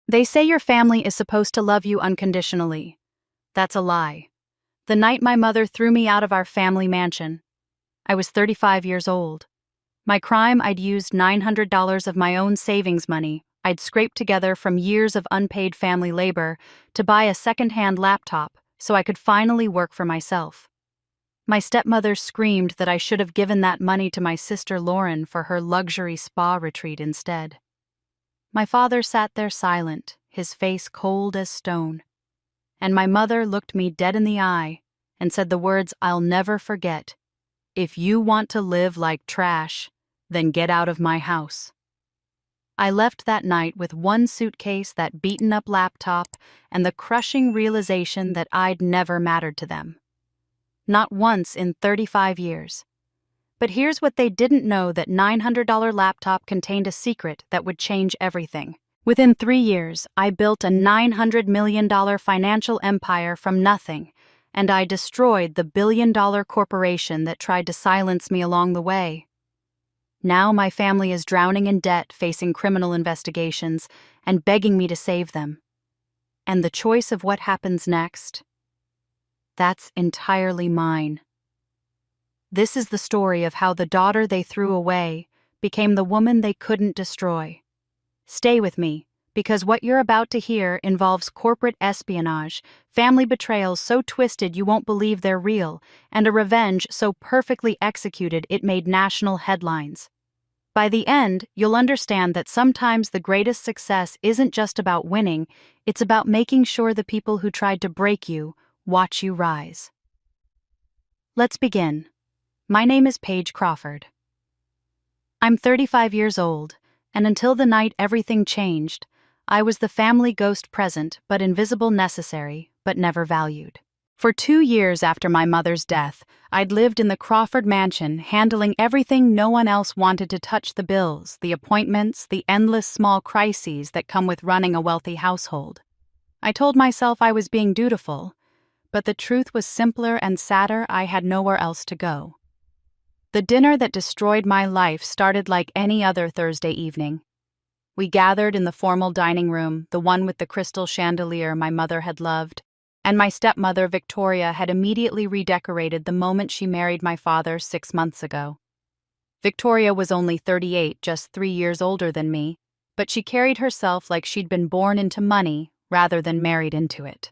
They say your family is supposed to love you unconditionally. That's a lie. The night my mother threw me out of our family mansion, I was 35 years old. My crime, I'd used $900 of my own savings money I'd scraped together from years of unpaid family labor to buy a second-hand laptop so I could finally work for myself. My stepmother screamed that I should have given that money to my sister Lauren for her luxury spa retreat instead. My father sat there silent, his face cold as stone. And my mother looked me dead in the eye and said the words I'll never forget: "If you want to live like trash, then get out of my house." I left that night with one suitcase, that beaten-up laptop, and the crushing realization that I'd never mattered to them. Not once in 35 years. But here's what they didn't know: that $900 laptop contained a secret that would change everything. Within 3 years, I built a $900 million financial empire from nothing, and I destroyed the billion-dollar corporation that tried to silence me along the way. Now my family is drowning in debt, facing criminal investigations, and begging me to save them. And the choice of what happens next? That's entirely mine. This is the story of how the daughter they threw away became the woman they couldn't destroy. Stay with me, because what you're about to hear involves corporate espionage, family betrayals so twisted you won't believe they're real, and a revenge so perfectly executed it made national headlines. By the end, you'll understand that sometimes the greatest success isn't just about winning, it's about making sure the people who tried to break you watch you rise. Let's begin. My name is Paige Crawford. I'm 35 years old, and until the night everything changed, I was the family ghost, present but invisible, necessary but never valued. For 2 years after my mother's death, I'd lived in the Crawford mansion, handling everything. No one else wanted to touch: the bills, the appointments, the endless small crises that come with running a wealthy household. I told myself I was being dutiful, but the truth was simpler and sadder: I had nowhere else to go. The dinner that destroyed my life started like any other Thursday evening. We gathered in the formal dining room, the one with the crystal chandelier my mother had loved, and my stepmother, Victoria, had immediately redecorated the moment she married my father 6 months ago. Victoria was only 38, just 3 years older than me, but she carried herself like she'd been born into money rather than married into it.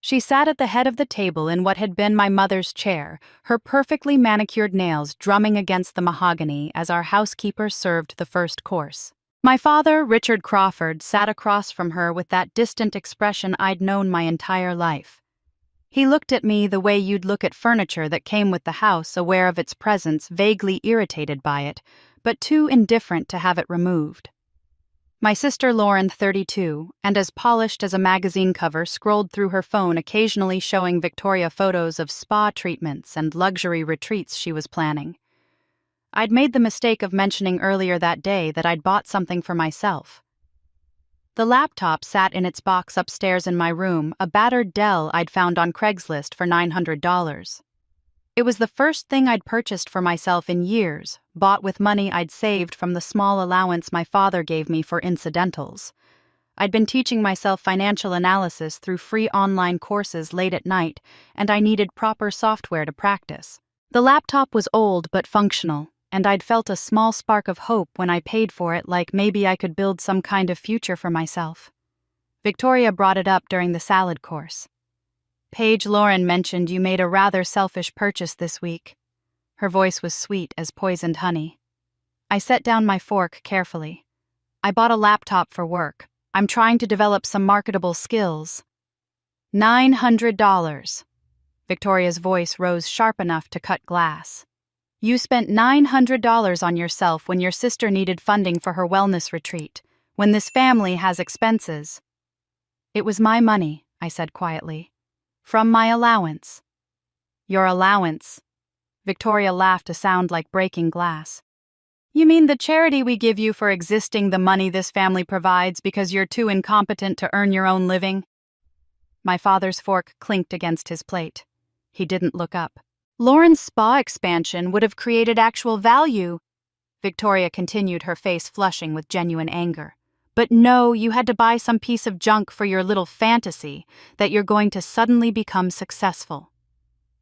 She sat at the head of the table in what had been my mother's chair, her perfectly manicured nails drumming against the mahogany as our housekeeper served the first course. My father, Richard Crawford, sat across from her with that distant expression I'd known my entire life. He looked at me the way you'd look at furniture that came with the house, aware of its presence, vaguely irritated by it, but too indifferent to have it removed. My sister Lauren, 32, and as polished as a magazine cover, scrolled through her phone, occasionally showing Victoria photos of spa treatments and luxury retreats she was planning. I'd made the mistake of mentioning earlier that day that I'd bought something for myself. The laptop sat in its box upstairs in my room, a battered Dell I'd found on Craigslist for $900. It was the first thing I'd purchased for myself in years, bought with money I'd saved from the small allowance my father gave me for incidentals. I'd been teaching myself financial analysis through free online courses late at night, and I needed proper software to practice. The laptop was old but functional, and I'd felt a small spark of hope when I paid for it, like maybe I could build some kind of future for myself. Victoria brought it up during the salad course. "Paige, Lauren mentioned you made a rather selfish purchase this week." Her voice was sweet as poisoned honey. I set down my fork carefully. "I bought a laptop for work. I'm trying to develop some marketable skills." $900. Victoria's voice rose sharp enough to cut glass. "You spent $900 on yourself when your sister needed funding for her wellness retreat, when this family has expenses." "It was my money," I said quietly. "From my allowance." "Your allowance?" Victoria laughed, a sound like breaking glass. "You mean the charity we give you for existing, the money this family provides because you're too incompetent to earn your own living?" My father's fork clinked against his plate. He didn't look up. "Lauren's spa expansion would have created actual value," Victoria continued, her face flushing with genuine anger. But no, you had to buy some piece of junk for your little fantasy that you're going to suddenly become successful.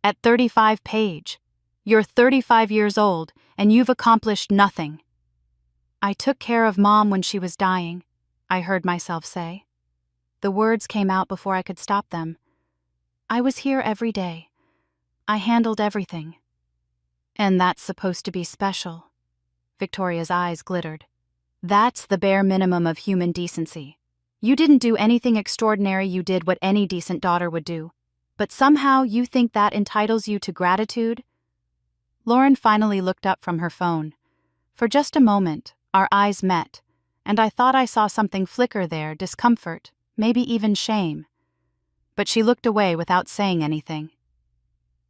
At 35 Paige, you're 35 years old and you've accomplished nothing. I took care of Mom when she was dying, I heard myself say. The words came out before I could stop them. I was here every day. I handled everything. And that's supposed to be special. Victoria's eyes glittered. That's the bare minimum of human decency. You didn't do anything extraordinary, you did what any decent daughter would do. But somehow you think that entitles you to gratitude? Lauren finally looked up from her phone. For just a moment, our eyes met, and I thought I saw something flicker there, discomfort, maybe even shame. But she looked away without saying anything.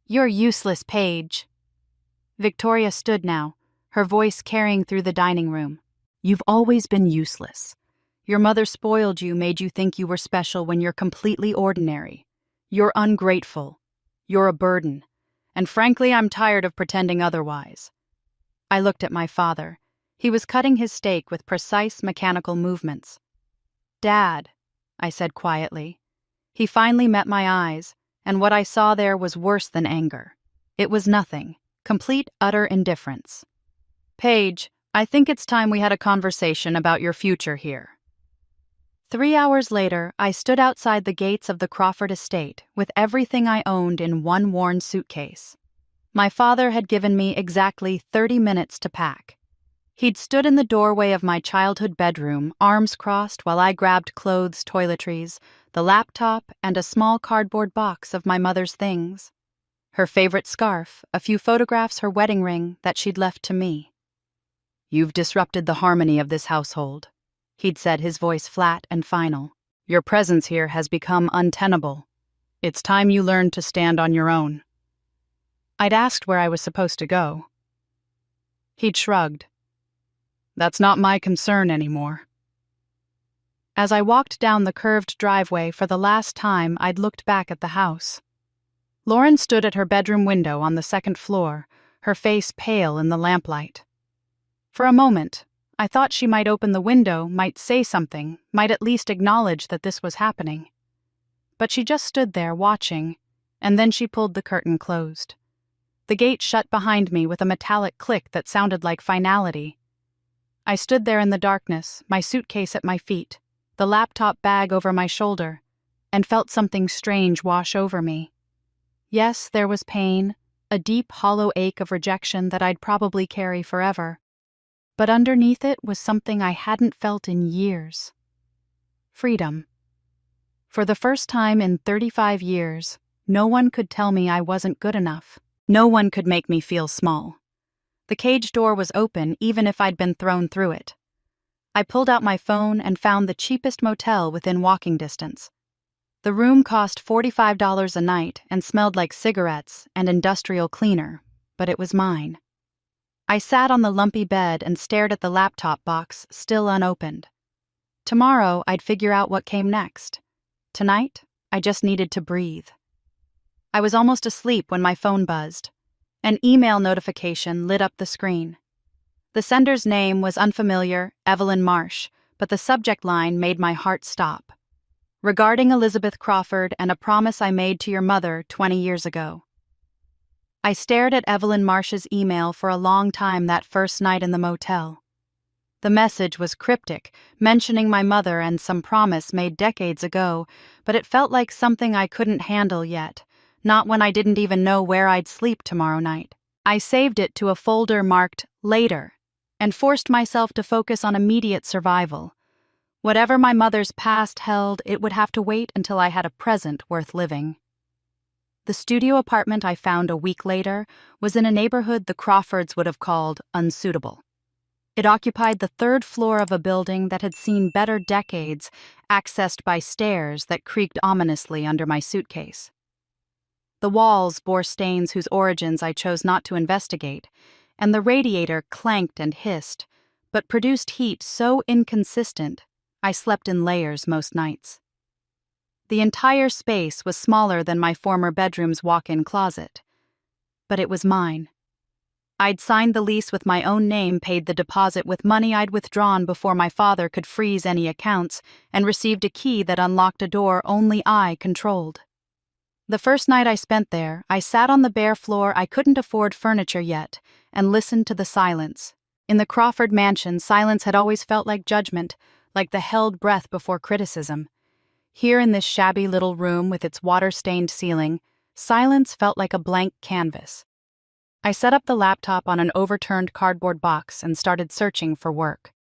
You're useless, Paige. Victoria stood now, her voice carrying through the dining room. You've always been useless. Your mother spoiled you, made you think you were special when you're completely ordinary. You're ungrateful. You're a burden. And frankly, I'm tired of pretending otherwise. I looked at my father. He was cutting his steak with precise mechanical movements. Dad, I said quietly. He finally met my eyes, and what I saw there was worse than anger. It was nothing. Complete, utter indifference. Paige, I think it's time we had a conversation about your future here. 3 hours later, I stood outside the gates of the Crawford estate with everything I owned in one worn suitcase. My father had given me exactly 30 minutes to pack. He'd stood in the doorway of my childhood bedroom, arms crossed, while I grabbed clothes, toiletries, the laptop, and a small cardboard box of my mother's things. Her favorite scarf, a few photographs, her wedding ring that she'd left to me. You've disrupted the harmony of this household, he'd said, his voice flat and final. Your presence here has become untenable. It's time you learned to stand on your own. I'd asked where I was supposed to go. He'd shrugged. That's not my concern anymore. As I walked down the curved driveway for the last time, I'd looked back at the house. Lauren stood at her bedroom window on the second floor, her face pale in the lamplight. For a moment, I thought she might open the window, might say something, might at least acknowledge that this was happening. But she just stood there watching, and then she pulled the curtain closed. The gate shut behind me with a metallic click that sounded like finality. I stood there in the darkness, my suitcase at my feet, the laptop bag over my shoulder, and felt something strange wash over me. Yes, there was pain, a deep, hollow ache of rejection that I'd probably carry forever. But underneath it was something I hadn't felt in years. Freedom. For the first time in 35 years, no one could tell me I wasn't good enough. No one could make me feel small. The cage door was open even if I'd been thrown through it. I pulled out my phone and found the cheapest motel within walking distance. The room cost $45 a night and smelled like cigarettes and industrial cleaner, but it was mine. I sat on the lumpy bed and stared at the laptop box, still unopened. Tomorrow, I'd figure out what came next. Tonight, I just needed to breathe. I was almost asleep when my phone buzzed. An email notification lit up the screen. The sender's name was unfamiliar, Evelyn Marsh, but the subject line made my heart stop. Regarding Elizabeth Crawford and a promise I made to your mother 20 years ago. I stared at Evelyn Marsh's email for a long time that first night in the motel. The message was cryptic, mentioning my mother and some promise made decades ago, but it felt like something I couldn't handle yet, not when I didn't even know where I'd sleep tomorrow night. I saved it to a folder marked Later and forced myself to focus on immediate survival. Whatever my mother's past held, it would have to wait until I had a present worth living. The studio apartment I found a week later was in a neighborhood the Crawfords would have called unsuitable. It occupied the third floor of a building that had seen better decades, accessed by stairs that creaked ominously under my suitcase. The walls bore stains whose origins I chose not to investigate, and the radiator clanked and hissed, but produced heat so inconsistent I slept in layers most nights. The entire space was smaller than my former bedroom's walk-in closet, but it was mine. I'd signed the lease with my own name, paid the deposit with money I'd withdrawn before my father could freeze any accounts, and received a key that unlocked a door only I controlled. The first night I spent there, I sat on the bare floor. I couldn't afford furniture yet, and listened to the silence. In the Crawford mansion, silence had always felt like judgment, like the held breath before criticism. Here in this shabby little room with its water-stained ceiling, silence felt like a blank canvas. I set up the laptop on an overturned cardboard box and started searching for work.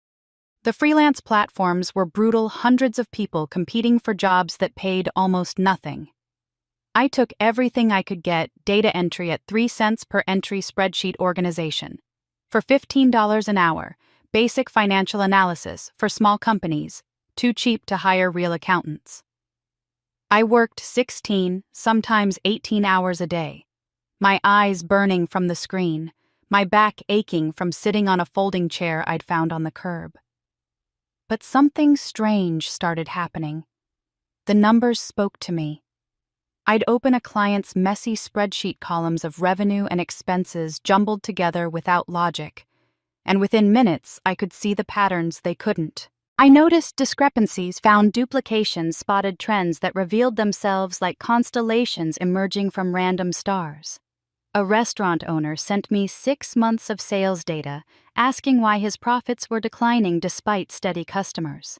The freelance platforms were brutal, hundreds of people competing for jobs that paid almost nothing. I took everything I could get: data entry at 3 cents per entry, spreadsheet organization for $15 an hour, basic financial analysis for small companies, too cheap to hire real accountants. I worked 16, sometimes 18 hours a day, my eyes burning from the screen, my back aching from sitting on a folding chair I'd found on the curb. But something strange started happening. The numbers spoke to me. I'd open a client's messy spreadsheet columns of revenue and expenses jumbled together without logic, and within minutes I could see the patterns they couldn't. I noticed discrepancies, found duplications, spotted trends that revealed themselves like constellations emerging from random stars. A restaurant owner sent me 6 months of sales data, asking why his profits were declining despite steady customers.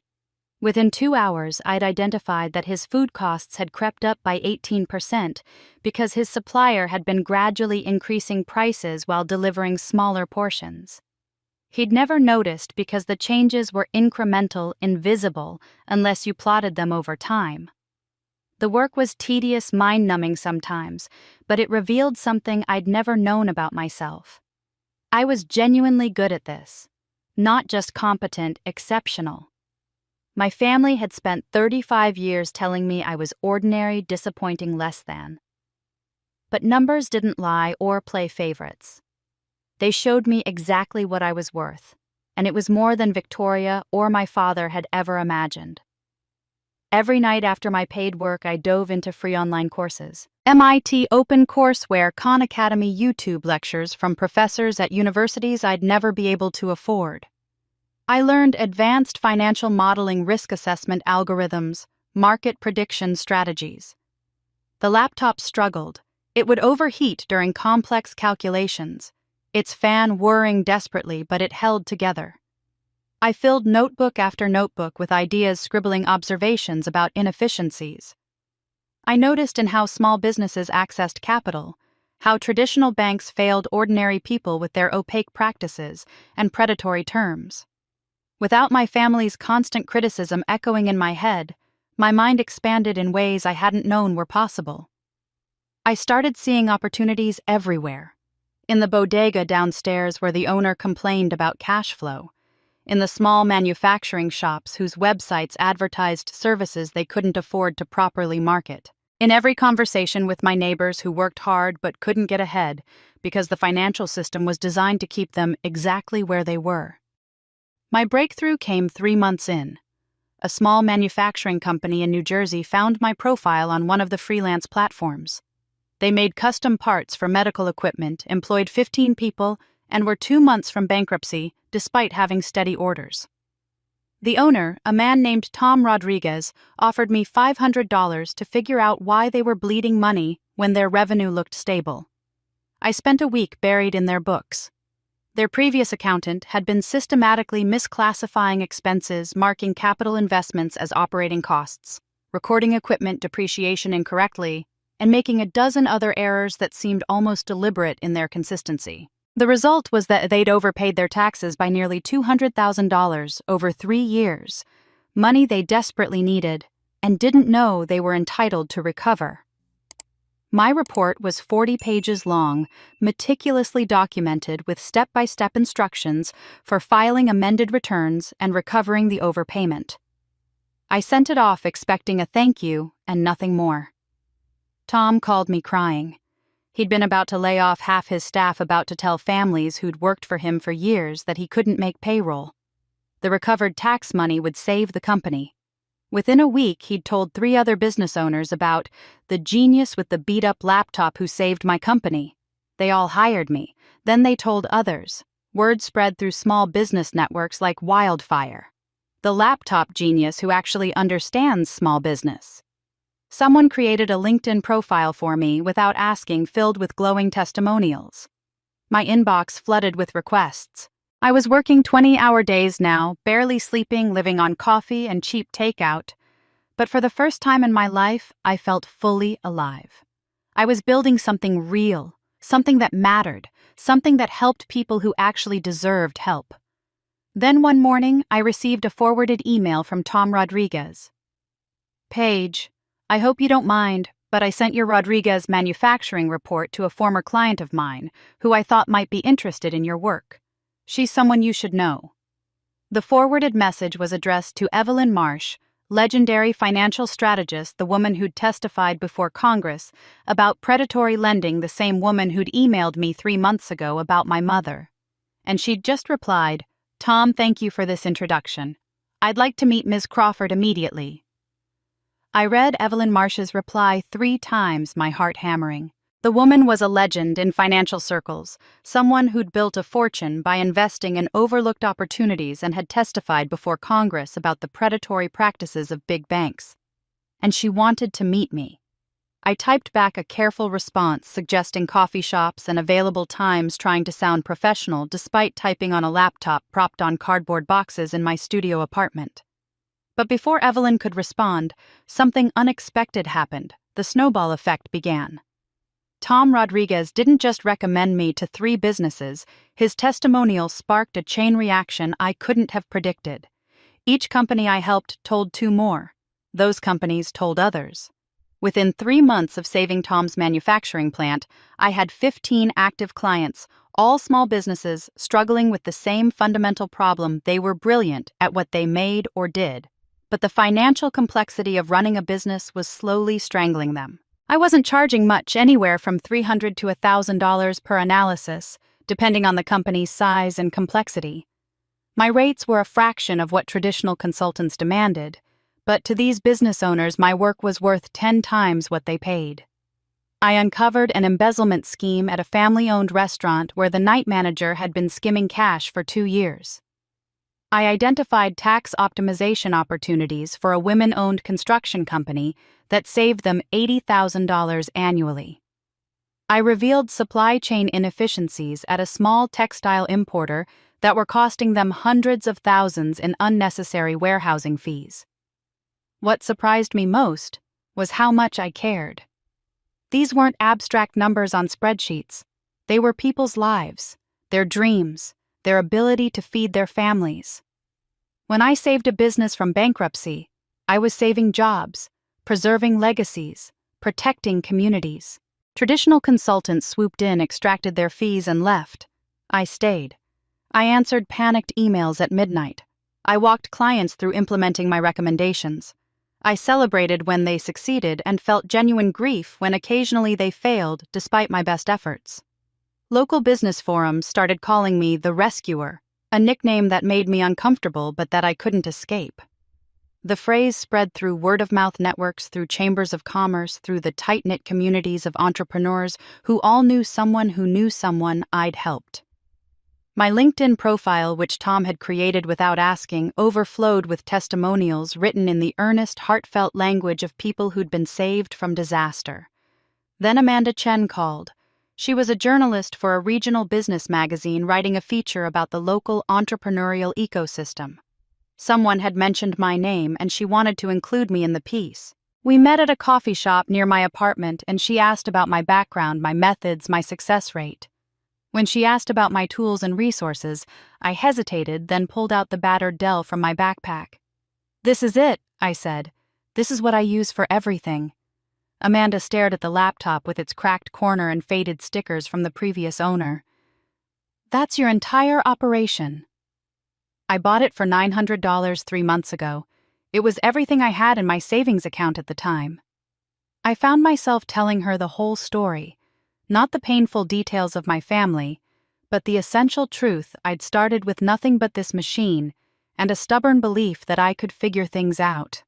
Within 2 hours, I'd identified that his food costs had crept up by 18% because his supplier had been gradually increasing prices while delivering smaller portions. He'd never noticed because the changes were incremental, invisible, unless you plotted them over time. The work was tedious, mind-numbing sometimes, but it revealed something I'd never known about myself. I was genuinely good at this. Not just competent, exceptional. My family had spent 35 years telling me I was ordinary, disappointing, less than. But numbers didn't lie or play favorites. They showed me exactly what I was worth, and it was more than Victoria or my father had ever imagined. Every night after my paid work, I dove into free online courses. MIT OpenCourseWare, Khan Academy YouTube lectures from professors at universities I'd never be able to afford. I learned advanced financial modeling, risk assessment algorithms, market prediction strategies. The laptop struggled. It would overheat during complex calculations, its fan whirring desperately, but it held together. I filled notebook after notebook with ideas, scribbling observations about inefficiencies. I noticed in how small businesses accessed capital, how traditional banks failed ordinary people with their opaque practices and predatory terms. Without my family's constant criticism echoing in my head, my mind expanded in ways I hadn't known were possible. I started seeing opportunities everywhere. In the bodega downstairs where the owner complained about cash flow. In the small manufacturing shops whose websites advertised services they couldn't afford to properly market. In every conversation with my neighbors who worked hard but couldn't get ahead because the financial system was designed to keep them exactly where they were. My breakthrough came 3 months in. A small manufacturing company in New Jersey found my profile on one of the freelance platforms. They made custom parts for medical equipment, employed 15 people, and were 2 months from bankruptcy despite having steady orders. The owner, a man named Tom Rodriguez, offered me $500 to figure out why they were bleeding money when their revenue looked stable. I spent a week buried in their books. Their previous accountant had been systematically misclassifying expenses, marking capital investments as operating costs, recording equipment depreciation incorrectly, and making a dozen other errors that seemed almost deliberate in their consistency. The result was that they'd overpaid their taxes by nearly $200,000 over 3 years, money they desperately needed and didn't know they were entitled to recover. My report was 40 pages long, meticulously documented with step-by-step instructions for filing amended returns and recovering the overpayment. I sent it off expecting a thank you and nothing more. Tom called me crying. He'd been about to lay off half his staff, about to tell families who'd worked for him for years that he couldn't make payroll. The recovered tax money would save the company. Within a week, he'd told 3 other business owners about the genius with the beat-up laptop who saved my company. They all hired me. Then they told others. Word spread through small business networks like wildfire. The laptop genius who actually understands small business. Someone created a LinkedIn profile for me without asking, filled with glowing testimonials. My inbox flooded with requests. I was working 20-hour days now, barely sleeping, living on coffee and cheap takeout. But for the first time in my life, I felt fully alive. I was building something real, something that mattered, something that helped people who actually deserved help. Then one morning, I received a forwarded email from Tom Rodriguez. "Paige, I hope you don't mind, but I sent your Rodriguez manufacturing report to a former client of mine who I thought might be interested in your work. She's someone you should know." The forwarded message was addressed to Evelyn Marsh, legendary financial strategist, the woman who'd testified before Congress about predatory lending, the same woman who'd emailed me 3 months ago about my mother. And she'd just replied, "Tom, thank you for this introduction. I'd like to meet Ms. Crawford immediately." I read Evelyn Marsh's reply 3 times, my heart hammering. The woman was a legend in financial circles, someone who'd built a fortune by investing in overlooked opportunities and had testified before Congress about the predatory practices of big banks. And she wanted to meet me. I typed back a careful response suggesting coffee shops and available times, trying to sound professional despite typing on a laptop propped on cardboard boxes in my studio apartment. But before Evelyn could respond, something unexpected happened. The snowball effect began. Tom Rodriguez didn't just recommend me to 3 businesses, his testimonial sparked a chain reaction I couldn't have predicted. Each company I helped told 2 more. Those companies told others. Within 3 months of saving Tom's manufacturing plant, I had 15 active clients, all small businesses struggling with the same fundamental problem. They were brilliant at what they made or did, but the financial complexity of running a business was slowly strangling them. I wasn't charging much, anywhere from $300 to $1,000 per analysis, depending on the company's size and complexity. My rates were a fraction of what traditional consultants demanded, but to these business owners my work was worth 10 times what they paid. I uncovered an embezzlement scheme at a family-owned restaurant where the night manager had been skimming cash for 2 years. I identified tax optimization opportunities for a women-owned construction company that saved them $80,000 annually. I revealed supply chain inefficiencies at a small textile importer that were costing them hundreds of thousands in unnecessary warehousing fees. What surprised me most was how much I cared. These weren't abstract numbers on spreadsheets. They were people's lives, their dreams, their ability to feed their families. When I saved a business from bankruptcy, I was saving jobs, preserving legacies, protecting communities. Traditional consultants swooped in, extracted their fees, and left. I stayed. I answered panicked emails at midnight. I walked clients through implementing my recommendations. I celebrated when they succeeded and felt genuine grief when occasionally they failed despite my best efforts. Local business forums started calling me the Rescuer, a nickname that made me uncomfortable but that I couldn't escape. The phrase spread through word-of-mouth networks, through chambers of commerce, through the tight-knit communities of entrepreneurs who all knew someone who knew someone I'd helped. My LinkedIn profile, which Tom had created without asking, overflowed with testimonials written in the earnest, heartfelt language of people who'd been saved from disaster. Then Amanda Chen called. She was a journalist for a regional business magazine writing a feature about the local entrepreneurial ecosystem. Someone had mentioned my name and she wanted to include me in the piece. We met at a coffee shop near my apartment and she asked about my background, my methods, my success rate. When she asked about my tools and resources, I hesitated, then pulled out the battered Dell from my backpack. "This is it," I said. "This is what I use for everything." Amanda stared at the laptop with its cracked corner and faded stickers from the previous owner. "That's your entire operation." I bought it for $900 3 months ago. It was everything I had in my savings account at the time. I found myself telling her the whole story, not the painful details of my family, but the essential truth. I'd started with nothing but this machine and a stubborn belief that I could figure things out.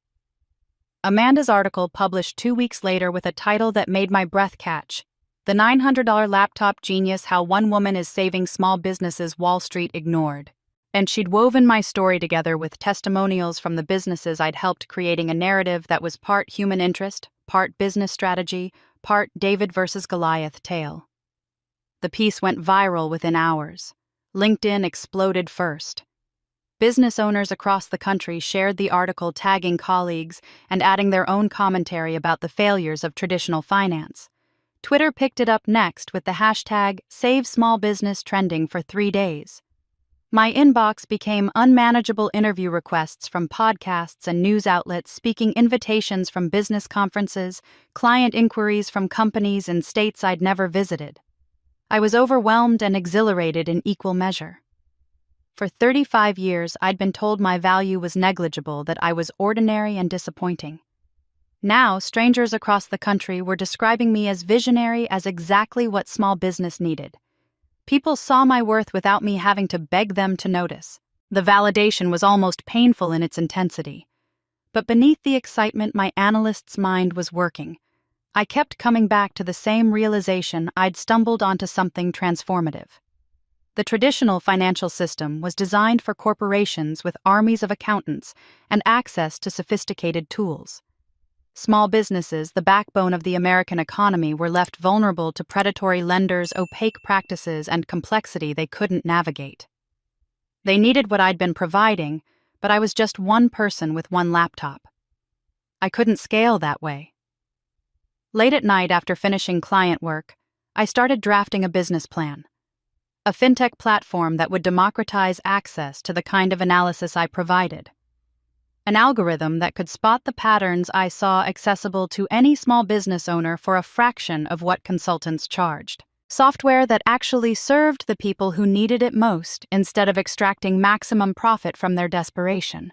Amanda's article published 2 weeks later with a title that made my breath catch. The $900 laptop genius: how one woman is saving small businesses Wall Street ignored. And she'd woven my story together with testimonials from the businesses I'd helped, creating a narrative that was part human interest, part business strategy, part David versus Goliath tale. The piece went viral within hours. LinkedIn exploded first. Business owners across the country shared the article, tagging colleagues and adding their own commentary about the failures of traditional finance. Twitter picked it up next with the hashtag #SaveSmallBusiness trending for 3 days. My inbox became unmanageable: interview requests from podcasts and news outlets, speaking invitations from business conferences, client inquiries from companies in states I'd never visited. I was overwhelmed and exhilarated in equal measure. For 35 years, I'd been told my value was negligible, that I was ordinary and disappointing. Now, strangers across the country were describing me as visionary, as exactly what small business needed. People saw my worth without me having to beg them to notice. The validation was almost painful in its intensity. But beneath the excitement, my analyst's mind was working. I kept coming back to the same realization: I'd stumbled onto something transformative. The traditional financial system was designed for corporations with armies of accountants and access to sophisticated tools. Small businesses, the backbone of the American economy, were left vulnerable to predatory lenders, opaque practices, and complexity they couldn't navigate. They needed what I'd been providing, but I was just one person with one laptop. I couldn't scale that way. Late at night, after finishing client work, I started drafting a business plan. A fintech platform that would democratize access to the kind of analysis I provided. An algorithm that could spot the patterns I saw, accessible to any small business owner for a fraction of what consultants charged. Software that actually served the people who needed it most, instead of extracting maximum profit from their desperation.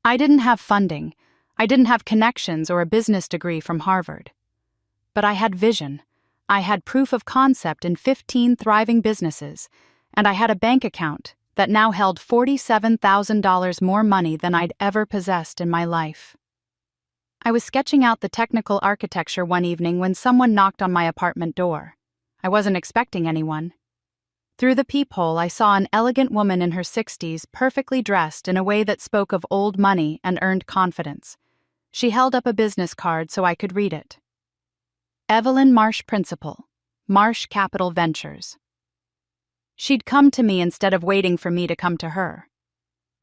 I didn't have funding. I didn't have connections or a business degree from Harvard. But I had vision. I had proof of concept in 15 thriving businesses, and I had a bank account that now held $47,000 more money than I'd ever possessed in my life. I was sketching out the technical architecture one evening when someone knocked on my apartment door. I wasn't expecting anyone. Through the peephole, I saw an elegant woman in her 60s, perfectly dressed in a way that spoke of old money and earned confidence. She held up a business card so I could read it. Evelyn Marsh, Principal, Marsh Capital Ventures. She'd come to me instead of waiting for me to come to her.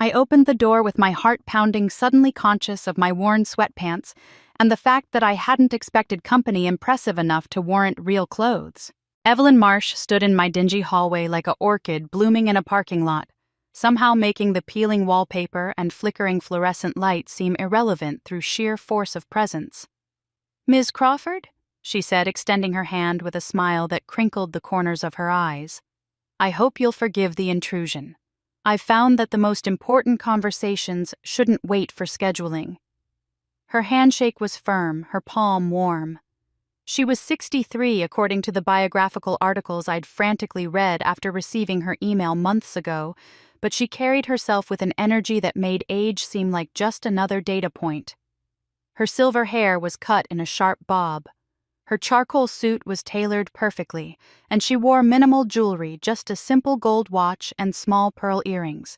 I opened the door with my heart pounding, suddenly conscious of my worn sweatpants and the fact that I hadn't expected company impressive enough to warrant real clothes. Evelyn Marsh stood in my dingy hallway like a orchid blooming in a parking lot, somehow making the peeling wallpaper and flickering fluorescent light seem irrelevant through sheer force of presence. "Ms. Crawford?" she said, extending her hand with a smile that crinkled the corners of her eyes. "I hope you'll forgive the intrusion. I've found that the most important conversations shouldn't wait for scheduling." Her handshake was firm, her palm warm. She was 63, according to the biographical articles I'd frantically read after receiving her email months ago, but she carried herself with an energy that made age seem like just another data point. Her silver hair was cut in a sharp bob. Her charcoal suit was tailored perfectly, and she wore minimal jewelry, just a simple gold watch and small pearl earrings.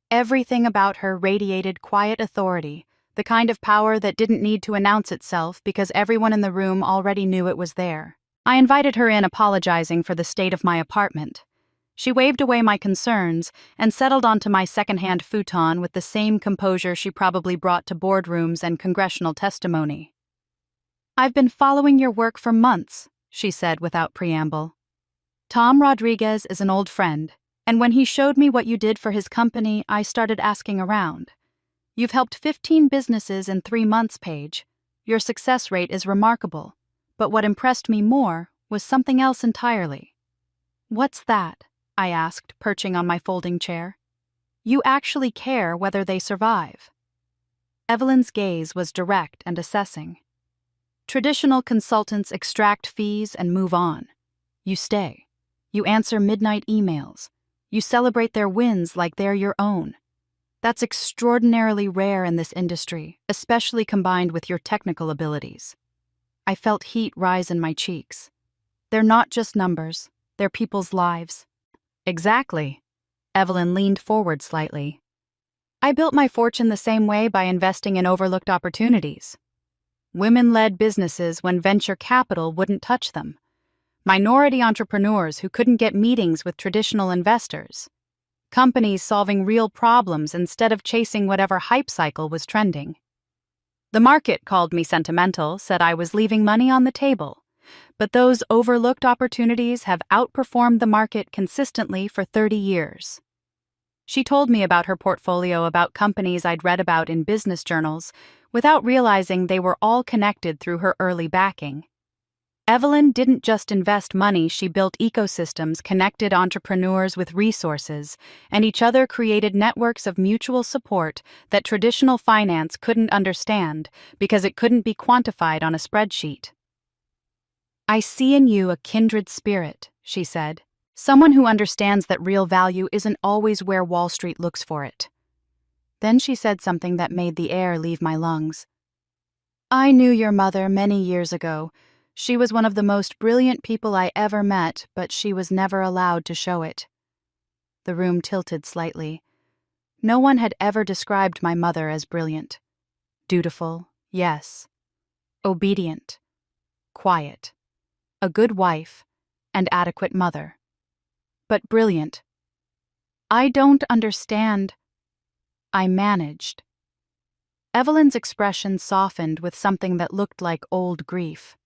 Everything about her radiated quiet authority, the kind of power that didn't need to announce itself because everyone in the room already knew it was there. I invited her in, apologizing for the state of my apartment. She waved away my concerns and settled onto my second-hand futon with the same composure she probably brought to boardrooms and congressional testimony. "I've been following your work for months," she said without preamble. "Tom Rodriguez is an old friend, and when he showed me what you did for his company, I started asking around. You've helped 15 businesses in 3 months, Paige. Your success rate is remarkable, but what impressed me more was something else entirely." "What's that?" I asked, perching on my folding chair. "You actually care whether they survive." Evelyn's gaze was direct and assessing. "Traditional consultants extract fees and move on. You stay. You answer midnight emails. You celebrate their wins like they're your own. That's extraordinarily rare in this industry, especially combined with your technical abilities." I felt heat rise in my cheeks. They're not just numbers, they're people's lives. Exactly. Evelyn leaned forward slightly. I built my fortune the same way by investing in overlooked opportunities. Women-led businesses when venture capital wouldn't touch them. Minority entrepreneurs who couldn't get meetings with traditional investors. Companies solving real problems instead of chasing whatever hype cycle was trending. The market called me sentimental, said I was leaving money on the table. But those overlooked opportunities have outperformed the market consistently for 30 years. She told me about her portfolio, about companies I'd read about in business journals, without realizing they were all connected through her early backing. Evelyn didn't just invest money, she built ecosystems, connected entrepreneurs with resources, and each other created networks of mutual support that traditional finance couldn't understand because it couldn't be quantified on a spreadsheet. I see in you a kindred spirit, she said, someone who understands that real value isn't always where Wall Street looks for it. Then she said something that made the air leave my lungs. I knew your mother many years ago. She was one of the most brilliant people I ever met, but she was never allowed to show it. The room tilted slightly. No one had ever described my mother as brilliant. Dutiful, yes. Obedient. Quiet. A good wife, and adequate mother. But brilliant. I don't understand. I managed. Evelyn's expression softened with something that looked like old grief.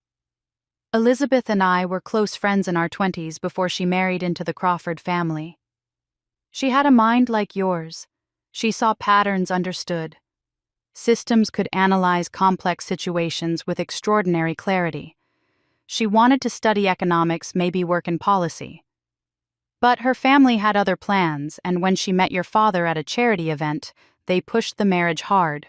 Elizabeth and I were close friends in our 20s before she married into the Crawford family. She had a mind like yours. She saw patterns understood. Systems could analyze complex situations with extraordinary clarity. She wanted to study economics, maybe work in policy. But her family had other plans, and when she met your father at a charity event, they pushed the marriage hard.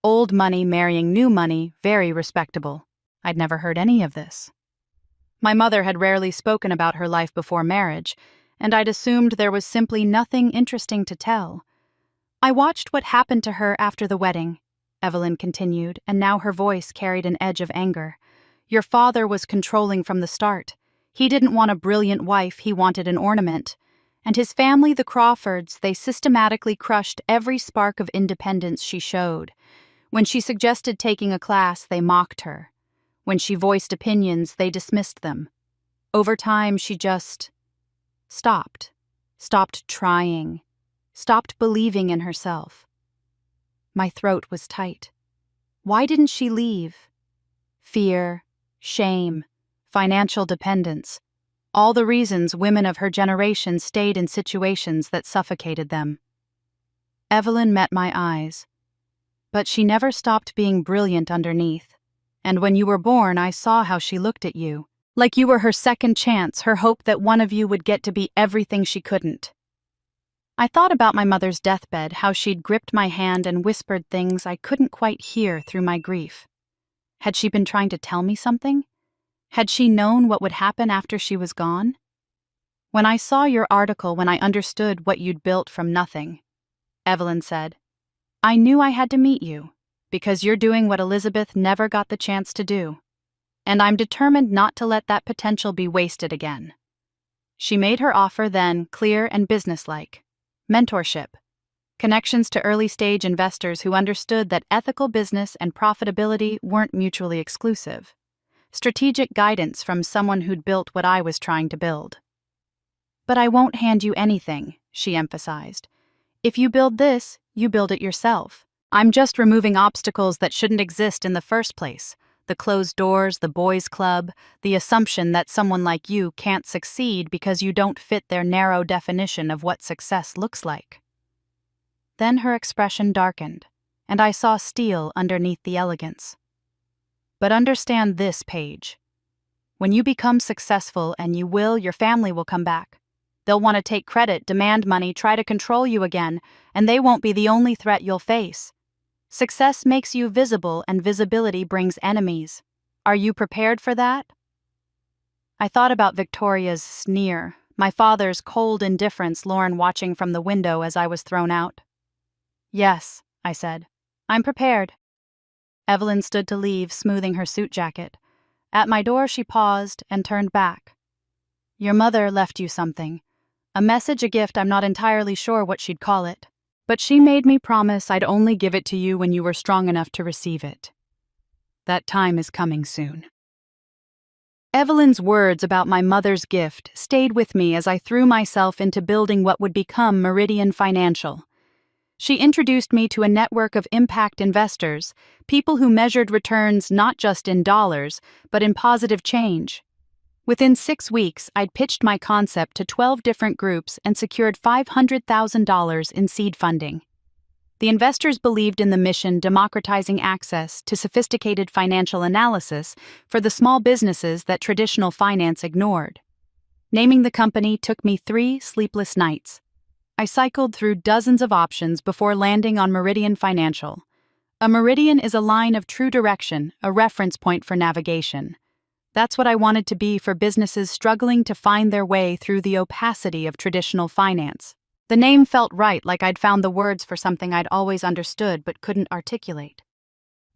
Old money marrying new money, very respectable. I'd never heard any of this. My mother had rarely spoken about her life before marriage, and I'd assumed there was simply nothing interesting to tell. I watched what happened to her after the wedding, Evelyn continued, and now her voice carried an edge of anger. Your father was controlling from the start. He didn't want a brilliant wife, he wanted an ornament. And his family, the Crawfords, they systematically crushed every spark of independence she showed. When she suggested taking a class, they mocked her. When she voiced opinions, they dismissed them. Over time, she just stopped trying, stopped believing in herself. My throat was tight. Why didn't she leave? Fear, shame, financial dependence, all the reasons women of her generation stayed in situations that suffocated them. Evelyn met my eyes. But she never stopped being brilliant underneath. And when you were born, I saw how she looked at you. Like you were her second chance, her hope that one of you would get to be everything she couldn't. I thought about my mother's deathbed, how she'd gripped my hand and whispered things I couldn't quite hear through my grief. Had she been trying to tell me something? Had she known what would happen after she was gone? When I saw your article, when I understood what you'd built from nothing, Evelyn said, I knew I had to meet you, because you're doing what Elizabeth never got the chance to do. And I'm determined not to let that potential be wasted again. She made her offer then, clear and businesslike. Mentorship. Connections to early-stage investors who understood that ethical business and profitability weren't mutually exclusive. Strategic guidance from someone who'd built what I was trying to build. But I won't hand you anything, she emphasized. If you build this, you build it yourself. I'm just removing obstacles that shouldn't exist in the first place. The closed doors, the boys' club, the assumption that someone like you can't succeed because you don't fit their narrow definition of what success looks like. Then her expression darkened, and I saw steel underneath the elegance. But understand this, Paige. When you become successful, and you will, your family will come back. They'll want to take credit, demand money, try to control you again, and they won't be the only threat you'll face. Success makes you visible, and visibility brings enemies. Are you prepared for that? I thought about Victoria's sneer, my father's cold indifference, Lauren watching from the window as I was thrown out. Yes, I said. I'm prepared. Evelyn stood to leave, smoothing her suit jacket. At my door, she paused and turned back. "Your mother left you something. A message, a gift, I'm not entirely sure what she'd call it. But she made me promise I'd only give it to you when you were strong enough to receive it. That time is coming soon." Evelyn's words about my mother's gift stayed with me as I threw myself into building what would become Meridian Financial. She introduced me to a network of impact investors, people who measured returns not just in dollars, but in positive change. Within 6 weeks, I'd pitched my concept to 12 different groups and secured $500,000 in seed funding. The investors believed in the mission democratizing access to sophisticated financial analysis for the small businesses that traditional finance ignored. Naming the company took me 3 sleepless nights. I cycled through dozens of options before landing on Meridian Financial. A meridian is a line of true direction, a reference point for navigation. That's what I wanted to be for businesses struggling to find their way through the opacity of traditional finance. The name felt right, like I'd found the words for something I'd always understood but couldn't articulate.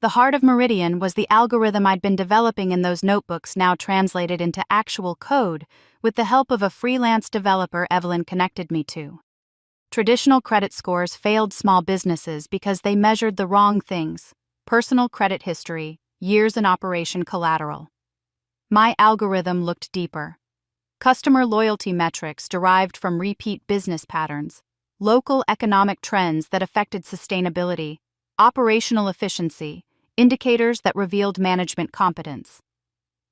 The heart of Meridian was the algorithm I'd been developing in those notebooks, now translated into actual code with the help of a freelance developer Evelyn connected me to. Traditional credit scores failed small businesses because they measured the wrong things: personal credit history, years in operation collateral. My algorithm looked deeper. Customer loyalty metrics derived from repeat business patterns, local economic trends that affected sustainability, operational efficiency, indicators that revealed management competence.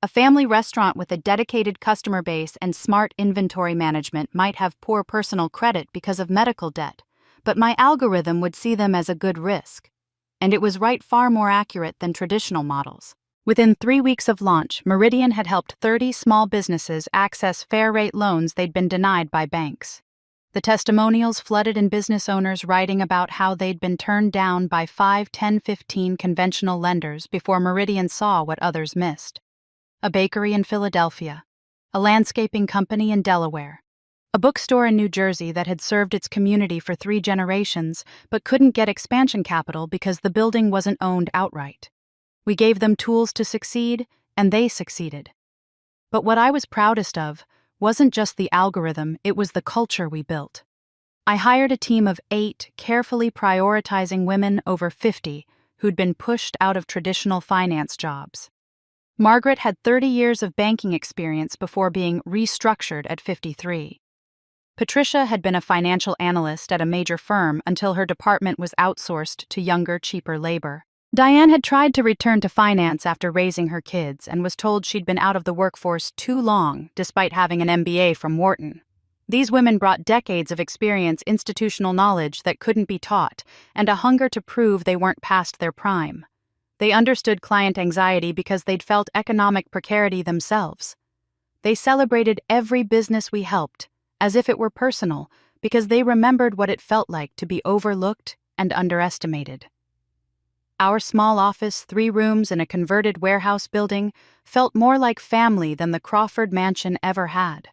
A family restaurant with a dedicated customer base and smart inventory management might have poor personal credit because of medical debt, but my algorithm would see them as a good risk. And it was far more accurate than traditional models. Within 3 weeks of launch, Meridian had helped 30 small businesses access fair-rate loans they'd been denied by banks. The testimonials flooded in, business owners writing about how they'd been turned down by 5, 10, 15 conventional lenders before Meridian saw what others missed. A bakery in Philadelphia, a landscaping company in Delaware, a bookstore in New Jersey that had served its community for 3 generations but couldn't get expansion capital because the building wasn't owned outright. We gave them tools to succeed, and they succeeded. But what I was proudest of wasn't just the algorithm, it was the culture we built. I hired a team of 8 carefully prioritizing women over 50 who'd been pushed out of traditional finance jobs. Margaret had 30 years of banking experience before being restructured at 53. Patricia had been a financial analyst at a major firm until her department was outsourced to younger, cheaper labor. Diane had tried to return to finance after raising her kids and was told she'd been out of the workforce too long, despite having an MBA from Wharton. These women brought decades of experience, institutional knowledge that couldn't be taught, and a hunger to prove they weren't past their prime. They understood client anxiety because they'd felt economic precarity themselves. They celebrated every business we helped, as if it were personal, because they remembered what it felt like to be overlooked and underestimated. Our small office, 3 rooms in a converted warehouse building, felt more like family than the Crawford mansion ever had.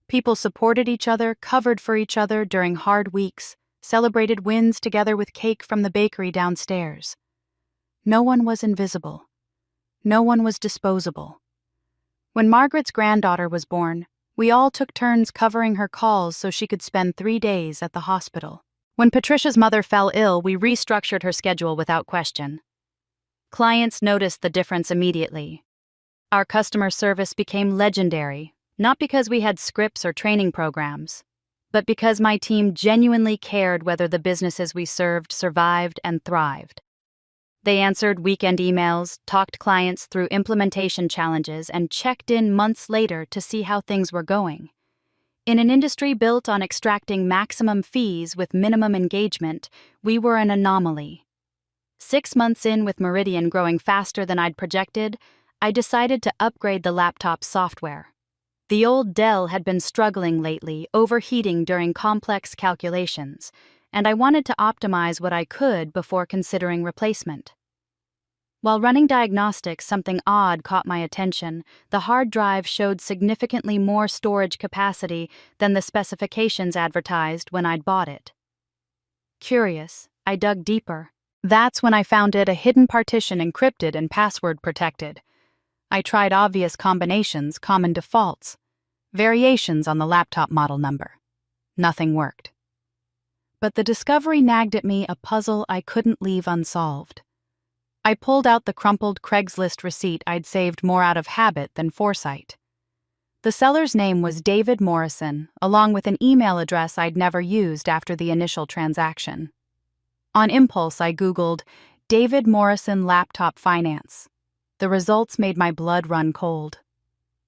People supported each other, covered for each other during hard weeks, celebrated wins together with cake from the bakery downstairs. No one was invisible. No one was disposable. When Margaret's granddaughter was born, we all took turns covering her calls so she could spend 3 days at the hospital. When Patricia's mother fell ill, we restructured her schedule without question. Clients noticed the difference immediately. Our customer service became legendary, not because we had scripts or training programs, but because my team genuinely cared whether the businesses we served survived and thrived. They answered weekend emails, talked clients through implementation challenges, and checked in months later to see how things were going. In an industry built on extracting maximum fees with minimum engagement, we were an anomaly. 6 months in, with Meridian growing faster than I'd projected, I decided to upgrade the laptop's software. The old Dell had been struggling lately, overheating during complex calculations, and I wanted to optimize what I could before considering replacement. While running diagnostics, something odd caught my attention. The hard drive showed significantly more storage capacity than the specifications advertised when I'd bought it. Curious, I dug deeper. That's when I found it a hidden partition, encrypted and password protected. I tried obvious combinations, common defaults, variations on the laptop model number. Nothing worked. But the discovery nagged at me, a puzzle I couldn't leave unsolved. I pulled out the crumpled Craigslist receipt I'd saved more out of habit than foresight. The seller's name was David Morrison, along with an email address I'd never used after the initial transaction. On impulse, I Googled David Morrison Laptop Finance. The results made my blood run cold.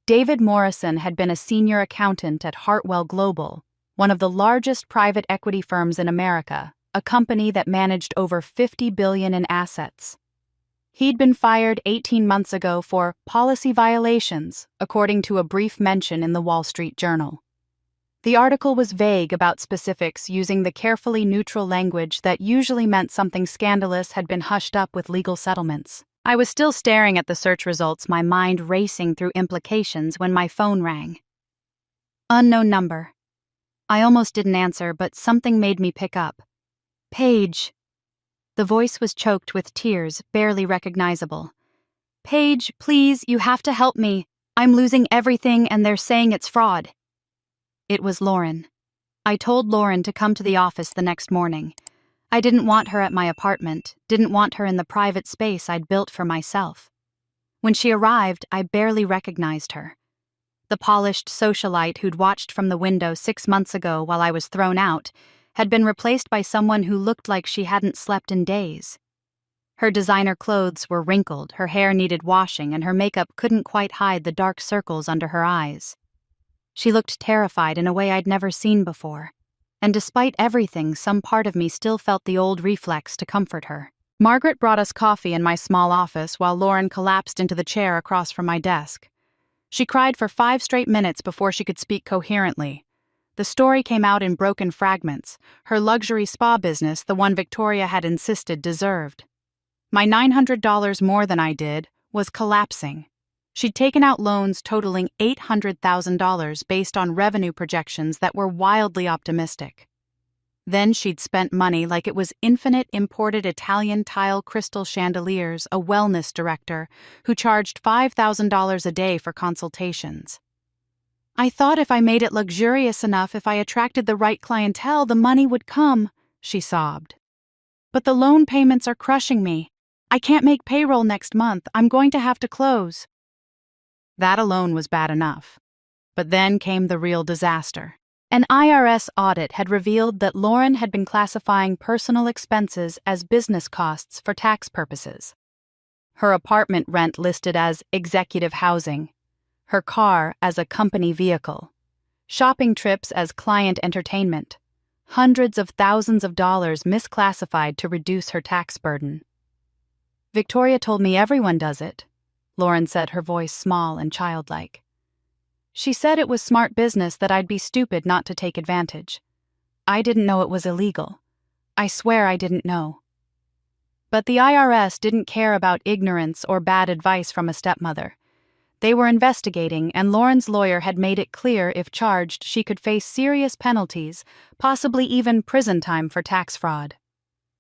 David Morrison had been a senior accountant at Hartwell Global, one of the largest private equity firms in America, a company that managed over $50 billion in assets. He'd been fired 18 months ago for policy violations, according to a brief mention in the Wall Street Journal. The article was vague about specifics, using the carefully neutral language that usually meant something scandalous had been hushed up with legal settlements. I was still staring at the search results, my mind racing through implications, when my phone rang. Unknown number. I almost didn't answer, but something made me pick up. Paige. The voice was choked with tears, barely recognizable. Paige, please, you have to help me. I'm losing everything and they're saying it's fraud. It was Lauren. I told Lauren to come to the office the next morning. I didn't want her at my apartment, didn't want her in the private space I'd built for myself. When she arrived, I barely recognized her. The polished socialite who'd watched from the window 6 months ago while I was thrown out had been replaced by someone who looked like she hadn't slept in days. Her designer clothes were wrinkled, her hair needed washing, and her makeup couldn't quite hide the dark circles under her eyes. She looked terrified in a way I'd never seen before, and despite everything, some part of me still felt the old reflex to comfort her. Margaret brought us coffee in my small office while Lauren collapsed into the chair across from my desk. She cried for 5 straight minutes before she could speak coherently. The story came out in broken fragments. Her luxury spa business, the one Victoria had insisted deserved. My $900 more than I did, was collapsing. She'd taken out loans totaling $800,000 based on revenue projections that were wildly optimistic. Then she'd spent money like it was infinite imported Italian tile crystal chandeliers, a wellness director who charged $5,000 a day for consultations. I thought if I made it luxurious enough, if I attracted the right clientele, the money would come, she sobbed. But the loan payments are crushing me. I can't make payroll next month. I'm going to have to close. That alone was bad enough. But then came the real disaster. An IRS audit had revealed that Lauren had been classifying personal expenses as business costs for tax purposes. Her apartment rent listed as executive housing, her car as a company vehicle, shopping trips as client entertainment, hundreds of thousands of dollars misclassified to reduce her tax burden. Victoria told me everyone does it, Lauren said, her voice small and childlike. She said it was smart business, that I'd be stupid not to take advantage. I didn't know it was illegal. I swear I didn't know. But the IRS didn't care about ignorance or bad advice from a stepmother. They were investigating, and Lauren's lawyer had made it clear if charged she could face serious penalties, possibly even prison time for tax fraud.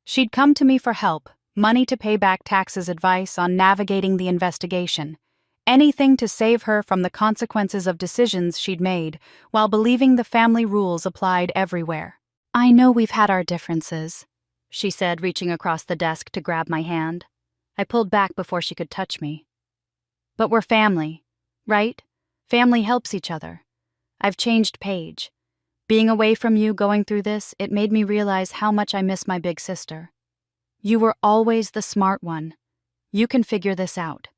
She'd come to me for help, money to pay back taxes, advice on navigating the investigation, anything to save her from the consequences of decisions she'd made, while believing the family rules applied everywhere. I know we've had our differences, she said, reaching across the desk to grab my hand. I pulled back before she could touch me. But we're family, right? Family helps each other. I've changed, Paige. Being away from you, going through this, it made me realize how much I miss my big sister. You were always the smart one. You can figure this out.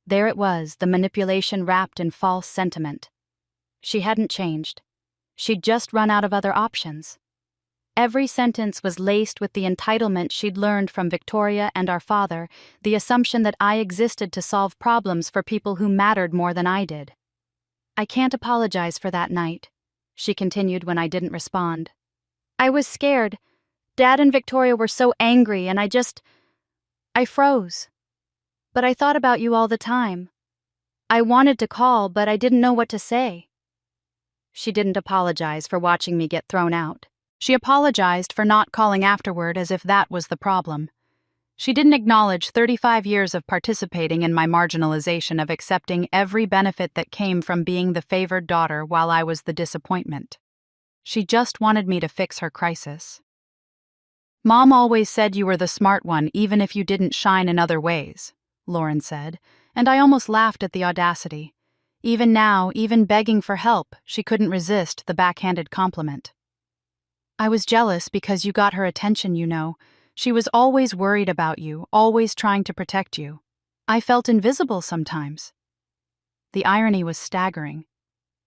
There it was, the manipulation wrapped in false sentiment. She hadn't changed. She'd just run out of other options. Every sentence was laced with the entitlement she'd learned from Victoria and our father, the assumption that I existed to solve problems for people who mattered more than I did. I can't apologize for that night, she continued when I didn't respond. I was scared. Dad and Victoria were so angry, and I froze. But I thought about you all the time. I wanted to call, but I didn't know what to say. She didn't apologize for watching me get thrown out. She apologized for not calling afterward, as if that was the problem. She didn't acknowledge 35 years of participating in my marginalization, of accepting every benefit that came from being the favored daughter while I was the disappointment. She just wanted me to fix her crisis. "Mom always said you were the smart one even if you didn't shine in other ways," Lauren said, and I almost laughed at the audacity. Even now, even begging for help, she couldn't resist the backhanded compliment. "I was jealous because you got her attention, you know. She was always worried about you, always trying to protect you. I felt invisible sometimes." The irony was staggering.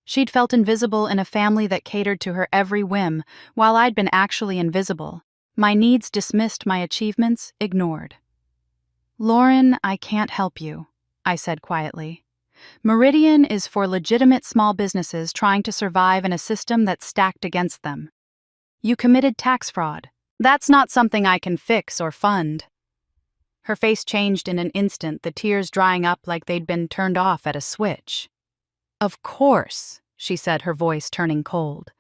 She'd felt invisible in a family that catered to her every whim, while I'd been actually invisible. My needs dismissed, my achievements ignored. "Lauren, I can't help you," I said quietly. "Meridian is for legitimate small businesses trying to survive in a system that's stacked against them. You committed tax fraud. That's not something I can fix or fund." Her face changed in an instant, the tears drying up like they'd been turned off at a switch. "Of course," she said, her voice turning cold.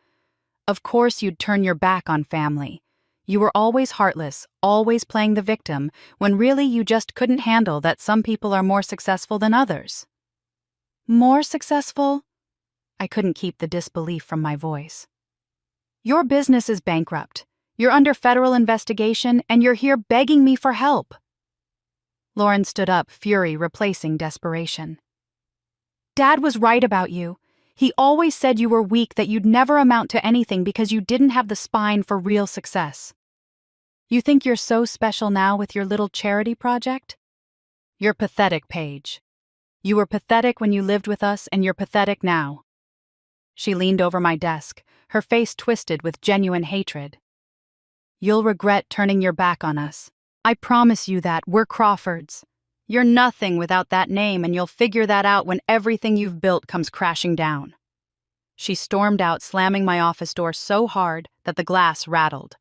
"Of course you'd turn your back on family. You were always heartless, always playing the victim, when really you just couldn't handle that some people are more successful than others." "More successful?" I couldn't keep the disbelief from my voice. "Your business is bankrupt. You're under federal investigation, and you're here begging me for help." Lauren stood up, fury replacing desperation. "Dad was right about you. He always said you were weak, that you'd never amount to anything because you didn't have the spine for real success. You think you're so special now with your little charity project? You're pathetic, Paige. You were pathetic when you lived with us, and you're pathetic now." She leaned over my desk, her face twisted with genuine hatred. "You'll regret turning your back on us. I promise you that. We're Crawfords. You're nothing without that name, and you'll figure that out when everything you've built comes crashing down." She stormed out, slamming my office door so hard that the glass rattled.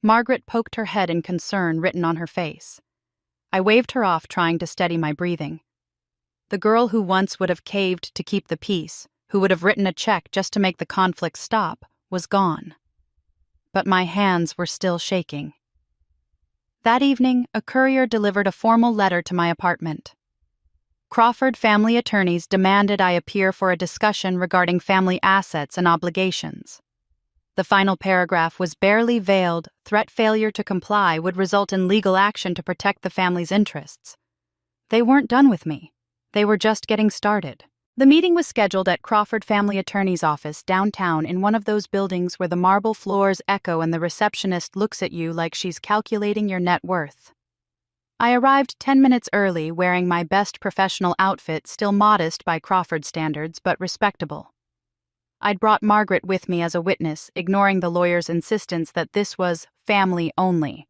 Margaret poked her head in concern written on her face. I waved her off, trying to steady my breathing. The girl who once would have caved to keep the peace, who would have written a check just to make the conflict stop, was gone. But my hands were still shaking. That evening, a courier delivered a formal letter to my apartment. Crawford family attorneys demanded I appear for a discussion regarding family assets and obligations. The final paragraph was barely veiled. Threat failure to comply would result in legal action to protect the family's interests. They weren't done with me. They were just getting started. The meeting was scheduled at Crawford Family Attorney's office downtown, in one of those buildings where the marble floors echo and the receptionist looks at you like she's calculating your net worth. I arrived 10 minutes early, wearing my best professional outfit, still modest by Crawford standards, but respectable. I'd brought Margaret with me as a witness, ignoring the lawyer's insistence that this was family only.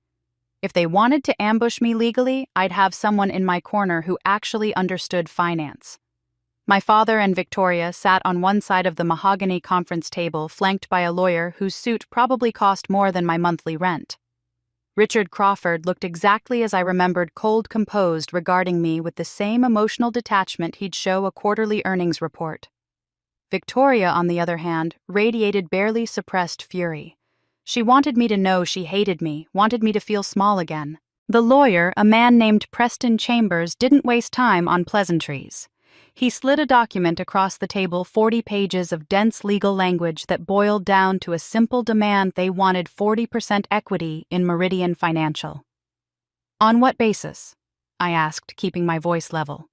If they wanted to ambush me legally, I'd have someone in my corner who actually understood finance. My father and Victoria sat on one side of the mahogany conference table, flanked by a lawyer whose suit probably cost more than my monthly rent. Richard Crawford looked exactly as I remembered, cold, composed, regarding me with the same emotional detachment he'd show a quarterly earnings report. Victoria, on the other hand, radiated barely suppressed fury. She wanted me to know she hated me, wanted me to feel small again. The lawyer, a man named Preston Chambers, didn't waste time on pleasantries. He slid a document across the table, 40 pages of dense legal language that boiled down to a simple demand: they wanted 40% equity in Meridian Financial. "On what basis?" I asked, keeping my voice level.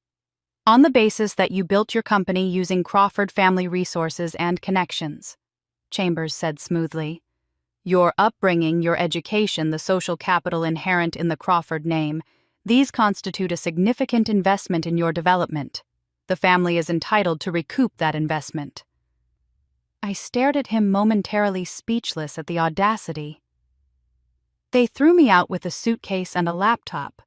"On the basis that you built your company using Crawford family resources and connections," Chambers said smoothly. "Your upbringing, your education, the social capital inherent in the Crawford name, these constitute a significant investment in your development. The family is entitled to recoup that investment." I stared at him, momentarily speechless at the audacity. "They threw me out with a suitcase and a laptop.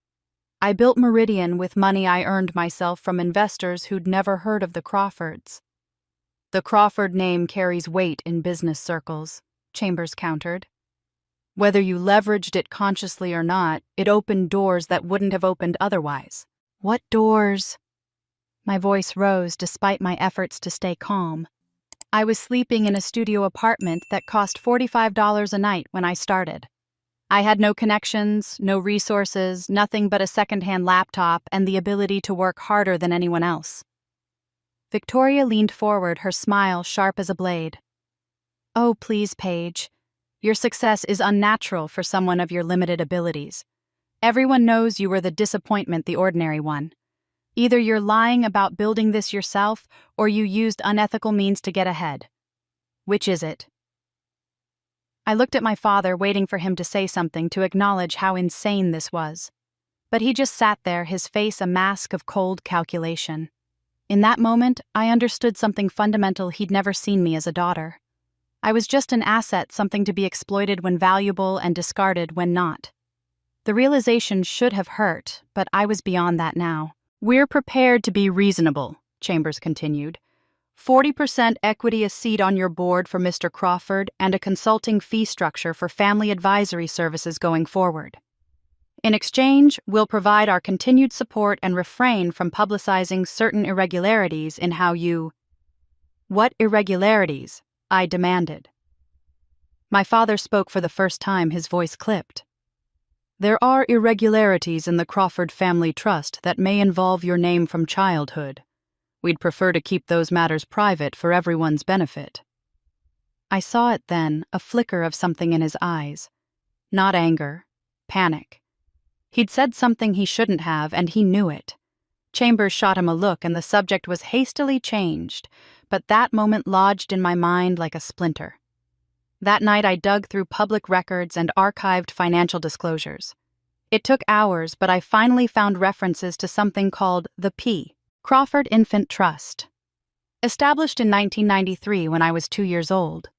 I built Meridian with money I earned myself from investors who'd never heard of the Crawfords." "The Crawford name carries weight in business circles," Chambers countered. "Whether you leveraged it consciously or not, it opened doors that wouldn't have opened otherwise." "What doors?" My voice rose despite my efforts to stay calm. I was sleeping in a studio apartment that cost $45 a night when I started. I had no connections, no resources, nothing but a secondhand laptop and the ability to work harder than anyone else. Victoria leaned forward, her smile sharp as a blade. "Oh, please, Paige. Your success is unnatural for someone of your limited abilities. Everyone knows you were the disappointment, the ordinary one. Either you're lying about building this yourself, or you used unethical means to get ahead. Which is it?" I looked at my father, waiting for him to say something to acknowledge how insane this was. But he just sat there, his face a mask of cold calculation. In that moment, I understood something fundamental. He'd never seen me as a daughter. I was just an asset, something to be exploited when valuable and discarded when not. The realization should have hurt, but I was beyond that now. "We're prepared to be reasonable," Chambers continued. 40% equity, a seat on your board for Mr. Crawford, and a consulting fee structure for family advisory services going forward. In exchange, we'll provide our continued support and refrain from publicizing certain irregularities in how you— "What irregularities?" I demanded. My father spoke for the first time, his voice clipped. "There are irregularities in the Crawford Family Trust that may involve your name from childhood. We'd prefer to keep those matters private for everyone's benefit." I saw it then, a flicker of something in his eyes. Not anger, panic. He'd said something he shouldn't have, and he knew it. Chambers shot him a look, and the subject was hastily changed, but that moment lodged in my mind like a splinter. That night I dug through public records and archived financial disclosures. It took hours, but I finally found references to something called the Crawford Infant Trust. Established in 1993 when I was 2 years old.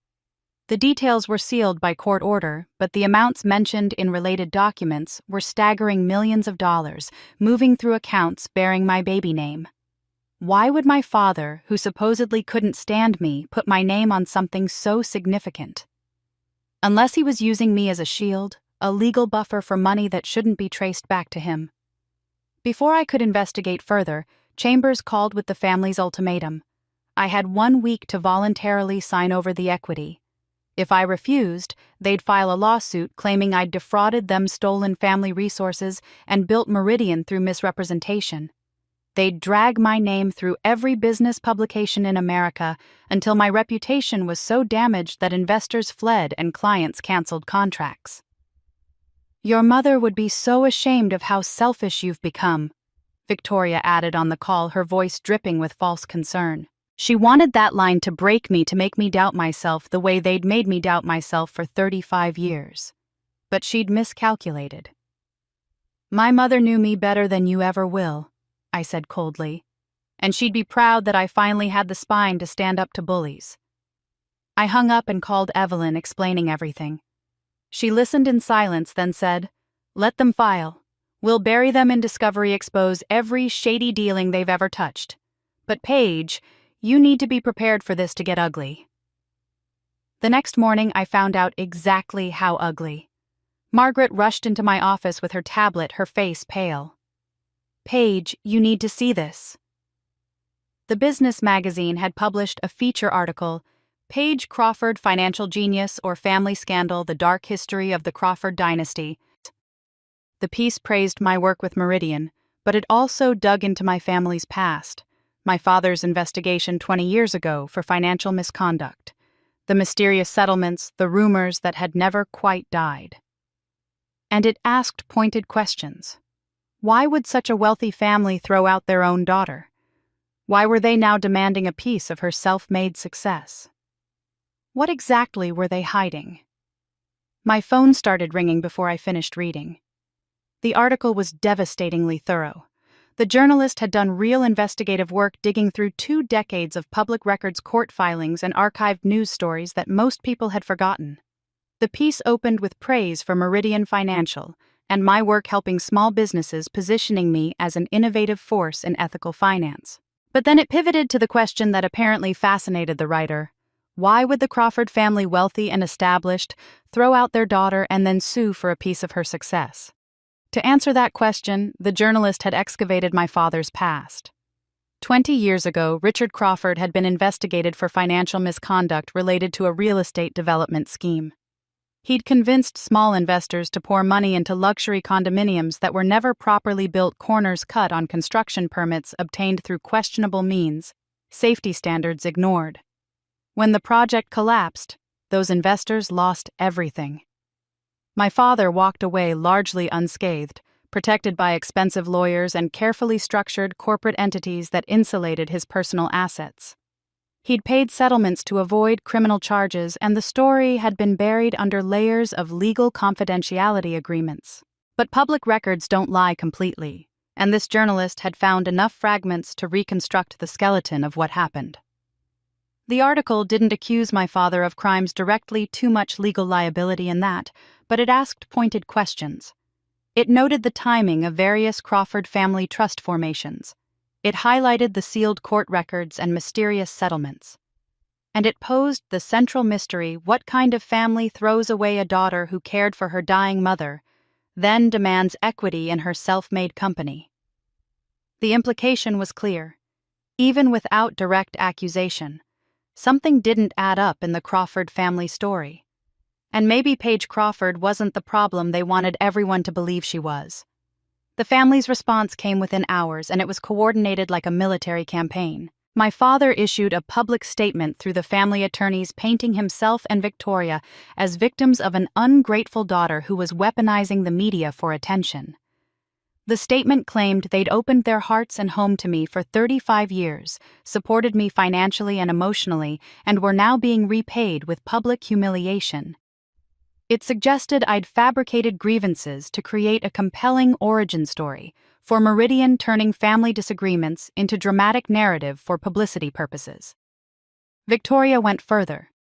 The details were sealed by court order, but the amounts mentioned in related documents were staggering millions of dollars, moving through accounts bearing my baby name. Why would my father, who supposedly couldn't stand me, put my name on something so significant? Unless he was using me as a shield, a legal buffer for money that shouldn't be traced back to him. Before I could investigate further, Chambers called with the family's ultimatum. I had 1 week to voluntarily sign over the equity. If I refused, they'd file a lawsuit claiming I'd defrauded them, stolen family resources, and built Meridian through misrepresentation. They'd drag my name through every business publication in America until my reputation was so damaged that investors fled and clients canceled contracts. "Your mother would be so ashamed of how selfish you've become," Victoria added on the call, her voice dripping with false concern. She wanted that line to break me, to make me doubt myself the way they'd made me doubt myself for 35 years. But she'd miscalculated. "My mother knew me better than you ever will," I said coldly, "and she'd be proud that I finally had the spine to stand up to bullies." I hung up and called Evelyn, explaining everything. She listened in silence, then said, "Let them file. We'll bury them in discovery, expose every shady dealing they've ever touched. But Paige, you need to be prepared for this to get ugly." The next morning, I found out exactly how ugly. Margaret rushed into my office with her tablet, her face pale. "Paige, you need to see this." The business magazine had published a feature article, "Paige Crawford, Financial Genius or Family Scandal, The Dark History of the Crawford Dynasty." The piece praised my work with Meridian, but it also dug into my family's past, my father's investigation 20 years ago for financial misconduct, the mysterious settlements, the rumors that had never quite died. And it asked pointed questions. Why would such a wealthy family throw out their own daughter? Why were they now demanding a piece of her self-made success? What exactly were they hiding? My phone started ringing before I finished reading. The article was devastatingly thorough. The journalist had done real investigative work, digging through 2 decades of public records, court filings, and archived news stories that most people had forgotten. The piece opened with praise for Meridian Financial and my work helping small businesses, positioning me as an innovative force in ethical finance. But then it pivoted to the question that apparently fascinated the writer. Why would the Crawford family, wealthy and established, throw out their daughter and then sue for a piece of her success? To answer that question, the journalist had excavated my father's past. 20 years ago, Richard Crawford had been investigated for financial misconduct related to a real estate development scheme. He'd convinced small investors to pour money into luxury condominiums that were never properly built, corners cut on construction permits obtained through questionable means, safety standards ignored. When the project collapsed, those investors lost everything. My father walked away largely unscathed, protected by expensive lawyers and carefully structured corporate entities that insulated his personal assets. He'd paid settlements to avoid criminal charges, and the story had been buried under layers of legal confidentiality agreements. But public records don't lie completely, and this journalist had found enough fragments to reconstruct the skeleton of what happened. The article didn't accuse my father of crimes directly, too much legal liability in that, but it asked pointed questions. It noted the timing of various Crawford family trust formations. It highlighted the sealed court records and mysterious settlements. And it posed the central mystery: what kind of family throws away a daughter who cared for her dying mother, then demands equity in her self-made company? The implication was clear. Even without direct accusation, something didn't add up in the Crawford family story. And maybe Paige Crawford wasn't the problem they wanted everyone to believe she was. The family's response came within hours, and it was coordinated like a military campaign. My father issued a public statement through the family attorneys, painting himself and Victoria as victims of an ungrateful daughter who was weaponizing the media for attention. The statement claimed they'd opened their hearts and home to me for 35 years, supported me financially and emotionally, and were now being repaid with public humiliation. It suggested I'd fabricated grievances to create a compelling origin story for Meridian, turning family disagreements into dramatic narrative for publicity purposes. Victoria went further.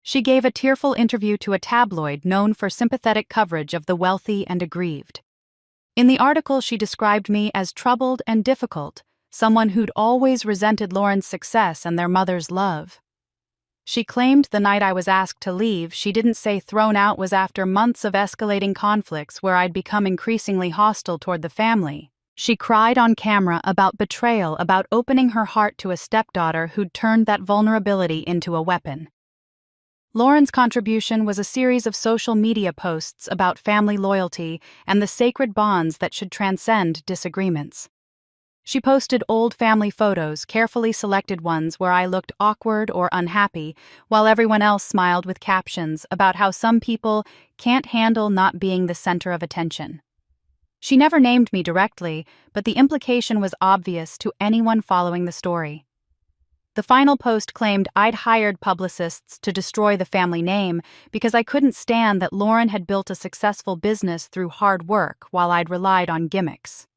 She gave a tearful interview to a tabloid known for sympathetic coverage of the wealthy and aggrieved. In the article, she described me as troubled and difficult, someone who'd always resented Lauren's success and their mother's love. She claimed the night I was asked to leave, she didn't say thrown out, was after months of escalating conflicts where I'd become increasingly hostile toward the family. She cried on camera about betrayal, about opening her heart to a stepdaughter who'd turned that vulnerability into a weapon. Lauren's contribution was a series of social media posts about family loyalty and the sacred bonds that should transcend disagreements. She posted old family photos, carefully selected ones where I looked awkward or unhappy, while everyone else smiled, with captions about how some people can't handle not being the center of attention. She never named me directly, but the implication was obvious to anyone following the story. The final post claimed I'd hired publicists to destroy the family name because I couldn't stand that Lauren had built a successful business through hard work while I'd relied on gimmicks.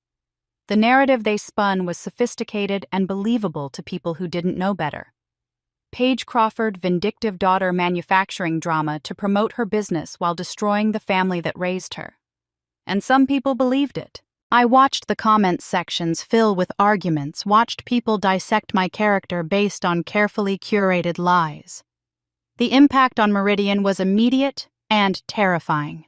The narrative they spun was sophisticated and believable to people who didn't know better. Paige Crawford, vindictive daughter manufacturing drama to promote her business while destroying the family that raised her. And some people believed it. I watched the comments sections fill with arguments, watched people dissect my character based on carefully curated lies. The impact on Meridian was immediate and terrifying.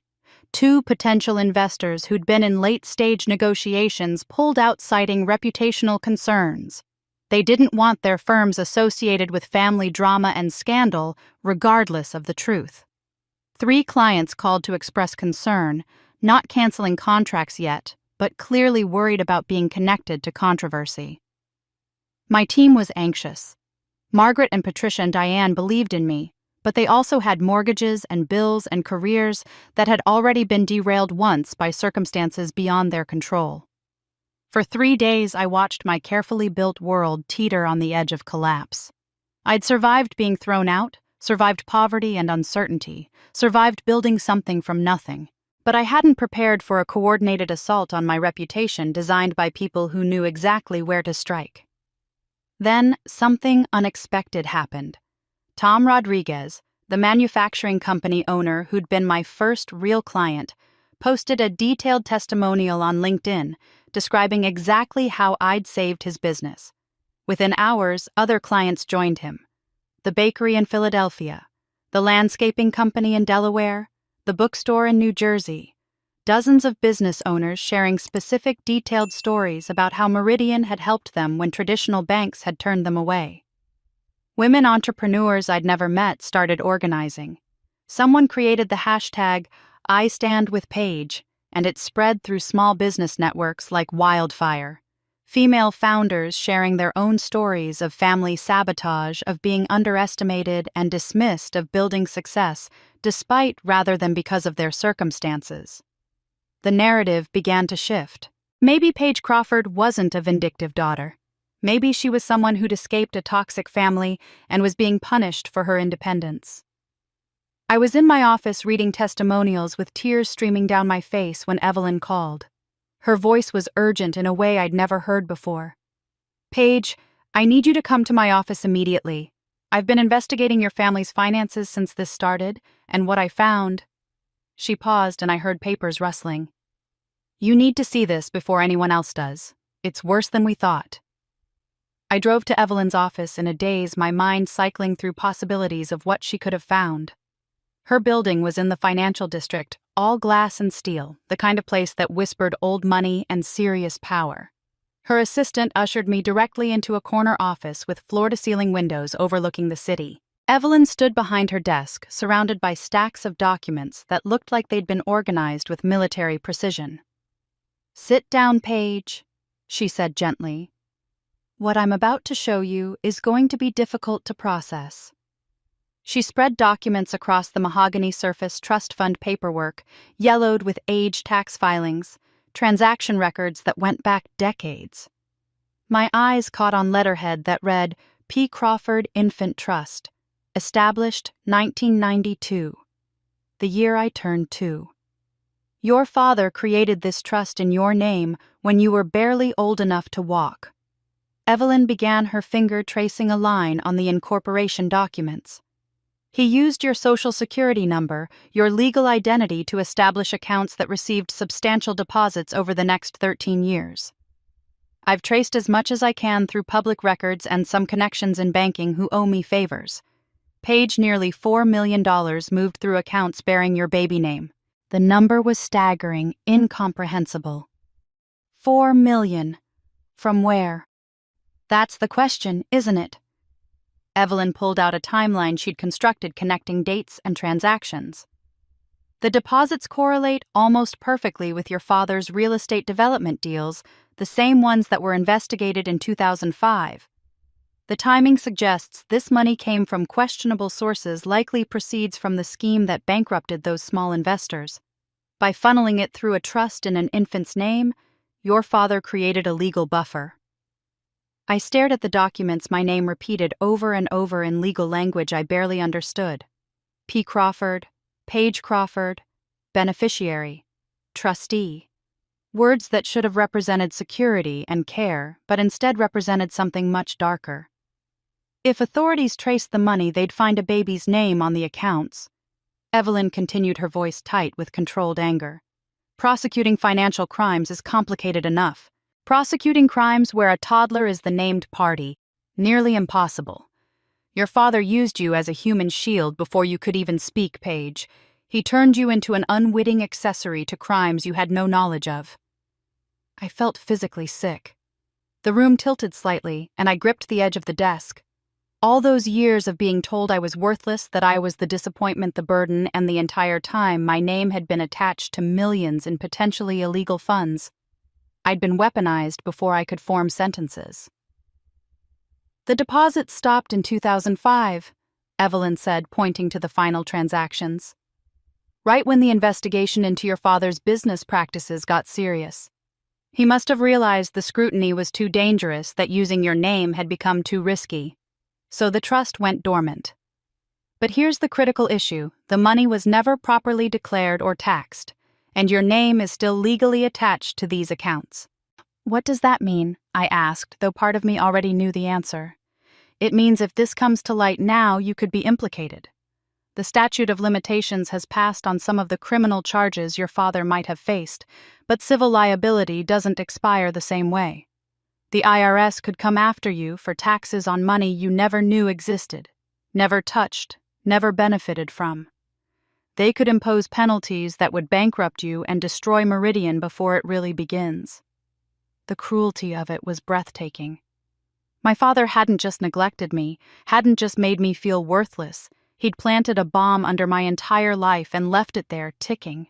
2 potential investors who'd been in late-stage negotiations pulled out, citing reputational concerns. They didn't want their firms associated with family drama and scandal, regardless of the truth. 3 clients called to express concern, not canceling contracts yet, but clearly worried about being connected to controversy. My team was anxious. Margaret and Patricia and Diane believed in me, but they also had mortgages and bills and careers that had already been derailed once by circumstances beyond their control. For 3 days, I watched my carefully built world teeter on the edge of collapse. I'd survived being thrown out, survived poverty and uncertainty, survived building something from nothing, but I hadn't prepared for a coordinated assault on my reputation designed by people who knew exactly where to strike. Then, something unexpected happened. Tom Rodriguez, the manufacturing company owner who'd been my first real client, posted a detailed testimonial on LinkedIn describing exactly how I'd saved his business. Within hours, other clients joined him. The bakery in Philadelphia, the landscaping company in Delaware, the bookstore in New Jersey. Dozens of business owners sharing specific, detailed stories about how Meridian had helped them when traditional banks had turned them away. Women entrepreneurs I'd never met started organizing. Someone created the hashtag #IStandWithPaige, and it spread through small business networks like wildfire. Female founders sharing their own stories of family sabotage, of being underestimated and dismissed, of building success, despite rather than because of their circumstances. The narrative began to shift. Maybe Paige Crawford wasn't a vindictive daughter. Maybe she was someone who'd escaped a toxic family and was being punished for her independence. I was in my office reading testimonials with tears streaming down my face when Evelyn called. Her voice was urgent in a way I'd never heard before. "Paige, I need you to come to my office immediately. I've been investigating your family's finances since this started, and what I found—" She paused and I heard papers rustling. "You need to see this before anyone else does. It's worse than we thought." I drove to Evelyn's office in a daze, my mind cycling through possibilities of what she could have found. Her building was in the financial district, all glass and steel, the kind of place that whispered old money and serious power. Her assistant ushered me directly into a corner office with floor-to-ceiling windows overlooking the city. Evelyn stood behind her desk, surrounded by stacks of documents that looked like they'd been organized with military precision. "Sit down, Paige," she said gently. "What I'm about to show you is going to be difficult to process." She spread documents across the mahogany surface trust fund paperwork, yellowed with aged tax filings, transaction records that went back decades. My eyes caught on letterhead that read, P. Crawford Infant Trust, established 1992, the year I turned 2. Your father created this trust in your name when you were barely old enough to walk. Evelyn began her finger tracing a line on the incorporation documents. He used your social security number, your legal identity, to establish accounts that received substantial deposits over the next 13 years. I've traced as much as I can through public records and some connections in banking who owe me favors. Paige, nearly $4 million moved through accounts bearing your baby name. The number was staggering, incomprehensible. 4 million. From where? That's the question, isn't it? Evelyn pulled out a timeline she'd constructed connecting dates and transactions. The deposits correlate almost perfectly with your father's real estate development deals, the same ones that were investigated in 2005. The timing suggests this money came from questionable sources, likely proceeds from the scheme that bankrupted those small investors. By funneling it through a trust in an infant's name, your father created a legal buffer. I stared at the documents, my name repeated over and over in legal language I barely understood. P. Crawford, Paige Crawford, beneficiary, trustee. Words that should have represented security and care, but instead represented something much darker. If authorities traced the money, they'd find a baby's name on the accounts. Evelyn continued, her voice tight with controlled anger. Prosecuting financial crimes is complicated enough. Prosecuting crimes where a toddler is the named party, nearly impossible. Your father used you as a human shield before you could even speak, Paige. He turned you into an unwitting accessory to crimes you had no knowledge of. I felt physically sick. The room tilted slightly, and I gripped the edge of the desk. All those years of being told I was worthless, that I was the disappointment, the burden, and the entire time my name had been attached to millions in potentially illegal funds. I'd been weaponized before I could form sentences. The deposit stopped in 2005, Evelyn said, pointing to the final transactions. Right when the investigation into your father's business practices got serious. He must have realized the scrutiny was too dangerous, that using your name had become too risky. So the trust went dormant. But here's the critical issue: the money was never properly declared or taxed, and your name is still legally attached to these accounts. What does that mean? I asked, though part of me already knew the answer. It means if this comes to light now, you could be implicated. The statute of limitations has passed on some of the criminal charges your father might have faced, but civil liability doesn't expire the same way. The IRS could come after you for taxes on money you never knew existed, never touched, never benefited from. They could impose penalties that would bankrupt you and destroy Meridian before it really begins. The cruelty of it was breathtaking. My father hadn't just neglected me, hadn't just made me feel worthless. He'd planted a bomb under my entire life and left it there, ticking.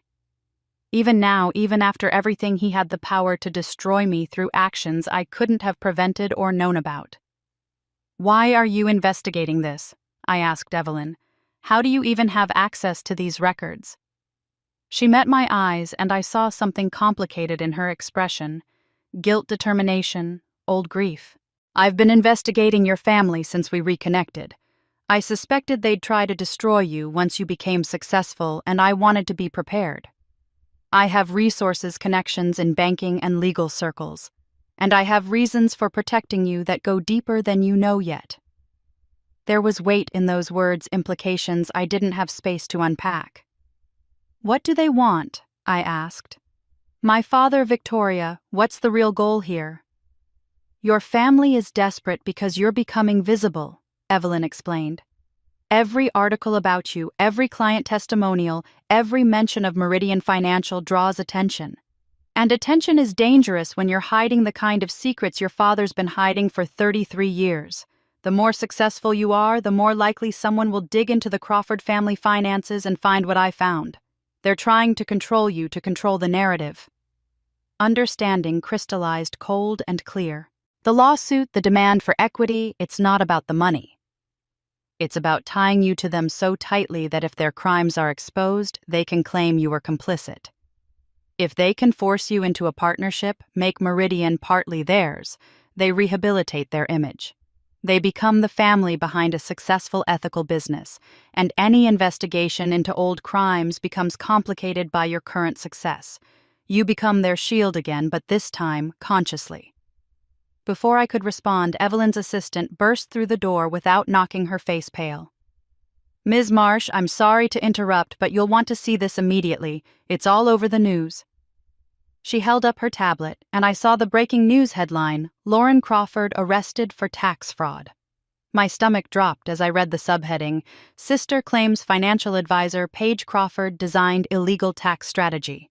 Even now, even after everything, he had the power to destroy me through actions I couldn't have prevented or known about. "Why are you investigating this?" I asked Evelyn. "How do you even have access to these records?" She met my eyes, and I saw something complicated in her expression: guilt, determination, old grief. "I've been investigating your family since we reconnected. I suspected they'd try to destroy you once you became successful, and I wanted to be prepared. I have resources, connections in banking and legal circles, and I have reasons for protecting you that go deeper than you know yet." There was weight in those words, implications I didn't have space to unpack. "What do they want?" I asked. "My father, Victoria, what's the real goal here?" "Your family is desperate because you're becoming visible," Evelyn explained. "Every article about you, every client testimonial, every mention of Meridian Financial draws attention. And attention is dangerous when you're hiding the kind of secrets your father's been hiding for 33 years. The more successful you are, the more likely someone will dig into the Crawford family finances and find what I found. They're trying to control you, to control the narrative." Understanding crystallized cold and clear. The lawsuit, the demand for equity, it's not about the money. It's about tying you to them so tightly that if their crimes are exposed, they can claim you were complicit. If they can force you into a partnership, make Meridian partly theirs, they rehabilitate their image. They become the family behind a successful ethical business, and any investigation into old crimes becomes complicated by your current success. You become their shield again, but this time consciously. Before I could respond, Evelyn's assistant burst through the door without knocking her face pale. "Ms. Marsh, I'm sorry to interrupt, but you'll want to see this immediately. It's all over the news." She held up her tablet, and I saw the breaking news headline, "Lauren Crawford arrested for tax fraud." My stomach dropped as I read the subheading, "Sister claims financial advisor Paige Crawford designed illegal tax strategy."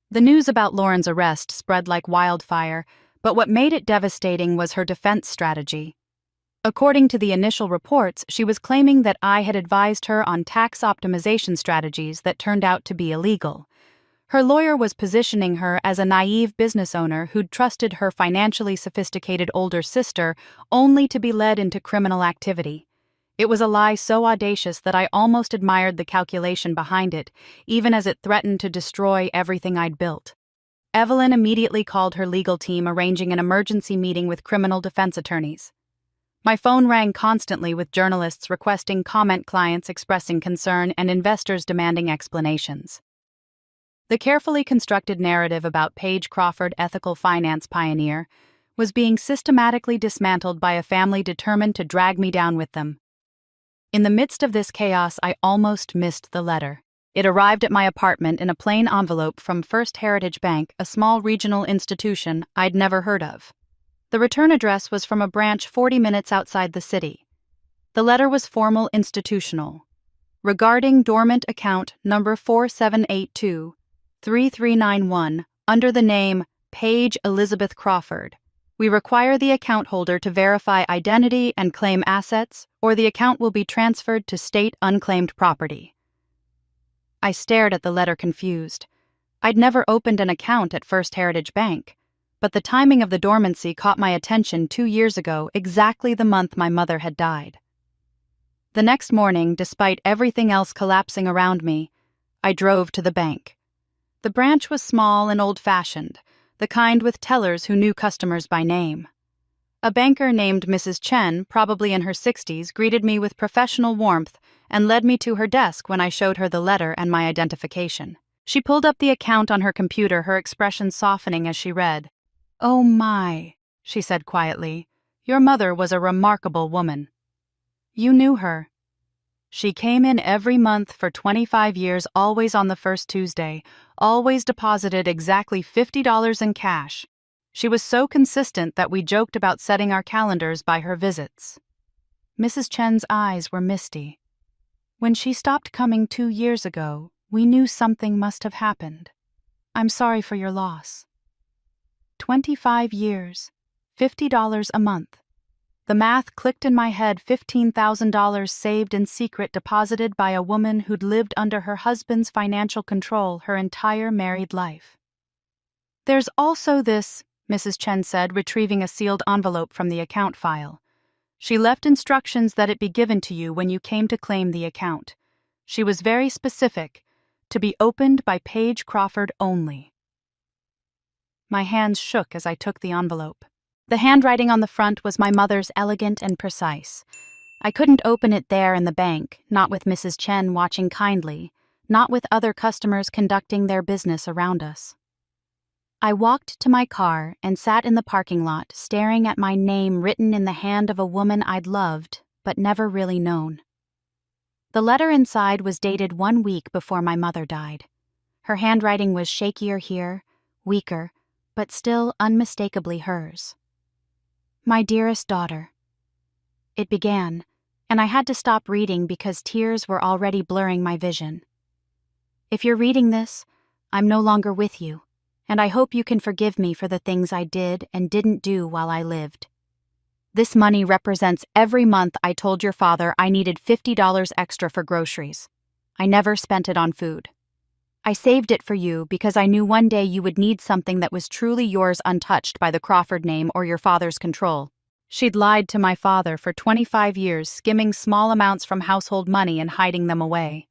The news about Lauren's arrest spread like wildfire, but what made it devastating was her defense strategy. According to the initial reports, she was claiming that I had advised her on tax optimization strategies that turned out to be illegal. Her lawyer was positioning her as a naive business owner who'd trusted her financially sophisticated older sister only to be led into criminal activity. It was a lie so audacious that I almost admired the calculation behind it, even as it threatened to destroy everything I'd built. Evelyn immediately called her legal team, arranging an emergency meeting with criminal defense attorneys. My phone rang constantly with journalists requesting comment, clients expressing concern, and investors demanding explanations. The carefully constructed narrative about Paige Crawford, ethical finance pioneer, was being systematically dismantled by a family determined to drag me down with them. In the midst of this chaos, I almost missed the letter. It arrived at my apartment in a plain envelope from First Heritage Bank, a small regional institution I'd never heard of. The return address was from a branch 40 minutes outside the city. The letter was formal, institutional. "Regarding dormant account number 4782-3391, under the name Paige Elizabeth Crawford, we require the account holder to verify identity and claim assets, or the account will be transferred to state unclaimed property." I stared at the letter, confused. I'd never opened an account at First Heritage Bank, but the timing of the dormancy caught my attention 2 years ago, exactly the month my mother had died. The next morning, despite everything else collapsing around me, I drove to the bank. The branch was small and old-fashioned, the kind with tellers who knew customers by name. A banker named Mrs. Chen, probably in her 60s, greeted me with professional warmth and led me to her desk when I showed her the letter and my identification. She pulled up the account on her computer, her expression softening as she read. "Oh my," she said quietly, "your mother was a remarkable woman." "You knew her." "She came in every month for 25 years, always on the first Tuesday, always deposited exactly $50 in cash. She was so consistent that we joked about setting our calendars by her visits." Mrs. Chen's eyes were misty. "When she stopped coming 2 years ago, we knew something must have happened. I'm sorry for your loss." 25 years, $50 a month. The math clicked in my head. $15,000 saved in secret, deposited by a woman who'd lived under her husband's financial control her entire married life. "There's also this," Mrs. Chen said, retrieving a sealed envelope from the account file. "She left instructions that it be given to you when you came to claim the account. She was very specific, to be opened by Paige Crawford only." My hands shook as I took the envelope. The handwriting on the front was my mother's, elegant and precise. I couldn't open it there in the bank, not with Mrs. Chen watching kindly, not with other customers conducting their business around us. I walked to my car and sat in the parking lot, staring at my name written in the hand of a woman I'd loved, but never really known. The letter inside was dated 1 week before my mother died. Her handwriting was shakier here, weaker, but still unmistakably hers. "My dearest daughter." It began, and I had to stop reading because tears were already blurring my vision. "If you're reading this, I'm no longer with you, and I hope you can forgive me for the things I did and didn't do while I lived. This money represents every month I told your father I needed $50 extra for groceries. I never spent it on food. I saved it for you because I knew one day you would need something that was truly yours, untouched by the Crawford name or your father's control." She'd lied to my father for 25 years, skimming small amounts from household money and hiding them away.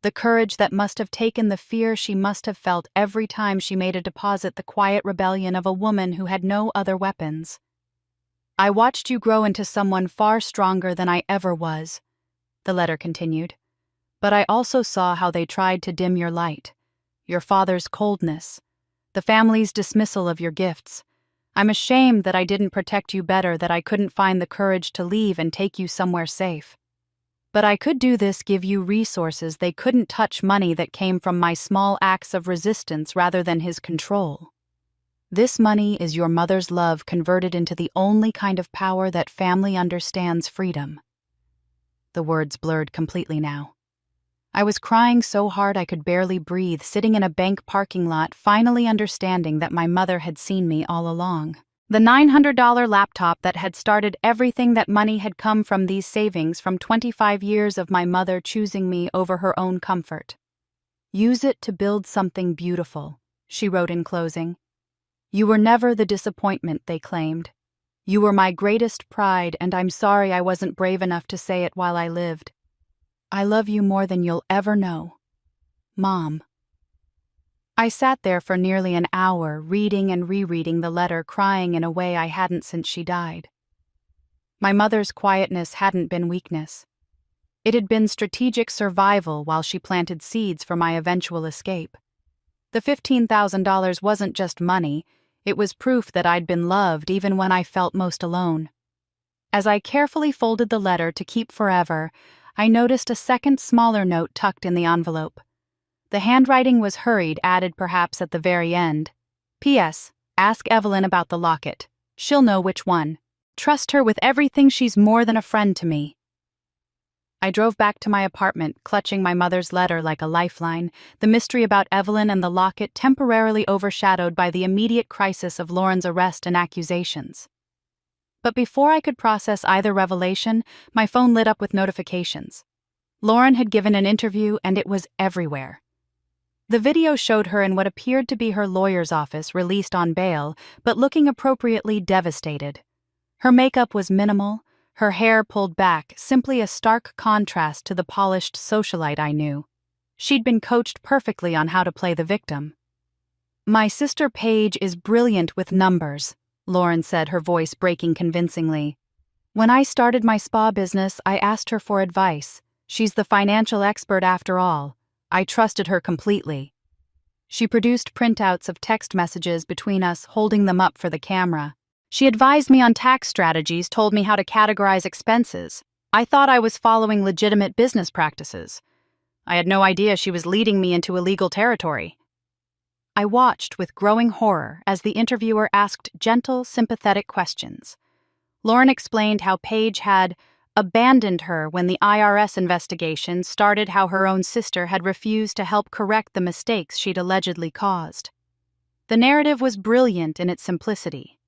The courage that must have taken, the fear she must have felt every time she made a deposit, the quiet rebellion of a woman who had no other weapons. "I watched you grow into someone far stronger than I ever was," the letter continued. "But I also saw how they tried to dim your light, your father's coldness, the family's dismissal of your gifts. I'm ashamed that I didn't protect you better, that I couldn't find the courage to leave and take you somewhere safe. But I could do this, give you resources they couldn't touch, money that came from my small acts of resistance rather than his control. This money is your mother's love converted into the only kind of power that family understands: freedom." The words blurred completely now. I was crying so hard I could barely breathe, sitting in a bank parking lot, finally understanding that my mother had seen me all along. The $900 laptop that had started everything, that money had come from these savings, from 25 years of my mother choosing me over her own comfort. "Use it to build something beautiful," she wrote in closing. "You were never the disappointment they claimed. You were my greatest pride, and I'm sorry I wasn't brave enough to say it while I lived. I love you more than you'll ever know. Mom." I sat there for nearly an hour, reading and rereading the letter, crying in a way I hadn't since she died. My mother's quietness hadn't been weakness. It had been strategic survival while she planted seeds for my eventual escape. The $15,000 wasn't just money, it was proof that I'd been loved even when I felt most alone. As I carefully folded the letter to keep forever, I noticed a second, smaller note tucked in the envelope. The handwriting was hurried, added perhaps at the very end. "P.S. Ask Evelyn about the locket. She'll know which one. Trust her with everything, she's more than a friend to me." I drove back to my apartment, clutching my mother's letter like a lifeline, the mystery about Evelyn and the locket temporarily overshadowed by the immediate crisis of Lauren's arrest and accusations. But before I could process either revelation, my phone lit up with notifications. Lauren had given an interview, and it was everywhere. The video showed her in what appeared to be her lawyer's office, released on bail, but looking appropriately devastated. Her makeup was minimal, her hair pulled back, simply a stark contrast to the polished socialite I knew. She'd been coached perfectly on how to play the victim. "My sister Paige is brilliant with numbers," Lauren said, her voice breaking convincingly. "When I started my spa business, I asked her for advice. She's the financial expert after all. I trusted her completely." She produced printouts of text messages between us, holding them up for the camera. "She advised me on tax strategies, told me how to categorize expenses. I thought I was following legitimate business practices. I had no idea she was leading me into illegal territory." I watched with growing horror as the interviewer asked gentle, sympathetic questions. Lauren explained how Paige had abandoned her when the IRS investigation started, how her own sister had refused to help correct the mistakes she'd allegedly caused. The narrative was brilliant in its simplicity.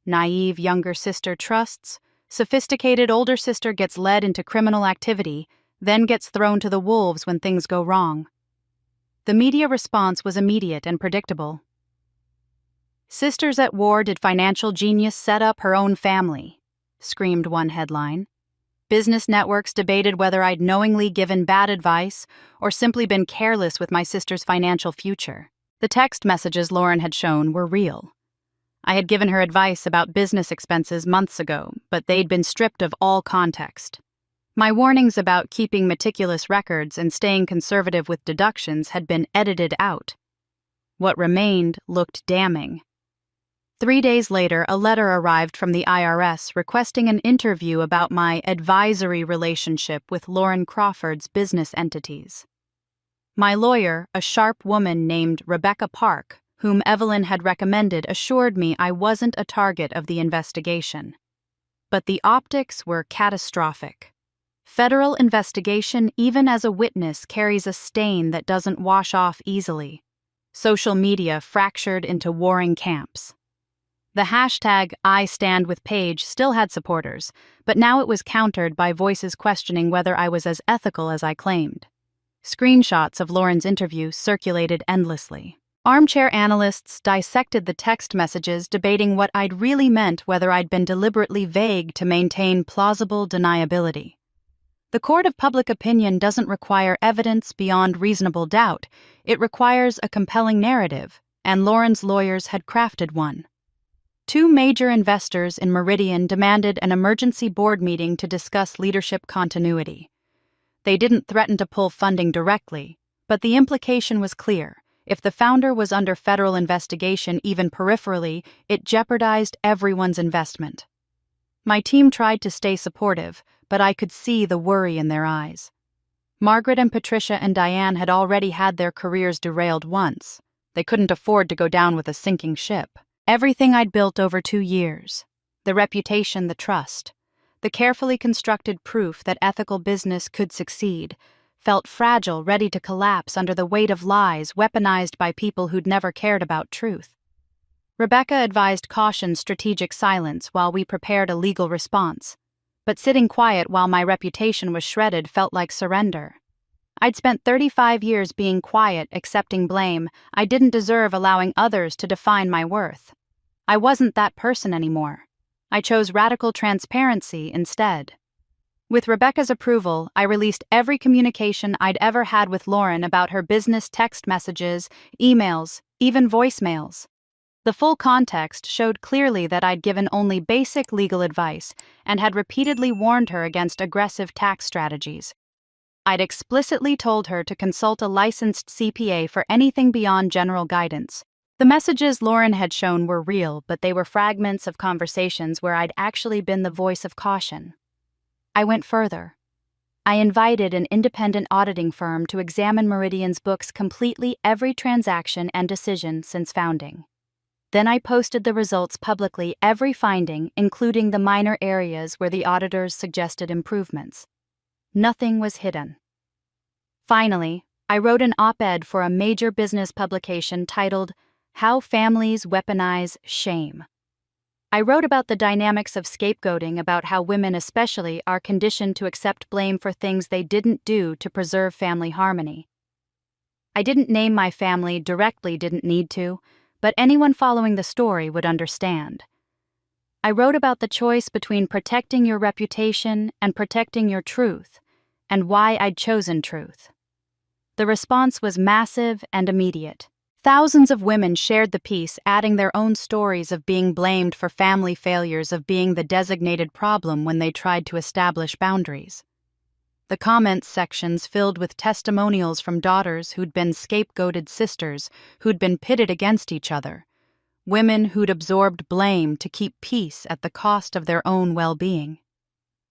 Naive younger sister trusts, Sophisticated older sister gets led into criminal activity, then gets thrown to the wolves when things go wrong. The media response was immediate and predictable. Sisters at war, did financial genius set up her own family? Screamed one headline. Business networks debated whether I'd knowingly given bad advice or simply been careless with my sister's financial future. The text messages Lauren had shown were real. I had given her advice about business expenses months ago, but they'd been stripped of all context. My warnings about keeping meticulous records and staying conservative with deductions had been edited out. What remained looked damning. 3 days later, a letter arrived from the IRS requesting an interview about my advisory relationship with Lauren Crawford's business entities. My lawyer, a sharp woman named Rebecca Park, whom Evelyn had recommended, assured me I wasn't a target of the investigation. But the optics were catastrophic. Federal investigation, even as a witness, carries a stain that doesn't wash off easily. Social media fractured into warring camps. The hashtag #IStandWithPaige still had supporters, but now it was countered by voices questioning whether I was as ethical as I claimed. Screenshots of Lauren's interview circulated endlessly. Armchair analysts dissected the text messages, debating what I'd really meant, whether I'd been deliberately vague to maintain plausible deniability. The court of public opinion doesn't require evidence beyond reasonable doubt. It requires a compelling narrative, and Lauren's lawyers had crafted one. 2 major investors in Meridian demanded an emergency board meeting to discuss leadership continuity. They didn't threaten to pull funding directly, but the implication was clear. If the founder was under federal investigation even peripherally, it jeopardized everyone's investment. My team tried to stay supportive, but I could see the worry in their eyes. Margaret and Patricia and Diane had already had their careers derailed once. They couldn't afford to go down with a sinking ship. Everything I'd built over 2 years, the reputation, the trust, the carefully constructed proof that ethical business could succeed, felt fragile, ready to collapse under the weight of lies weaponized by people who'd never cared about truth. Rebecca advised caution, strategic silence while we prepared a legal response, but sitting quiet while my reputation was shredded felt like surrender. I'd spent 35 years being quiet, accepting blame. I didn't deserve allowing others to define my worth. I wasn't that person anymore. I chose radical transparency instead. With Rebecca's approval, I released every communication I'd ever had with Lauren about her business, text messages, emails, even voicemails. The full context showed clearly that I'd given only basic legal advice and had repeatedly warned her against aggressive tax strategies. I'd explicitly told her to consult a licensed CPA for anything beyond general guidance. The messages Lauren had shown were real, but they were fragments of conversations where I'd actually been the voice of caution. I went further. I invited an independent auditing firm to examine Meridian's books completely, every transaction and decision since founding. Then I posted the results publicly, every finding, including the minor areas where the auditors suggested improvements. Nothing was hidden. Finally, I wrote an op-ed for a major business publication titled "How Families Weaponize Shame." I wrote about the dynamics of scapegoating, about how women especially are conditioned to accept blame for things they didn't do to preserve family harmony. I didn't name my family directly, didn't need to, but anyone following the story would understand. I wrote about the choice between protecting your reputation and protecting your truth, and why I'd chosen truth. The response was massive and immediate. Thousands of women shared the piece, adding their own stories of being blamed for family failures, of being the designated problem when they tried to establish boundaries. The comments sections filled with testimonials from daughters who'd been scapegoated sisters, who'd been pitted against each other, women who'd absorbed blame to keep peace at the cost of their own well-being.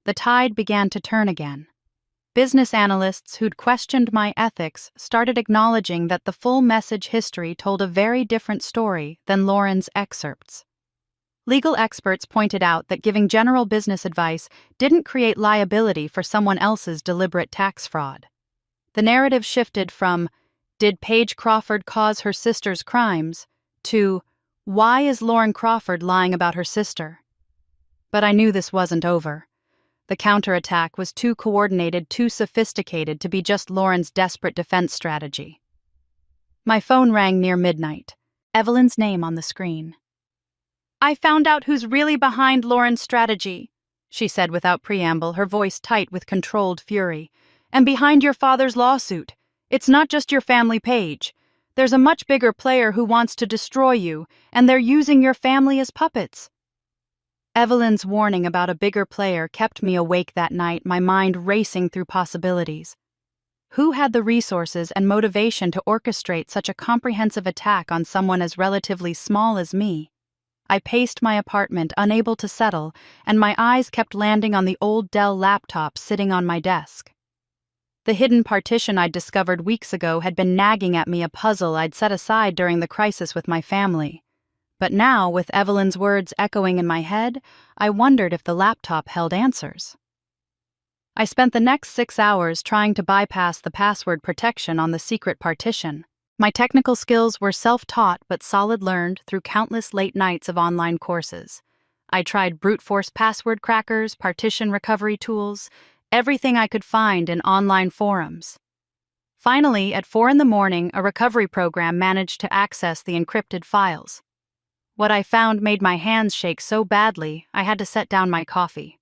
The tide began to turn again. Business analysts who'd questioned my ethics started acknowledging that the full message history told a very different story than Lauren's excerpts. Legal experts pointed out that giving general business advice didn't create liability for someone else's deliberate tax fraud. The narrative shifted from, "Did Paige Crawford cause her sister's crimes?" to, "Why is Lauren Crawford lying about her sister?" But I knew this wasn't over. The counterattack was too coordinated, too sophisticated to be just Lauren's desperate defense strategy. My phone rang near midnight. Evelyn's name on the screen. "I found out who's really behind Lauren's strategy," she said without preamble, her voice tight with controlled fury. "And behind your father's lawsuit. It's not just your family page. There's a much bigger player who wants to destroy you, and they're using your family as puppets." Evelyn's warning about a bigger player kept me awake that night, my mind racing through possibilities. Who had the resources and motivation to orchestrate such a comprehensive attack on someone as relatively small as me? I paced my apartment, unable to settle, and my eyes kept landing on the old Dell laptop sitting on my desk. The hidden partition I'd discovered weeks ago had been nagging at me, a puzzle I'd set aside during the crisis with my family. But now, with Evelyn's words echoing in my head, I wondered if the laptop held answers. I spent the next 6 hours trying to bypass the password protection on the secret partition. My technical skills were self-taught but solid-learned through countless late nights of online courses. I tried brute-force password crackers, partition recovery tools, everything I could find in online forums. Finally, at 4 a.m, a recovery program managed to access the encrypted files. What I found made my hands shake so badly I had to set down my coffee.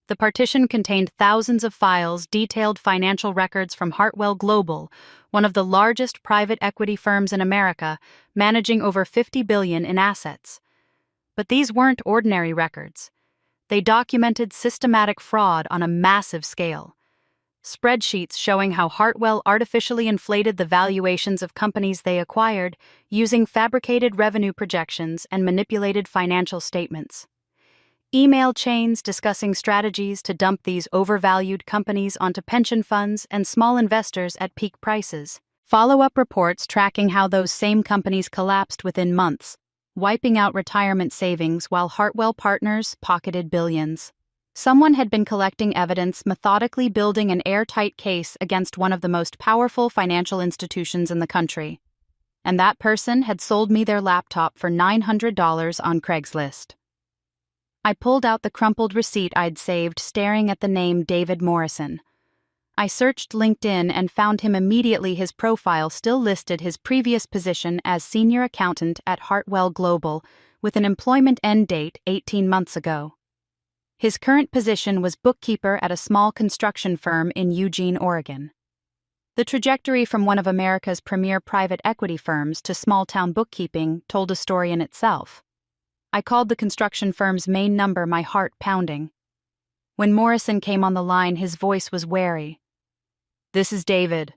The partition contained thousands of files, detailed financial records from Hartwell Global, one of the largest private equity firms in America, managing over $50 billion in assets. But these weren't ordinary records. They documented systematic fraud on a massive scale. Spreadsheets showing how Hartwell artificially inflated the valuations of companies they acquired using fabricated revenue projections and manipulated financial statements. Email chains discussing strategies to dump these overvalued companies onto pension funds and small investors at peak prices. Follow-up reports tracking how those same companies collapsed within months, wiping out retirement savings while Hartwell partners pocketed billions. Someone had been collecting evidence, methodically building an airtight case against one of the most powerful financial institutions in the country. And that person had sold me their laptop for $900 on Craigslist. I pulled out the crumpled receipt I'd saved, staring at the name David Morrison. I searched LinkedIn and found him immediately. His profile still listed his previous position as senior accountant at Hartwell Global, with an employment end date 18 months ago. His current position was bookkeeper at a small construction firm in Eugene, Oregon. The trajectory from one of America's premier private equity firms to small-town bookkeeping told a story in itself. I called the construction firm's main number, my heart pounding. When Morrison came on the line, his voice was wary. "This is David."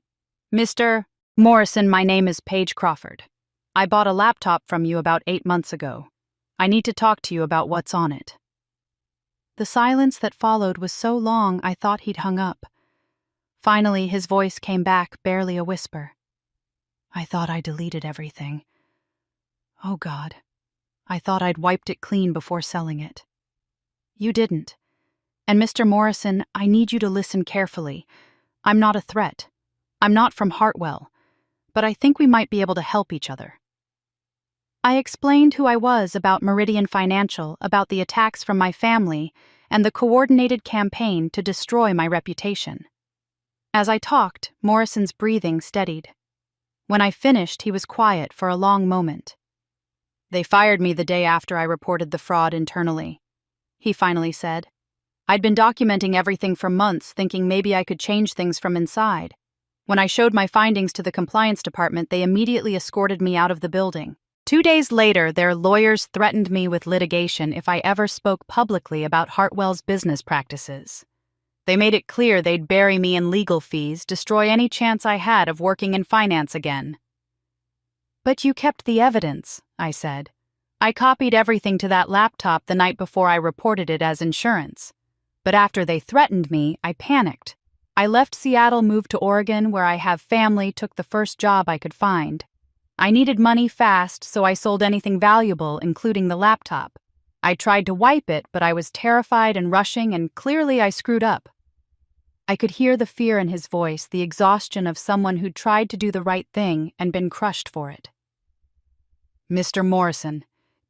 "Mr. Morrison, my name is Paige Crawford. I bought a laptop from you about 8 months ago. I need to talk to you about what's on it." The silence that followed was so long I thought he'd hung up. Finally, his voice came back, barely a whisper. "I thought I deleted everything. Oh God. I thought I'd wiped it clean before selling it." "You didn't. And Mr. Morrison, I need you to listen carefully. I'm not a threat. I'm not from Hartwell. But I think we might be able to help each other." I explained who I was, about Meridian Financial, about the attacks from my family, and the coordinated campaign to destroy my reputation. As I talked, Morrison's breathing steadied. When I finished, he was quiet for a long moment. "They fired me the day after I reported the fraud internally," he finally said. "I'd been documenting everything for months, thinking maybe I could change things from inside. When I showed my findings to the compliance department, they immediately escorted me out of the building. 2 days later, their lawyers threatened me with litigation if I ever spoke publicly about Hartwell's business practices. They made it clear they'd bury me in legal fees, destroy any chance I had of working in finance again." "But you kept the evidence," I said. "I copied everything to that laptop the night before I reported it as insurance. But after they threatened me, I panicked. I left Seattle, moved to Oregon, where I have family, took the first job I could find. I needed money fast, so I sold anything valuable, including the laptop. I tried to wipe it, but I was terrified and rushing, and clearly I screwed up." I could hear the fear in his voice, the exhaustion of someone who'd tried to do the right thing and been crushed for it. "Mr. Morrison,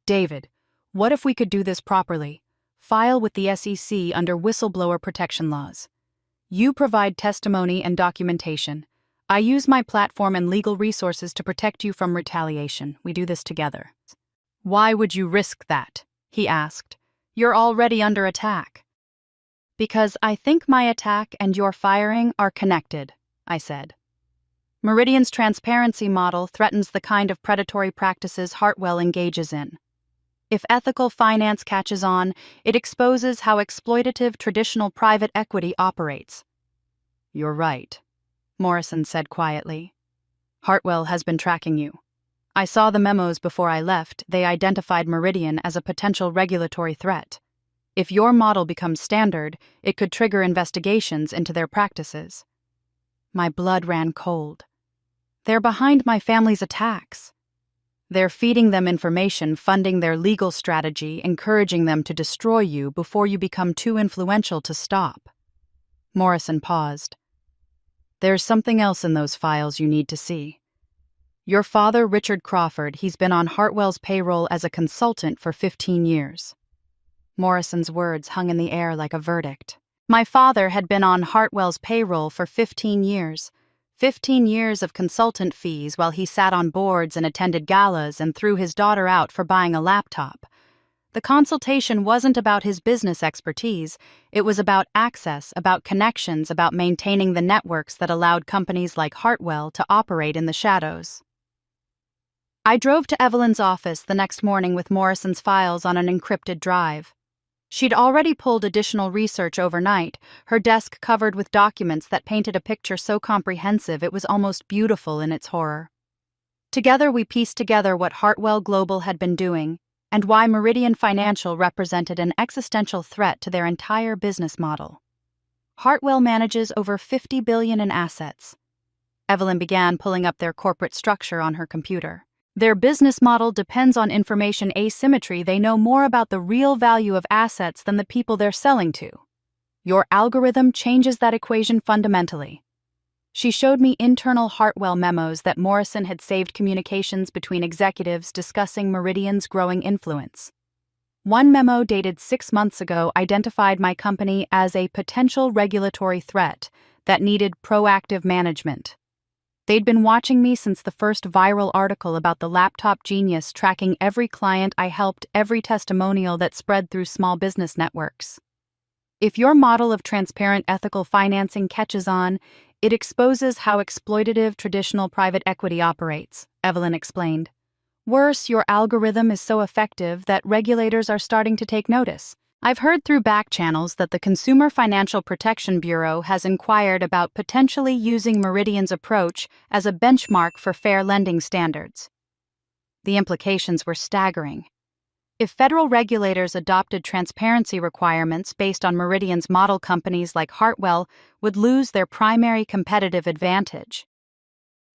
David, what if we could do this properly? File with the SEC under whistleblower protection laws. You provide testimony and documentation. I use my platform and legal resources to protect you from retaliation. We do this together. Why would you risk that? He asked. You're already under attack. Because I think my attack and your firing are connected, I said. Meridian's transparency model threatens the kind of predatory practices Hartwell engages in. If ethical finance catches on, it exposes how exploitative traditional private equity operates. You're right, Morrison said quietly. Hartwell has been tracking you. I saw the memos before I left. They identified Meridian as a potential regulatory threat. If your model becomes standard, it could trigger investigations into their practices. My blood ran cold. They're behind my family's attacks. They're feeding them information, funding their legal strategy, encouraging them to destroy you before you become too influential to stop. Morrison paused. There's something else in those files you need to see. Your father, Richard Crawford, he's been on Hartwell's payroll as a consultant for 15 years. Morrison's words hung in the air like a verdict. My father had been on Hartwell's payroll for 15 years. 15 years of consultant fees while he sat on boards and attended galas and threw his daughter out for buying a laptop. The consultation wasn't about his business expertise. It was about access, about connections, about maintaining the networks that allowed companies like Hartwell to operate in the shadows. I drove to Evelyn's office the next morning with Morrison's files on an encrypted drive. She'd already pulled additional research overnight, her desk covered with documents that painted a picture so comprehensive it was almost beautiful in its horror. Together we pieced together what Hartwell Global had been doing, and why Meridian Financial represented an existential threat to their entire business model. Hartwell manages over $50 billion in assets. Evelyn began pulling up their corporate structure on her computer. Their business model depends on information asymmetry. They know more about the real value of assets than the people they're selling to. Your algorithm changes that equation fundamentally. She showed me internal Hartwell memos that Morrison had saved communications between executives discussing Meridian's growing influence. One memo dated 6 months ago identified my company as a potential regulatory threat that needed proactive management. They'd been watching me since the first viral article about the laptop genius, tracking every client I helped, every testimonial that spread through small business networks. If your model of transparent ethical financing catches on, it exposes how exploitative traditional private equity operates, Evelyn explained. Worse, your algorithm is so effective that regulators are starting to take notice. I've heard through back channels that the Consumer Financial Protection Bureau has inquired about potentially using Meridian's approach as a benchmark for fair lending standards. The implications were staggering. If federal regulators adopted transparency requirements based on Meridian's model, companies like Hartwell would lose their primary competitive advantage.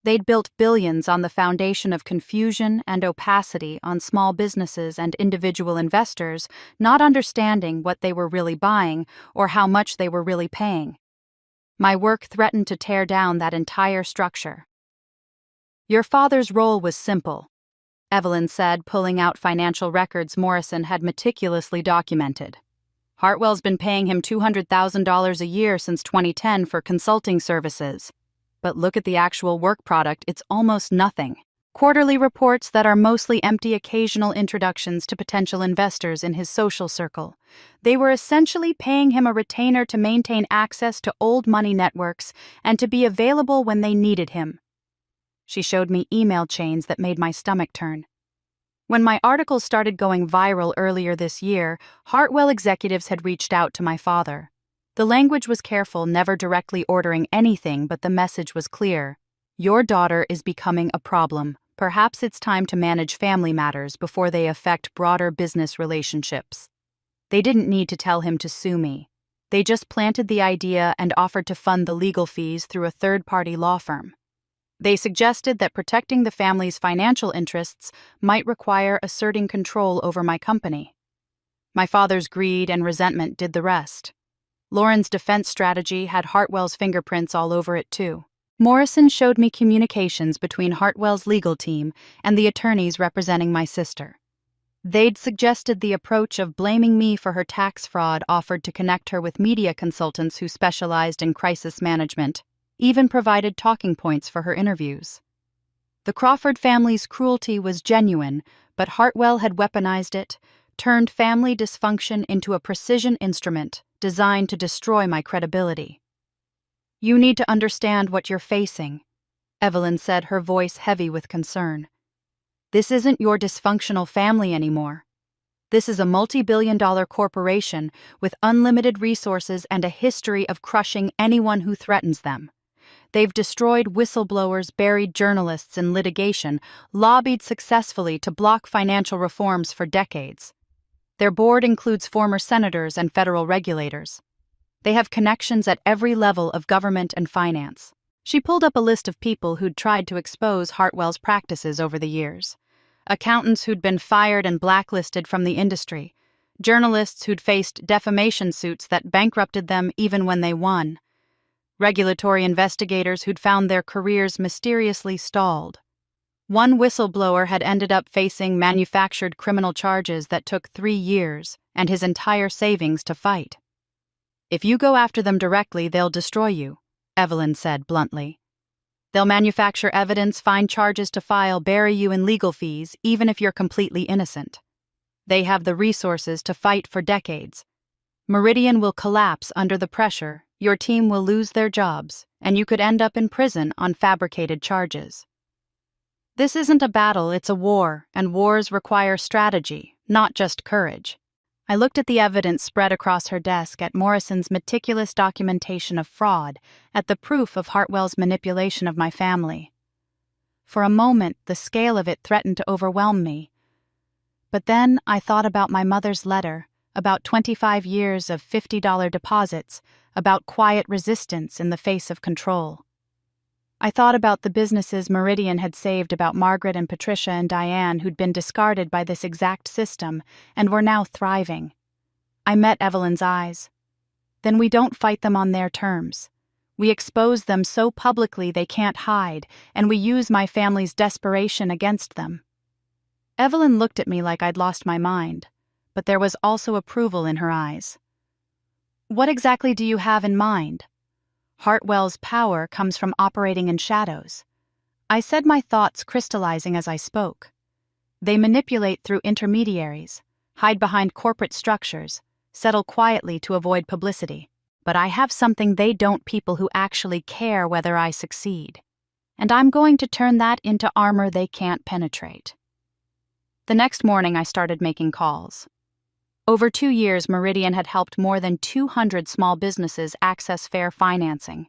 They'd built billions on the foundation of confusion and opacity on small businesses and individual investors, not understanding what they were really buying or how much they were really paying. My work threatened to tear down that entire structure. Your father's role was simple, Evelyn said, pulling out financial records Morrison had meticulously documented. Hartwell's been paying him $200,000 a year since 2010 for consulting services. But look at the actual work product, it's almost nothing. Quarterly reports that are mostly empty, occasional introductions to potential investors in his social circle. They were essentially paying him a retainer to maintain access to old money networks and to be available when they needed him. She showed me email chains that made my stomach turn. When my article started going viral earlier this year, Hartwell executives had reached out to my father. The language was careful, never directly ordering anything, but the message was clear. Your daughter is becoming a problem. Perhaps it's time to manage family matters before they affect broader business relationships. They didn't need to tell him to sue me. They just planted the idea and offered to fund the legal fees through a third-party law firm. They suggested that protecting the family's financial interests might require asserting control over my company. My father's greed and resentment did the rest. Lauren's defense strategy had Hartwell's fingerprints all over it, too. Morrison showed me communications between Hartwell's legal team and the attorneys representing my sister. They'd suggested the approach of blaming me for her tax fraud, offered to connect her with media consultants who specialized in crisis management, even provided talking points for her interviews. The Crawford family's cruelty was genuine, but Hartwell had weaponized it, turned family dysfunction into a precision instrument designed to destroy my credibility. "You need to understand what you're facing," Evelyn said, her voice heavy with concern. "This isn't your dysfunctional family anymore. This is a multi-billion-dollar corporation with unlimited resources and a history of crushing anyone who threatens them. They've destroyed whistleblowers, buried journalists in litigation, lobbied successfully to block financial reforms for decades. Their board includes former senators and federal regulators. They have connections at every level of government and finance." She pulled up a list of people who'd tried to expose Hartwell's practices over the years. Accountants who'd been fired and blacklisted from the industry. Journalists who'd faced defamation suits that bankrupted them even when they won. Regulatory investigators who'd found their careers mysteriously stalled. One whistleblower had ended up facing manufactured criminal charges that took 3 years and his entire savings to fight. "If you go after them directly, they'll destroy you," Evelyn said bluntly. "They'll manufacture evidence, find charges to file, bury you in legal fees, even if you're completely innocent. They have the resources to fight for decades. Meridian will collapse under the pressure, your team will lose their jobs, and you could end up in prison on fabricated charges. This isn't a battle, it's a war, and wars require strategy, not just courage." I looked at the evidence spread across her desk, at Morrison's meticulous documentation of fraud, at the proof of Hartwell's manipulation of my family. For a moment, the scale of it threatened to overwhelm me. But then I thought about my mother's letter, about 25 years of $50 deposits, about quiet resistance in the face of control. I thought about the businesses Meridian had saved, about Margaret and Patricia and Diane, who'd been discarded by this exact system and were now thriving. I met Evelyn's eyes. "Then we don't fight them on their terms. We expose them so publicly they can't hide, and we use my family's desperation against them." Evelyn looked at me like I'd lost my mind, but there was also approval in her eyes. "What exactly do you have in mind?" "Hartwell's power comes from operating in shadows." I said, my thoughts crystallizing as I spoke. "They manipulate through intermediaries, hide behind corporate structures, settle quietly to avoid publicity. But I have something they don't, people who actually care whether I succeed. And I'm going to turn that into armor they can't penetrate." The next morning I started making calls. Over 2 years, Meridian had helped more than 200 small businesses access fair financing.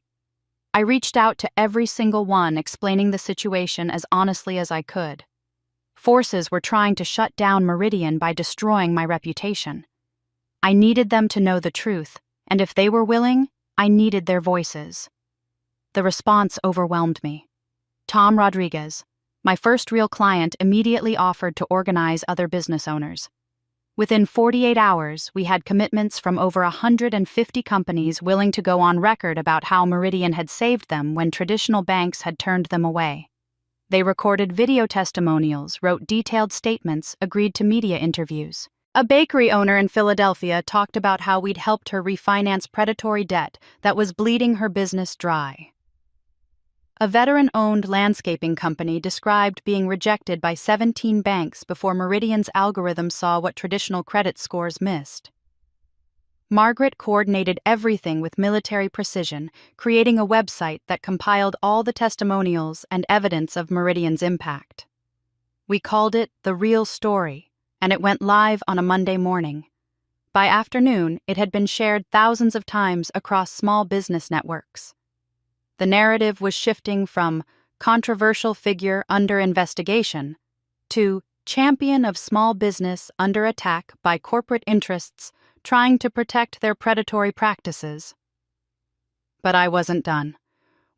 I reached out to every single one, explaining the situation as honestly as I could. Forces were trying to shut down Meridian by destroying my reputation. I needed them to know the truth, and if they were willing, I needed their voices. The response overwhelmed me. Tom Rodriguez, my first real client, immediately offered to organize other business owners. Within 48 hours, we had commitments from over 150 companies willing to go on record about how Meridian had saved them when traditional banks had turned them away. They recorded video testimonials, wrote detailed statements, agreed to media interviews. A bakery owner in Philadelphia talked about how we'd helped her refinance predatory debt that was bleeding her business dry. A veteran-owned landscaping company described being rejected by 17 banks before Meridian's algorithm saw what traditional credit scores missed. Margaret coordinated everything with military precision, creating a website that compiled all the testimonials and evidence of Meridian's impact. We called it The Real Story, and it went live on a Monday morning. By afternoon, it had been shared thousands of times across small business networks. The narrative was shifting from controversial figure under investigation to champion of small business under attack by corporate interests trying to protect their predatory practices. But I wasn't done.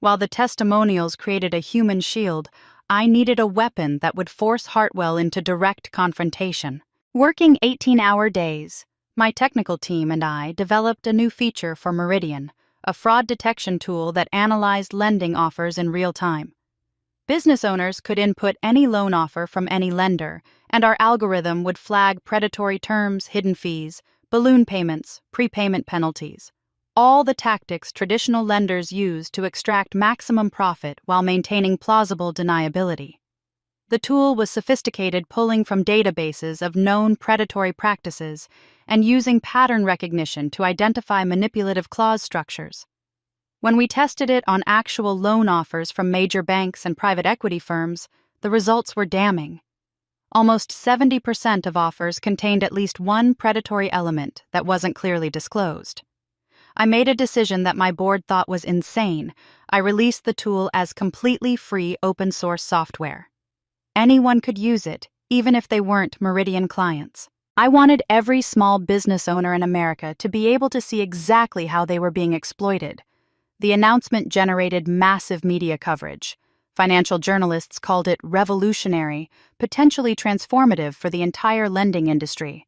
While the testimonials created a human shield, I needed a weapon that would force Hartwell into direct confrontation. Working 18-hour days, my technical team and I developed a new feature for Meridian, a fraud detection tool that analyzed lending offers in real time. Business owners could input any loan offer from any lender, and our algorithm would flag predatory terms, hidden fees, balloon payments, prepayment penalties. All the tactics traditional lenders use to extract maximum profit while maintaining plausible deniability. The tool was sophisticated, pulling from databases of known predatory practices and using pattern recognition to identify manipulative clause structures. When we tested it on actual loan offers from major banks and private equity firms, the results were damning. Almost 70% of offers contained at least one predatory element that wasn't clearly disclosed. I made a decision that my board thought was insane. I released the tool as completely free open-source software. Anyone could use it, even if they weren't Meridian clients. I wanted every small business owner in America to be able to see exactly how they were being exploited. The announcement generated massive media coverage. Financial journalists called it revolutionary, potentially transformative for the entire lending industry.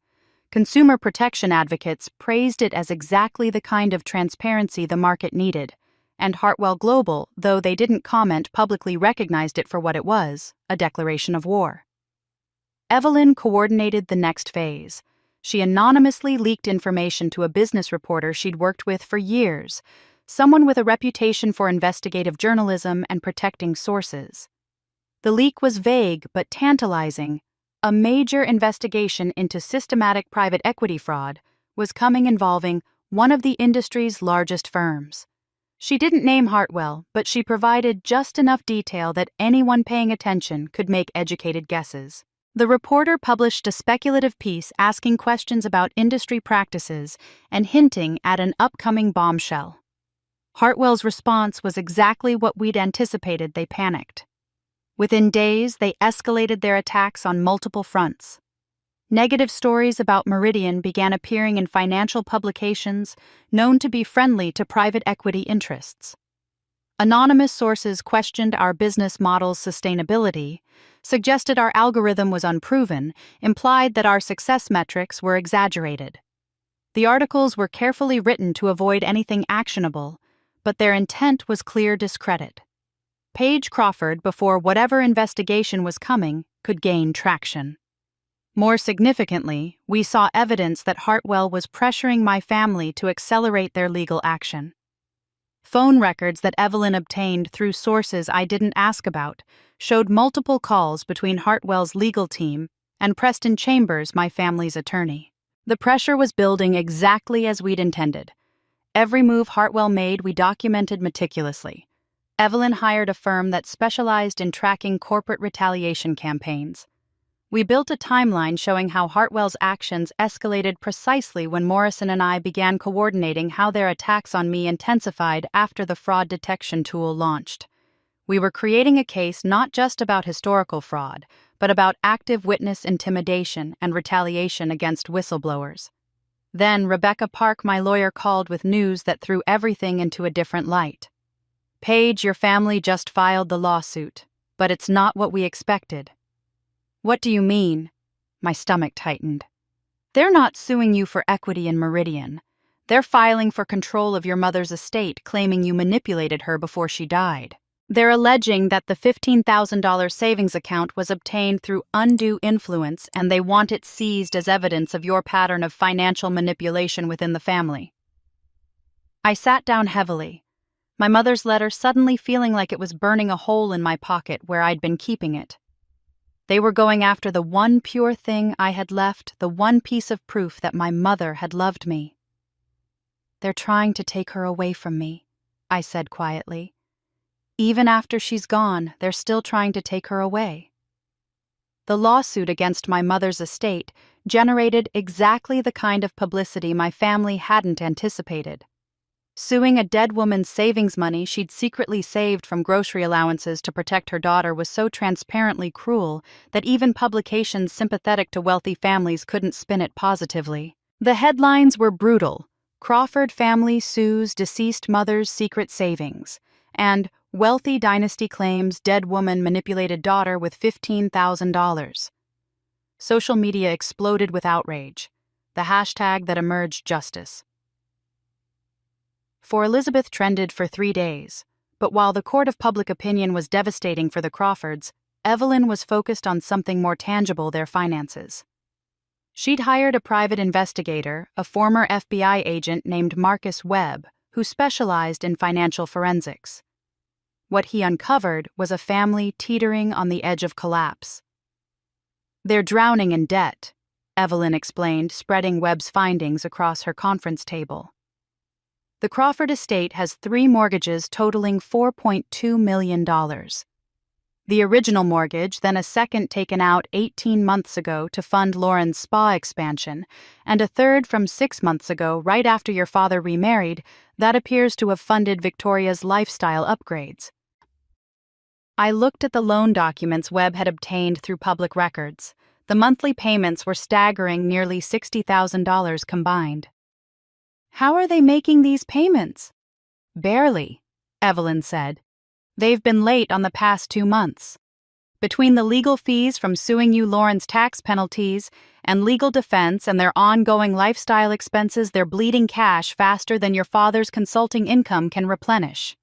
Consumer protection advocates praised it as exactly the kind of transparency the market needed, and Hartwell Global, though they didn't comment, publicly recognized it for what it was, a declaration of war. Evelyn coordinated the next phase. She anonymously leaked information to a business reporter she'd worked with for years, someone with a reputation for investigative journalism and protecting sources. The leak was vague but tantalizing. A major investigation into systematic private equity fraud was coming, involving one of the industry's largest firms. She didn't name Hartwell, but she provided just enough detail that anyone paying attention could make educated guesses. The reporter published a speculative piece asking questions about industry practices and hinting at an upcoming bombshell. Hartwell's response was exactly what we'd anticipated. They panicked. Within days, they escalated their attacks on multiple fronts. Negative stories about Meridian began appearing in financial publications known to be friendly to private equity interests. Anonymous sources questioned our business model's sustainability, suggested our algorithm was unproven, implied that our success metrics were exaggerated. The articles were carefully written to avoid anything actionable, but their intent was clear discredit. Paige Crawford, before whatever investigation was coming, could gain traction. More significantly, we saw evidence that Hartwell was pressuring my family to accelerate their legal action. Phone records that Evelyn obtained through sources I didn't ask about showed multiple calls between Hartwell's legal team and Preston Chambers, my family's attorney. The pressure was building exactly as we'd intended. Every move Hartwell made, we documented meticulously. Evelyn hired a firm that specialized in tracking corporate retaliation campaigns. We built a timeline showing how Hartwell's actions escalated precisely when Morrison and I began coordinating how their attacks on me intensified after the fraud detection tool launched. We were creating a case not just about historical fraud, but about active witness intimidation and retaliation against whistleblowers. Then Rebecca Park, my lawyer, called with news that threw everything into a different light. "Paige, your family just filed the lawsuit, but it's not what we expected." "What do you mean?" My stomach tightened. "They're not suing you for equity in Meridian. They're filing for control of your mother's estate, claiming you manipulated her before she died. They're alleging that the $15,000 savings account was obtained through undue influence, and they want it seized as evidence of your pattern of financial manipulation within the family." I sat down heavily, my mother's letter suddenly feeling like it was burning a hole in my pocket where I'd been keeping it. They were going after the one pure thing I had left, the one piece of proof that my mother had loved me. "They're trying to take her away from me," I said quietly. "Even after she's gone, they're still trying to take her away." The lawsuit against my mother's estate generated exactly the kind of publicity my family hadn't anticipated. Suing a dead woman's savings money she'd secretly saved from grocery allowances to protect her daughter was so transparently cruel that even publications sympathetic to wealthy families couldn't spin it positively. The headlines were brutal: "Crawford family sues deceased mother's secret savings," and "Wealthy dynasty claims dead woman manipulated daughter with $15,000. Social media exploded with outrage. The hashtag that emerged, justice. For Elizabeth trended for 3 days, But while the court of public opinion was devastating for the Crawfords, Evelyn was focused on something more tangible: their finances. She'd hired a private investigator, a former FBI agent named Marcus Webb, who specialized in financial forensics. What he uncovered was a family teetering on the edge of collapse. "They're drowning in debt," Evelyn explained, spreading Webb's findings across her conference table. The Crawford estate has 3 mortgages totaling $4.2 million. The original mortgage, then a second taken out 18 months ago to fund Lauren's spa expansion, and a third from 6 months ago, right after your father remarried, that appears to have funded Victoria's lifestyle upgrades. I looked at the loan documents Webb had obtained through public records. The monthly payments were staggering, nearly $60,000 combined. "How are they making these payments?" "Barely," Evelyn said. "They've been late on the past 2 months. Between the legal fees from suing you, Lauren's tax penalties, and legal defense and their ongoing lifestyle expenses, they're bleeding cash faster than your father's consulting income can replenish.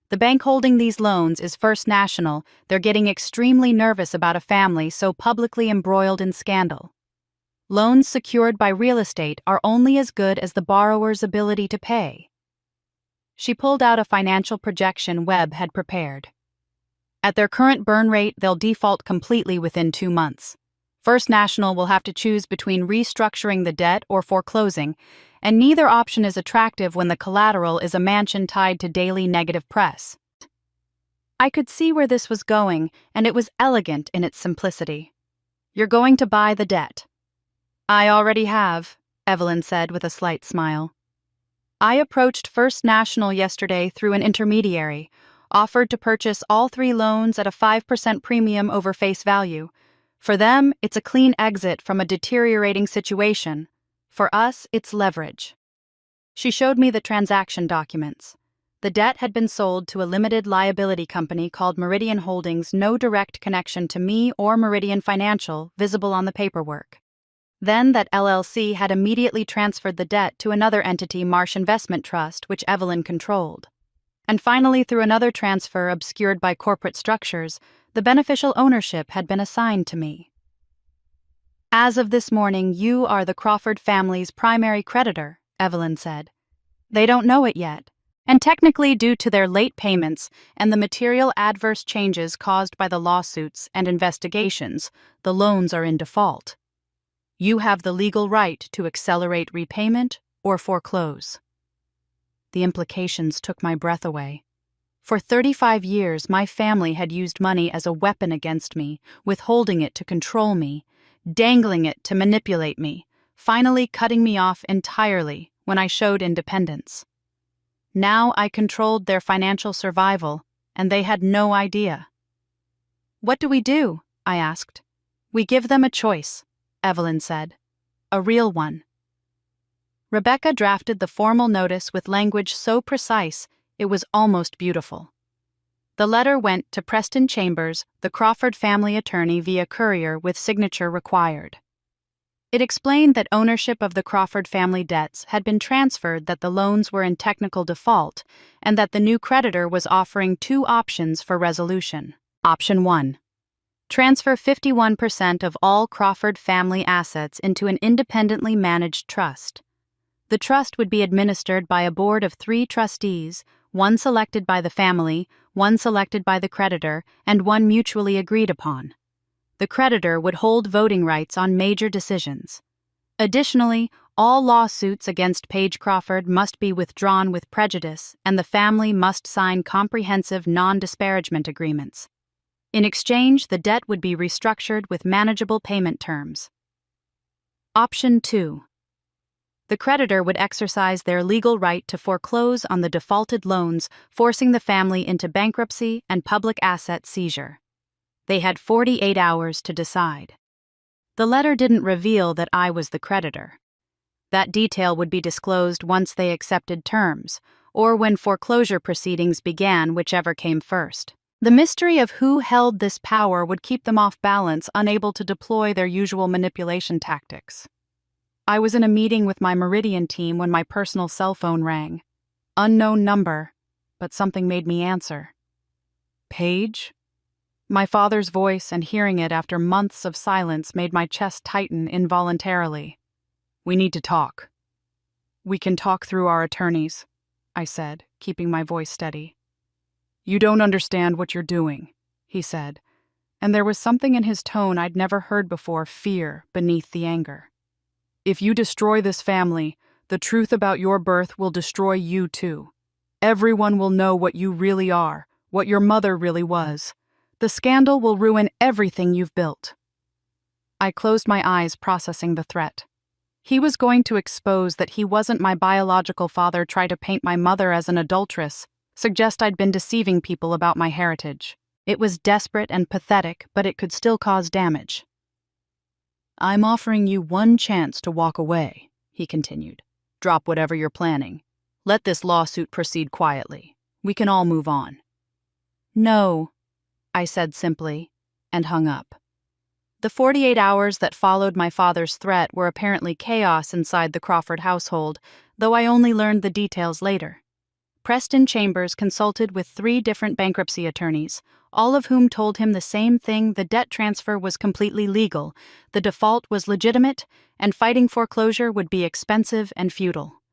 The bank holding these loans is First National. They're getting extremely nervous about a family so publicly embroiled in scandal. Loans secured by real estate are only as good as the borrower's ability to pay." She pulled out a financial projection Webb had prepared. "At their current burn rate, they'll default completely within 2 months. First National will have to choose between restructuring the debt or foreclosing, and neither option is attractive when the collateral is a mansion tied to daily negative press." I could see where this was going, and it was elegant in its simplicity. "You're going to buy the debt." "I already have," Evelyn said with a slight smile. "I approached First National yesterday through an intermediary, offered to purchase all 3 loans at a 5% premium over face value. For them, it's a clean exit from a deteriorating situation. For us, it's leverage." She showed me the transaction documents. The debt had been sold to a limited liability company called Meridian Holdings, no direct connection to me or Meridian Financial visible on the paperwork. Then that LLC had immediately transferred the debt to another entity, Marsh Investment Trust, which Evelyn controlled. And finally, through another transfer obscured by corporate structures, the beneficial ownership had been assigned to me. "As of this morning, you are the Crawford family's primary creditor," Evelyn said. "They don't know it yet, and technically, due to their late payments and the material adverse changes caused by the lawsuits and investigations, the loans are in default. You have the legal right to accelerate repayment or foreclose." The implications took my breath away. For 35 years, my family had used money as a weapon against me, withholding it to control me, dangling it to manipulate me, finally cutting me off entirely when I showed independence. Now I controlled their financial survival, and they had no idea. "What do we do?" I asked. "We give them a choice," Evelyn said. "A real one." Rebecca drafted the formal notice with language so precise it was almost beautiful. The letter went to Preston Chambers, the Crawford family attorney, via courier with signature required. It explained that ownership of the Crawford family debts had been transferred, that the loans were in technical default, and that the new creditor was offering 2 options for resolution. Option 1. Transfer 51% of all Crawford family assets into an independently managed trust. The trust would be administered by a board of 3 trustees, 1 selected by the family, 1 selected by the creditor, and 1 mutually agreed upon. The creditor would hold voting rights on major decisions. Additionally, all lawsuits against Paige Crawford must be withdrawn with prejudice, and the family must sign comprehensive non-disparagement agreements. In exchange, the debt would be restructured with manageable payment terms. Option 2. The creditor would exercise their legal right to foreclose on the defaulted loans, forcing the family into bankruptcy and public asset seizure. They had 48 hours to decide. The letter didn't reveal that I was the creditor. That detail would be disclosed once they accepted terms, or when foreclosure proceedings began, whichever came first. The mystery of who held this power would keep them off balance, unable to deploy their usual manipulation tactics. I was in a meeting with my Meridian team when my personal cell phone rang. Unknown number. but something made me answer. "Paige?" My father's voice, and hearing it after months of silence, made my chest tighten involuntarily. "We need to talk." "We can talk through our attorneys," I said, keeping my voice steady. "You don't understand what you're doing," he said, and there was something in his tone I'd never heard before, fear beneath the anger. "If you destroy this family, the truth about your birth will destroy you too. Everyone will know what you really are, what your mother really was. The scandal will ruin everything you've built." I closed my eyes, processing the threat. He was going to expose that he wasn't my biological father, try to paint my mother as an adulteress, suggest I'd been deceiving people about my heritage. It was desperate and pathetic, but it could still cause damage. "I'm offering you one chance to walk away," he continued. "Drop whatever you're planning. Let this lawsuit proceed quietly. We can all move on." "No," I said simply, and hung up. The 48 hours that followed my father's threat were apparently chaos inside the Crawford household, though I only learned the details later. Preston Chambers consulted with 3 different bankruptcy attorneys, all of whom told him the same thing: the debt transfer was completely legal, the default was legitimate, and fighting foreclosure would be expensive and futile.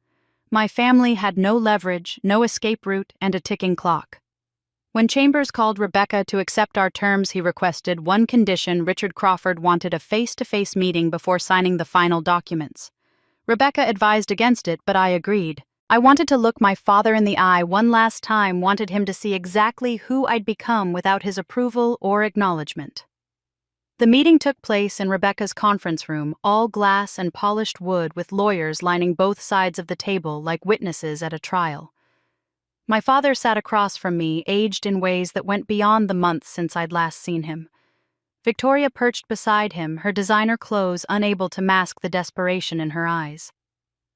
My family had no leverage, no escape route, and a ticking clock. When Chambers called Rebecca to accept our terms, he requested one condition: Richard Crawford wanted a face-to-face meeting before signing the final documents. Rebecca advised against it, but I agreed. I wanted to look my father in the eye one last time, wanted him to see exactly who I'd become without his approval or acknowledgement. The meeting took place in Rebecca's conference room, all glass and polished wood, with lawyers lining both sides of the table like witnesses at a trial. My father sat across from me, aged in ways that went beyond the months since I'd last seen him. Victoria perched beside him, her designer clothes unable to mask the desperation in her eyes.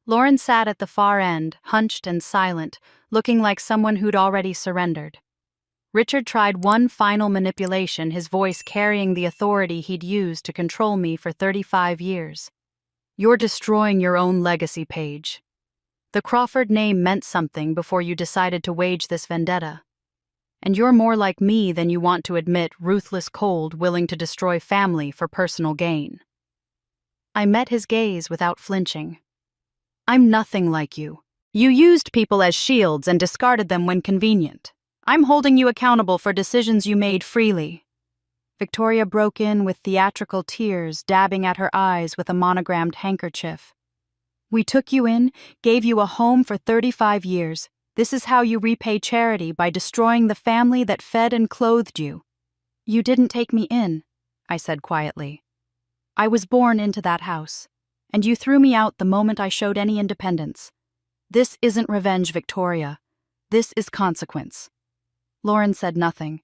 Lauren sat at the far end, hunched and silent, looking like someone who'd already surrendered. Richard tried one final manipulation, his voice carrying the authority he'd used to control me for 35 years. "You're destroying your own legacy, Paige. The Crawford name meant something before you decided to wage this vendetta. And you're more like me than you want to admit, ruthless, cold, willing to destroy family for personal gain." I met his gaze without flinching. "I'm nothing like you. You used people as shields and discarded them when convenient. I'm holding you accountable for decisions you made freely." Victoria broke in with theatrical tears, dabbing at her eyes with a monogrammed handkerchief. "We took you in, gave you a home for 35 years. This is how you repay charity, by destroying the family that fed and clothed you." "You didn't take me in," I said quietly. "I was born into that house, and you threw me out the moment I showed any independence. This isn't revenge, Victoria. This is consequence." Lauren said nothing,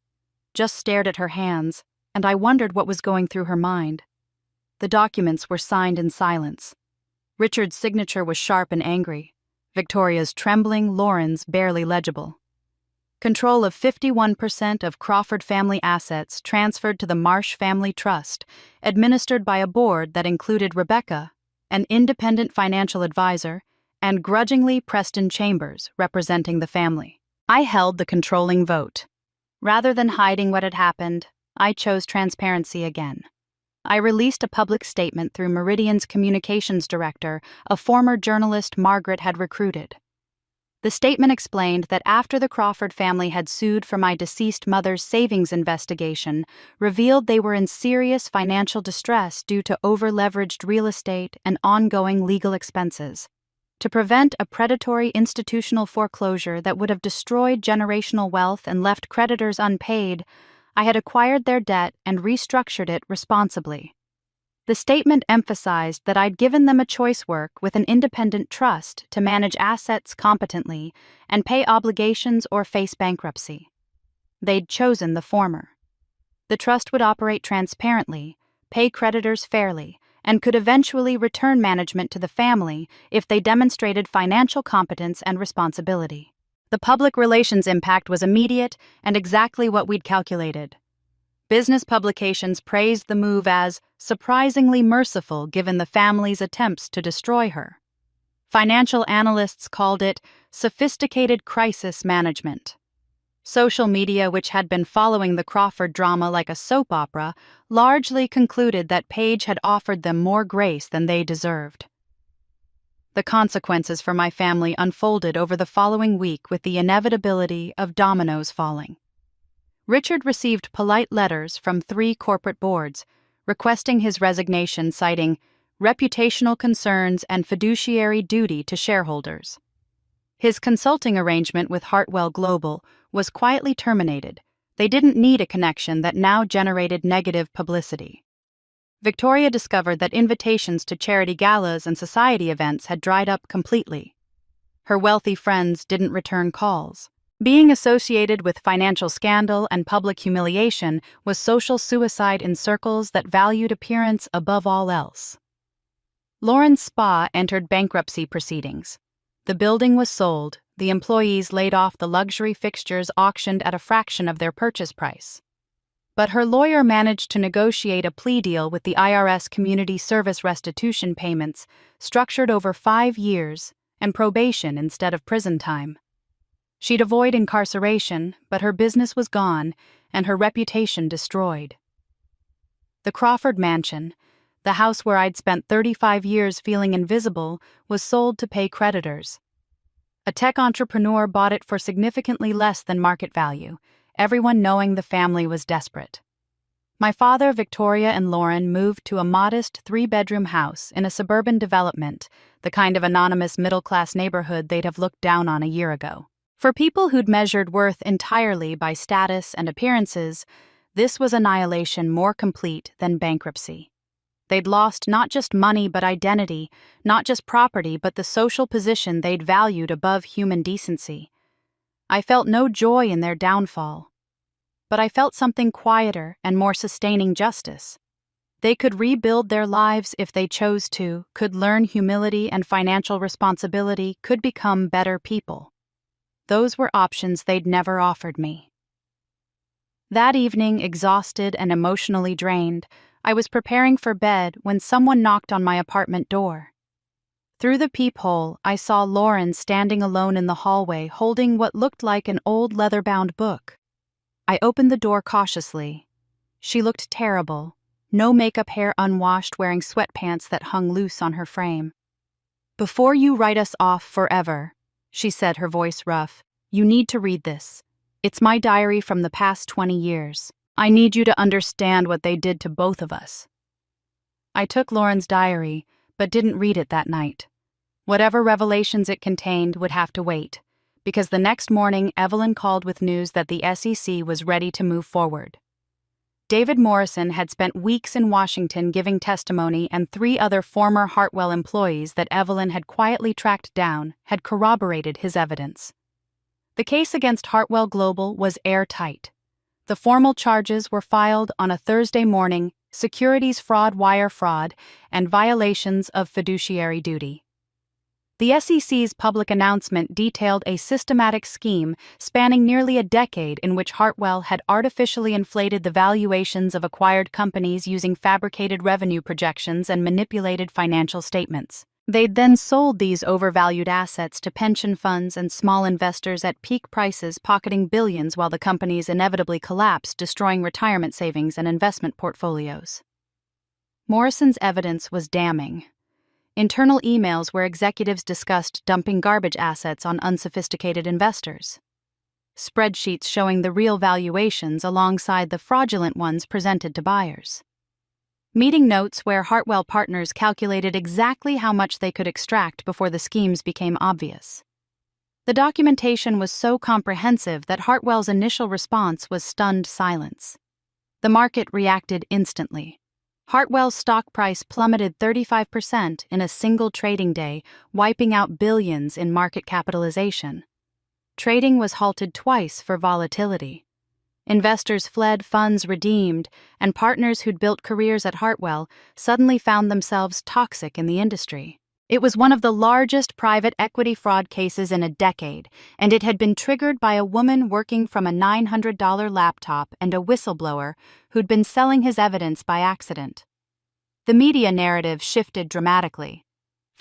just stared at her hands, and I wondered what was going through her mind. The documents were signed in silence. Richard's signature was sharp and angry. Victoria's trembling, Lauren's barely legible. Control of 51% of Crawford family assets transferred to the Marsh Family Trust, administered by a board that included Rebecca, an independent financial advisor, and grudgingly Preston Chambers, representing the family. I held the controlling vote. Rather than hiding what had happened, I chose transparency again. I released a public statement through Meridian's communications director, a former journalist Margaret had recruited. The statement explained that after the Crawford family had sued for my deceased mother's savings investigation, revealed they were in serious financial distress due to over-leveraged real estate and ongoing legal expenses. To prevent a predatory institutional foreclosure that would have destroyed generational wealth and left creditors unpaid, I had acquired their debt and restructured it responsibly. The statement emphasized that I'd given them a choice work with an independent trust to manage assets competently and pay obligations or face bankruptcy. They'd chosen the former. The trust would operate transparently, pay creditors fairly, and could eventually return management to the family if they demonstrated financial competence and responsibility. The public relations impact was immediate and exactly what we'd calculated. Business publications praised the move as surprisingly merciful given the family's attempts to destroy her. Financial analysts called it sophisticated crisis management. Social media, which had been following the Crawford drama like a soap opera, largely concluded that Page had offered them more grace than they deserved. The consequences for my family unfolded over the following week with the inevitability of dominoes falling. Richard received polite letters from 3 corporate boards, requesting his resignation, citing reputational concerns and fiduciary duty to shareholders. His consulting arrangement with Hartwell Global was quietly terminated. They didn't need a connection that now generated negative publicity. Victoria discovered that invitations to charity galas and society events had dried up completely. Her wealthy friends didn't return calls. Being associated with financial scandal and public humiliation was social suicide in circles that valued appearance above all else. Lauren's spa entered bankruptcy proceedings. The building was sold, the employees laid off, the luxury fixtures auctioned at a fraction of their purchase price. But her lawyer managed to negotiate a plea deal with the IRS community service restitution payments, structured over 5 years, and probation instead of prison time. She'd avoid incarceration, but her business was gone, and her reputation destroyed. The Crawford mansion, the house where I'd spent 35 years feeling invisible, was sold to pay creditors. A tech entrepreneur bought it for significantly less than market value, everyone knowing the family was desperate. My father, Victoria, and Lauren moved to a modest 3-bedroom house in a suburban development, the kind of anonymous middle-class neighborhood they'd have looked down on a year ago. For people who'd measured worth entirely by status and appearances, this was annihilation more complete than bankruptcy. They'd lost not just money but identity, not just property but the social position they'd valued above human decency. I felt no joy in their downfall. But I felt something quieter and more sustaining: justice. They could rebuild their lives if they chose to, could learn humility and financial responsibility, could become better people. Those were options they'd never offered me. That evening, exhausted and emotionally drained, I was preparing for bed when someone knocked on my apartment door. Through the peephole, I saw Lauren standing alone in the hallway, holding what looked like an old leather-bound book. I opened the door cautiously. She looked terrible, no makeup, hair unwashed, wearing sweatpants that hung loose on her frame. "Before you write us off forever," she said, her voice rough, "you need to read this. It's my diary from the past 20 years. I need you to understand what they did to both of us." I took Lauren's diary, but didn't read it that night. Whatever revelations it contained would have to wait, because the next morning Evelyn called with news that the SEC was ready to move forward. David Morrison had spent weeks in Washington giving testimony, and 3 other former Hartwell employees that Evelyn had quietly tracked down had corroborated his evidence. The case against Hartwell Global was airtight. The formal charges were filed on a Thursday morning: securities fraud, wire fraud, and violations of fiduciary duty. The SEC's public announcement detailed a systematic scheme spanning nearly a decade in which Hartwell had artificially inflated the valuations of acquired companies using fabricated revenue projections and manipulated financial statements. They'd then sold these overvalued assets to pension funds and small investors at peak prices, pocketing billions while the companies inevitably collapsed, destroying retirement savings and investment portfolios. Morrison's evidence was damning. Internal emails where executives discussed dumping garbage assets on unsophisticated investors. Spreadsheets showing the real valuations alongside the fraudulent ones presented to buyers. Meeting notes where Hartwell partners calculated exactly how much they could extract before the schemes became obvious. The documentation was so comprehensive that Hartwell's initial response was stunned silence. The market reacted instantly. Hartwell's stock price plummeted 35% in a single trading day, wiping out billions in market capitalization. Trading was halted twice for volatility. Investors fled, funds redeemed, and partners who'd built careers at Hartwell suddenly found themselves toxic in the industry. It was one of the largest private equity fraud cases in a decade, and it had been triggered by a woman working from a $900 laptop and a whistleblower who'd been selling his evidence by accident. The media narrative shifted dramatically.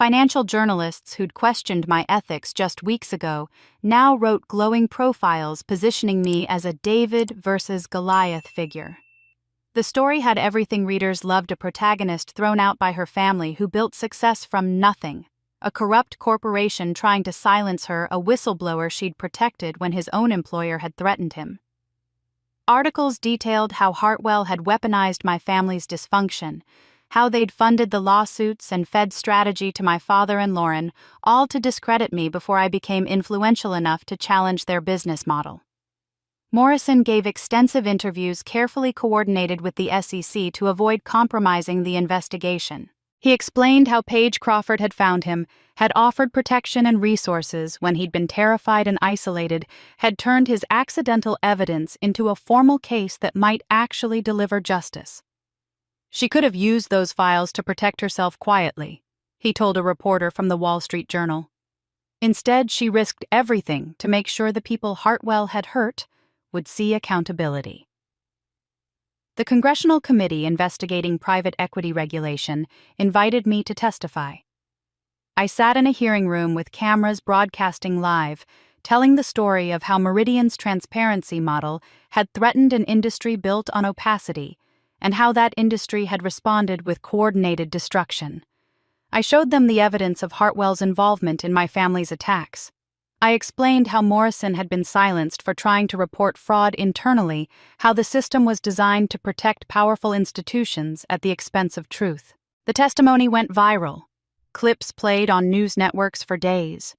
Financial journalists who'd questioned my ethics just weeks ago now wrote glowing profiles positioning me as a David versus Goliath figure. The story had everything readers loved: a protagonist thrown out by her family who built success from nothing, a corrupt corporation trying to silence her, a whistleblower she'd protected when his own employer had threatened him. Articles detailed how Hartwell had weaponized my family's dysfunction, how they'd funded the lawsuits and fed strategy to my father and Lauren, all to discredit me before I became influential enough to challenge their business model. Morrison gave extensive interviews carefully coordinated with the SEC to avoid compromising the investigation. He explained how Paige Crawford had found him, had offered protection and resources when he'd been terrified and isolated, had turned his accidental evidence into a formal case that might actually deliver justice. She could have used those files to protect herself quietly, he told a reporter from the Wall Street Journal. Instead, she risked everything to make sure the people Hartwell had hurt would see accountability. The Congressional Committee investigating private equity regulation invited me to testify. I sat in a hearing room with cameras broadcasting live, telling the story of how Meridian's transparency model had threatened an industry built on opacity, and how that industry had responded with coordinated destruction. I showed them the evidence of Hartwell's involvement in my family's attacks. I explained how Morrison had been silenced for trying to report fraud internally, how the system was designed to protect powerful institutions at the expense of truth. The testimony went viral. Clips played on news networks for days.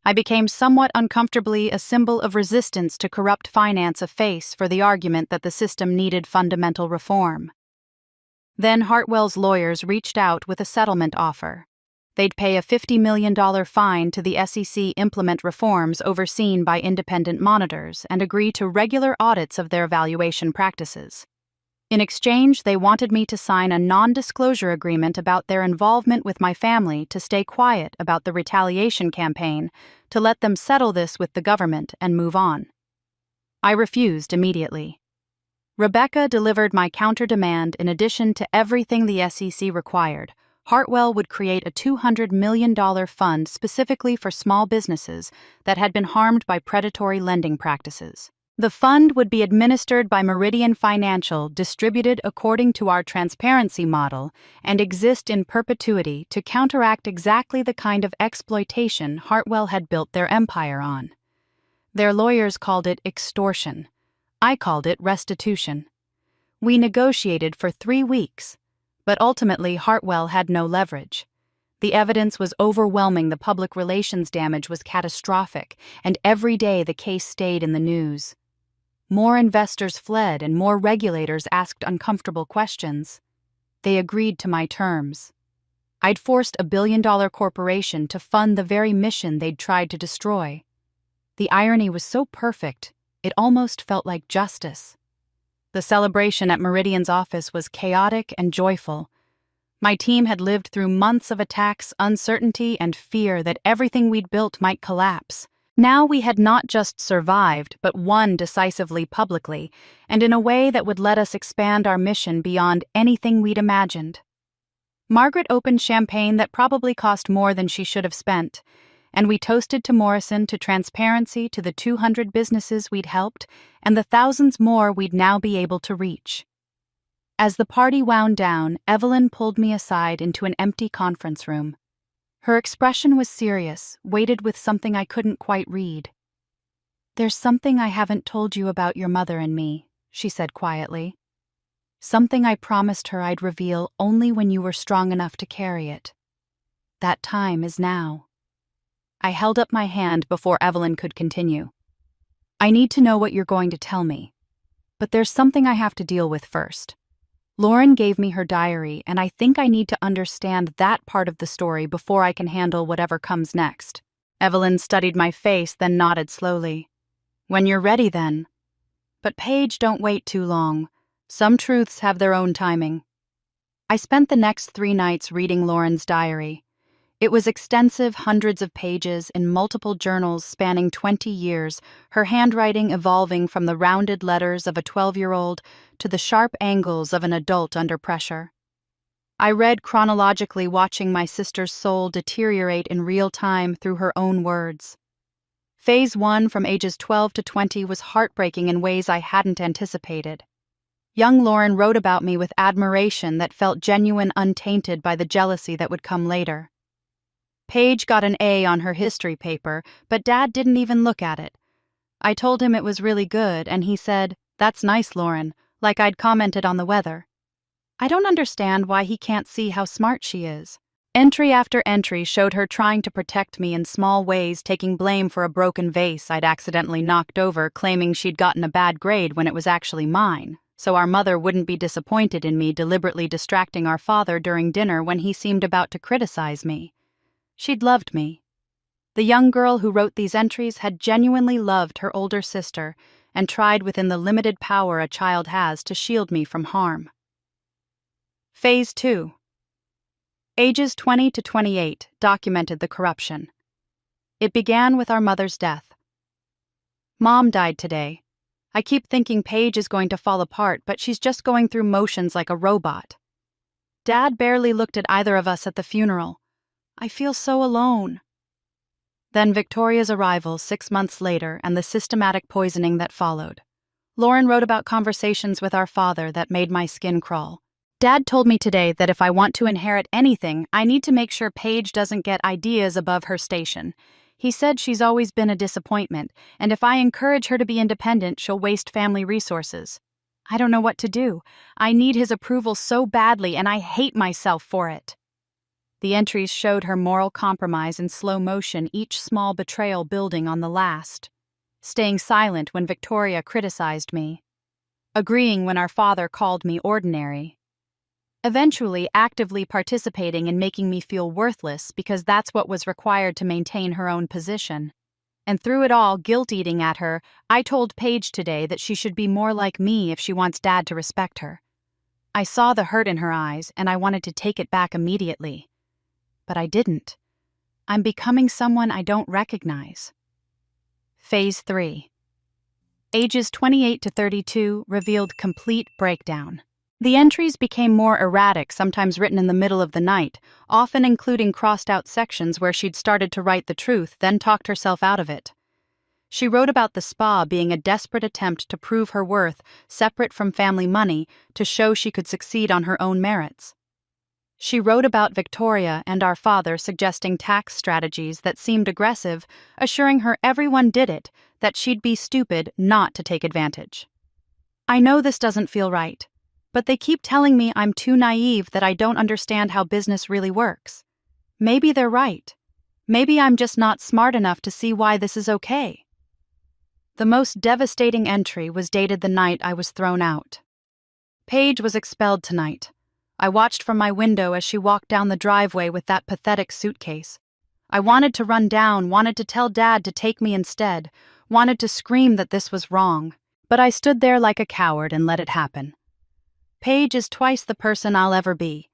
I became somewhat uncomfortably a symbol of resistance to corrupt finance, a face for the argument that the system needed fundamental reform. Then Hartwell's lawyers reached out with a settlement offer. They'd pay a $50 million fine to the SEC, implement reforms overseen by independent monitors, and agree to regular audits of their valuation practices. In exchange, they wanted me to sign a non-disclosure agreement about their involvement with my family, to stay quiet about the retaliation campaign, to let them settle this with the government and move on. I refused immediately. Rebecca delivered my counter-demand. In addition to everything the SEC required, Hartwell would create a $200 million fund specifically for small businesses that had been harmed by predatory lending practices. The fund would be administered by Meridian Financial, distributed according to our transparency model, and exist in perpetuity to counteract exactly the kind of exploitation Hartwell had built their empire on. Their lawyers called it extortion. I called it restitution. We negotiated for 3 weeks. But ultimately, Hartwell had no leverage. The evidence was overwhelming, the public relations damage was catastrophic, and every day the case stayed in the news. More investors fled and more regulators asked uncomfortable questions. They agreed to my terms. I'd forced a billion-dollar corporation to fund the very mission they'd tried to destroy. The irony was so perfect, it almost felt like justice. The celebration at Meridian's office was chaotic and joyful. My team had lived through months of attacks, uncertainty, and fear that everything we'd built might collapse. Now we had not just survived, but won decisively publicly, and in a way that would let us expand our mission beyond anything we'd imagined. Margaret opened champagne that probably cost more than she should have spent, and we toasted to Morrison, to transparency, to the 200 businesses we'd helped, and the thousands more we'd now be able to reach. As the party wound down, Evelyn pulled me aside into an empty conference room. Her expression was serious, weighted with something I couldn't quite read. "There's something I haven't told you about your mother and me," she said quietly. "Something I promised her I'd reveal only when you were strong enough to carry it. That time is now." I held up my hand before Evelyn could continue. "I need to know what you're going to tell me. But there's something I have to deal with first. Lauren gave me her diary, and I think I need to understand that part of the story before I can handle whatever comes next." Evelyn studied my face, then nodded slowly. "When you're ready, then. But Paige, don't wait too long. Some truths have their own timing." I spent the next 3 nights reading Lauren's diary. It was extensive, hundreds of pages in multiple journals spanning 20 years, her handwriting evolving from the rounded letters of a 12-year-old to the sharp angles of an adult under pressure. I read chronologically, watching my sister's soul deteriorate in real time through her own words. Phase 1 from ages 12 to 20 was heartbreaking in ways I hadn't anticipated. Young Lauren wrote about me with admiration that felt genuine, untainted by the jealousy that would come later. Paige got an A on her history paper, but Dad didn't even look at it. I told him it was really good, and he said, "That's nice, Lauren," like I'd commented on the weather. I don't understand why he can't see how smart she is. Entry after entry showed her trying to protect me in small ways, taking blame for a broken vase I'd accidentally knocked over, claiming she'd gotten a bad grade when it was actually mine, so our mother wouldn't be disappointed in me, deliberately distracting our father during dinner when he seemed about to criticize me. She'd loved me. The young girl who wrote these entries had genuinely loved her older sister and tried within the limited power a child has to shield me from harm. Phase 2. Ages 20 to 28 documented the corruption. It began with our mother's death. Mom died today. I keep thinking Paige is going to fall apart, but she's just going through motions like a robot. Dad barely looked at either of us at the funeral. I feel so alone. Then Victoria's arrival 6 months later and the systematic poisoning that followed. Lauren wrote about conversations with our father that made my skin crawl. Dad told me today that if I want to inherit anything, I need to make sure Paige doesn't get ideas above her station. He said she's always been a disappointment, and if I encourage her to be independent, she'll waste family resources. I don't know what to do. I need his approval so badly, and I hate myself for it. The entries showed her moral compromise in slow motion, each small betrayal building on the last. Staying silent when Victoria criticized me. Agreeing when our father called me ordinary. Eventually actively participating in making me feel worthless because that's what was required to maintain her own position. And through it all, guilt-eating at her, I told Paige today that she should be more like me if she wants Dad to respect her. I saw the hurt in her eyes, and I wanted to take it back immediately. But I didn't. I'm becoming someone I don't recognize. Phase 3. Ages 28 to 32 revealed complete breakdown. The entries became more erratic, sometimes written in the middle of the night, often including crossed-out sections where she'd started to write the truth, then talked herself out of it. She wrote about the spa being a desperate attempt to prove her worth, separate from family money, to show she could succeed on her own merits. She wrote about Victoria and our father suggesting tax strategies that seemed aggressive, assuring her everyone did it, that she'd be stupid not to take advantage. I know this doesn't feel right. But they keep telling me I'm too naive, that I don't understand how business really works. Maybe they're right. Maybe I'm just not smart enough to see why this is okay. The most devastating entry was dated the night I was thrown out. Paige was expelled tonight. I watched from my window as she walked down the driveway with that pathetic suitcase. I wanted to run down, wanted to tell Dad to take me instead, wanted to scream that this was wrong. But I stood there like a coward and let it happen. Paige is twice the person I'll ever be.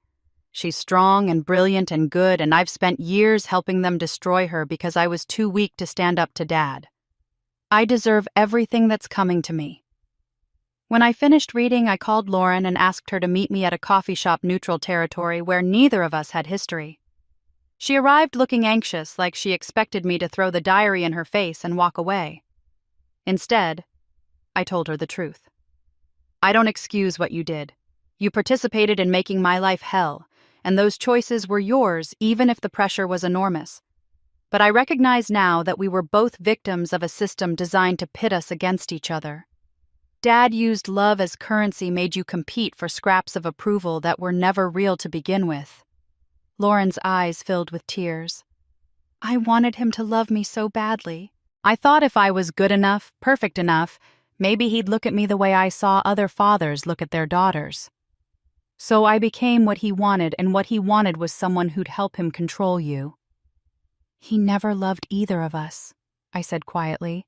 She's strong and brilliant and good, and I've spent years helping them destroy her because I was too weak to stand up to Dad. I deserve everything that's coming to me. When I finished reading, I called Lauren and asked her to meet me at a coffee shop neutral territory where neither of us had history. She arrived looking anxious, like she expected me to throw the diary in her face and walk away. Instead, I told her the truth. I don't excuse what you did. You participated in making my life hell, and those choices were yours even if the pressure was enormous. But I recognize now that we were both victims of a system designed to pit us against each other. Dad used love as currency, made you compete for scraps of approval that were never real to begin with. Lauren's eyes filled with tears. I wanted him to love me so badly. I thought if I was good enough, perfect enough, maybe he'd look at me the way I saw other fathers look at their daughters. So I became what he wanted, and what he wanted was someone who'd help him control you. He never loved either of us, I said quietly.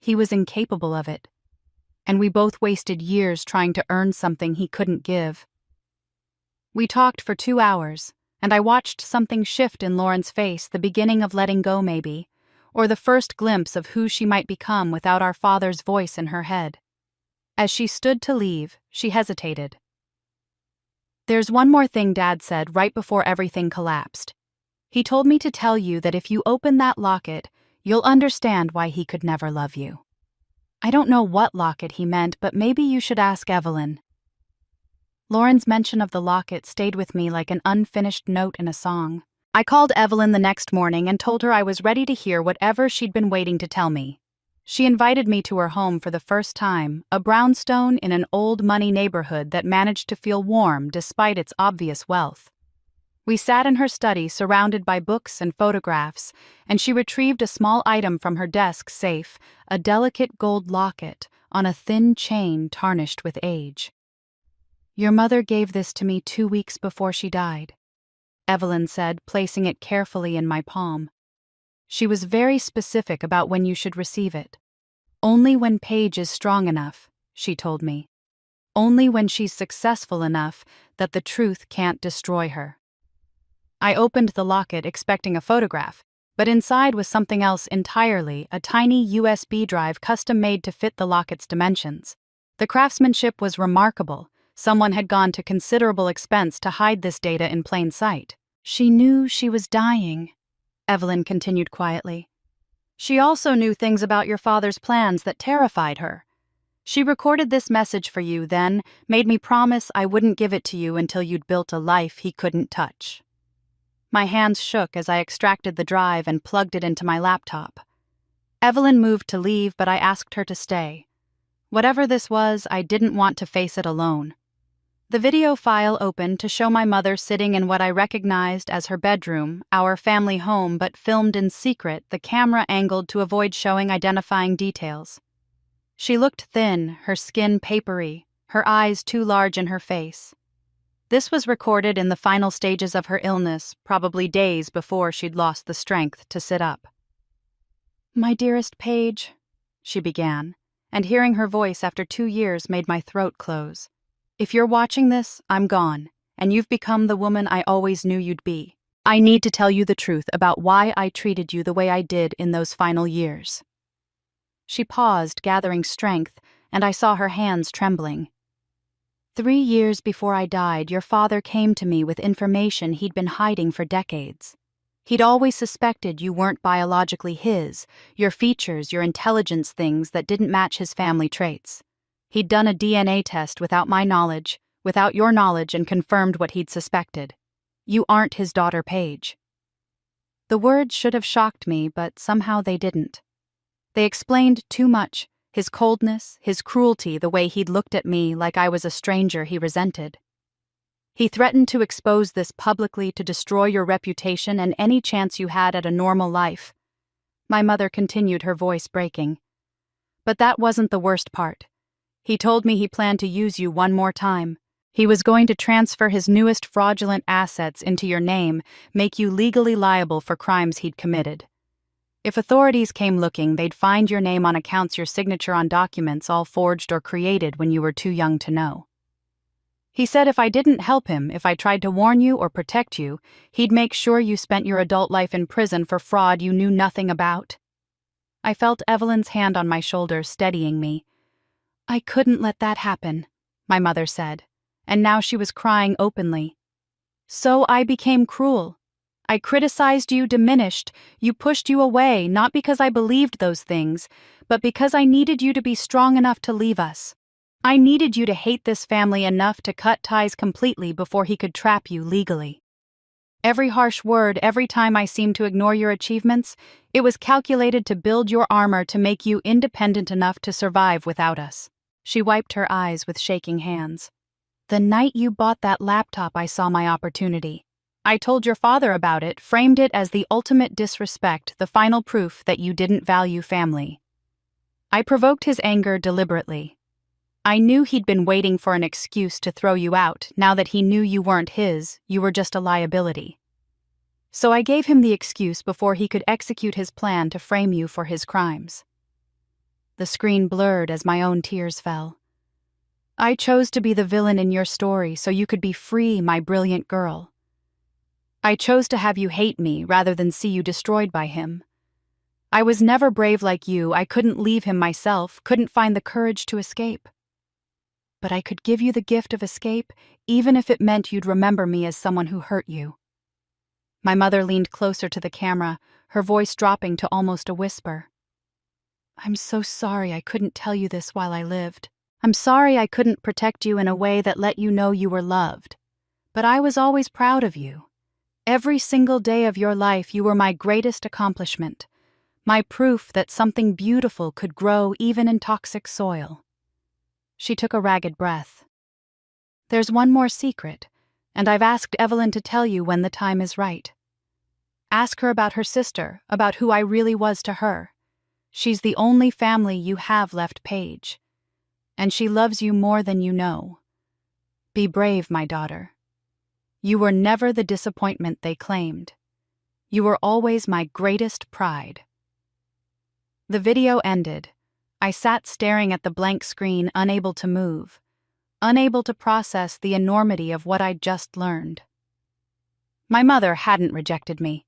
He was incapable of it, and we both wasted years trying to earn something he couldn't give. We talked for 2 hours, and I watched something shift in Lauren's face, the beginning of letting go maybe, or the first glimpse of who she might become without our father's voice in her head. As she stood to leave, she hesitated. There's one more thing Dad said right before everything collapsed. He told me to tell you that if you open that locket, you'll understand why he could never love you. I don't know what locket he meant, but maybe you should ask Evelyn. Lauren's mention of the locket stayed with me like an unfinished note in a song. I called Evelyn the next morning and told her I was ready to hear whatever she'd been waiting to tell me. She invited me to her home for the first time, a brownstone in an old money neighborhood that managed to feel warm despite its obvious wealth. We sat in her study surrounded by books and photographs, and she retrieved a small item from her desk safe, a delicate gold locket on a thin chain tarnished with age. "Your mother gave this to me 2 weeks before she died," Evelyn said, placing it carefully in my palm. "She was very specific about when you should receive it. Only when Paige is strong enough," she told me. "Only when she's successful enough that the truth can't destroy her." I opened the locket expecting a photograph, but inside was something else entirely, a tiny USB drive custom-made to fit the locket's dimensions. The craftsmanship was remarkable. Someone had gone to considerable expense to hide this data in plain sight. "She knew she was dying," Evelyn continued quietly. "She also knew things about your father's plans that terrified her. She recorded this message for you, then made me promise I wouldn't give it to you until you'd built a life he couldn't touch." My hands shook as I extracted the drive and plugged it into my laptop. Evelyn moved to leave, but I asked her to stay. Whatever this was, I didn't want to face it alone. The video file opened to show my mother sitting in what I recognized as her bedroom, our family home, but filmed in secret, the camera angled to avoid showing identifying details. She looked thin, her skin papery, her eyes too large in her face. This was recorded in the final stages of her illness, probably days before she'd lost the strength to sit up. "My dearest Paige," she began, and hearing her voice after 2 years made my throat close. "If you're watching this, I'm gone, and you've become the woman I always knew you'd be. I need to tell you the truth about why I treated you the way I did in those final years." She paused, gathering strength, and I saw her hands trembling. 3 years before I died, your father came to me with information he'd been hiding for decades. He'd always suspected you weren't biologically his, your features, your intelligence, things that didn't match his family traits. He'd done a DNA test without my knowledge, without your knowledge, and confirmed what he'd suspected. You aren't his daughter, Paige. The words should have shocked me, but somehow they didn't. They explained too much. His coldness, his cruelty, the way he'd looked at me like I was a stranger he resented. He threatened to expose this publicly to destroy your reputation and any chance you had at a normal life. My mother continued, her voice breaking. But that wasn't the worst part. He told me he planned to use you one more time. He was going to transfer his newest fraudulent assets into your name, make you legally liable for crimes he'd committed. If authorities came looking, they'd find your name on accounts, your signature on documents, all forged or created when you were too young to know. He said if I didn't help him, if I tried to warn you or protect you, he'd make sure you spent your adult life in prison for fraud you knew nothing about. I felt Evelyn's hand on my shoulder, steadying me. "I couldn't let that happen," my mother said, and now she was crying openly. "So I became cruel. I criticized you, diminished, you pushed you away, not because I believed those things, but because I needed you to be strong enough to leave us. I needed you to hate this family enough to cut ties completely before he could trap you legally. Every harsh word, every time I seemed to ignore your achievements, it was calculated to build your armor to make you independent enough to survive without us." She wiped her eyes with shaking hands. "The night you bought that laptop, I saw my opportunity. I told your father about it, framed it as the ultimate disrespect, the final proof that you didn't value family. I provoked his anger deliberately. I knew he'd been waiting for an excuse to throw you out. Now that he knew you weren't his, you were just a liability. So I gave him the excuse before he could execute his plan to frame you for his crimes." The screen blurred as my own tears fell. "I chose to be the villain in your story so you could be free, my brilliant girl. I chose to have you hate me rather than see you destroyed by him. I was never brave like you. I couldn't leave him myself, couldn't find the courage to escape." but I could give you the gift of escape, even if it meant you'd remember me as someone who hurt you." My mother leaned closer to the camera, her voice dropping to almost a whisper. "I'm so sorry I couldn't tell you this while I lived. I'm sorry I couldn't protect you in a way that let you know you were loved. But I was always proud of you. Every single day of your life you were my greatest accomplishment, my proof that something beautiful could grow even in toxic soil." She took a ragged breath. "There's one more secret, and I've asked Evelyn to tell you when the time is right. Ask her about her sister, about who I really was to her. She's the only family you have left, Paige. And she loves you more than you know. Be brave, my daughter. You were never the disappointment they claimed. You were always my greatest pride." The video ended. I sat staring at the blank screen, unable to move, unable to process the enormity of what I'd just learned. My mother hadn't rejected me.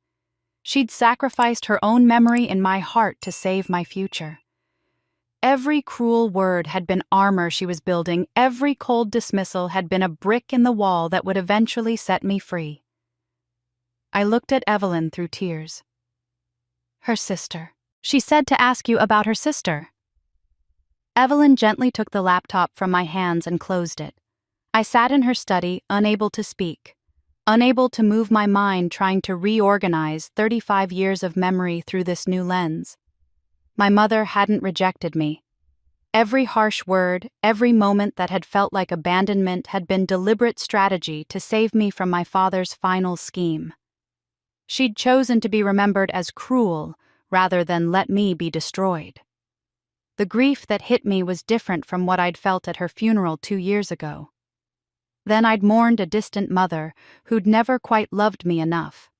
She'd sacrificed her own memory in my heart to save my future. Every cruel word had been armor she was building, every cold dismissal had been a brick in the wall that would eventually set me free. I looked at Evelyn through tears. "Her sister. She said to ask you about her sister." Evelyn gently took the laptop from my hands and closed it. I sat in her study, unable to speak, unable to move my mind, trying to reorganize 35 years of memory through this new lens. My mother hadn't rejected me. Every harsh word, every moment that had felt like abandonment had been deliberate strategy to save me from my father's final scheme. She'd chosen to be remembered as cruel rather than let me be destroyed. The grief that hit me was different from what I'd felt at her funeral 2 years ago. Then I'd mourned a distant mother who'd never quite loved me enough.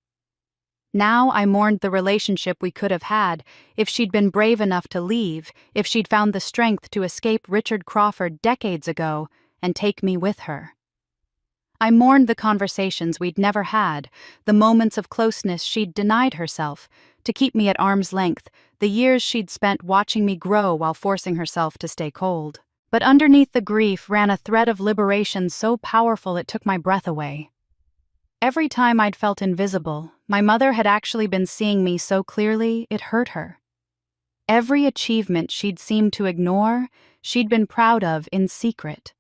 Now I mourned the relationship we could have had if she'd been brave enough to leave, if she'd found the strength to escape Richard Crawford decades ago and take me with her. I mourned the conversations we'd never had, the moments of closeness she'd denied herself to keep me at arm's length, the years she'd spent watching me grow while forcing herself to stay cold. But underneath the grief ran a thread of liberation so powerful it took my breath away. Every time I'd felt invisible, my mother had actually been seeing me so clearly it hurt her. Every achievement she'd seemed to ignore, she'd been proud of in secret.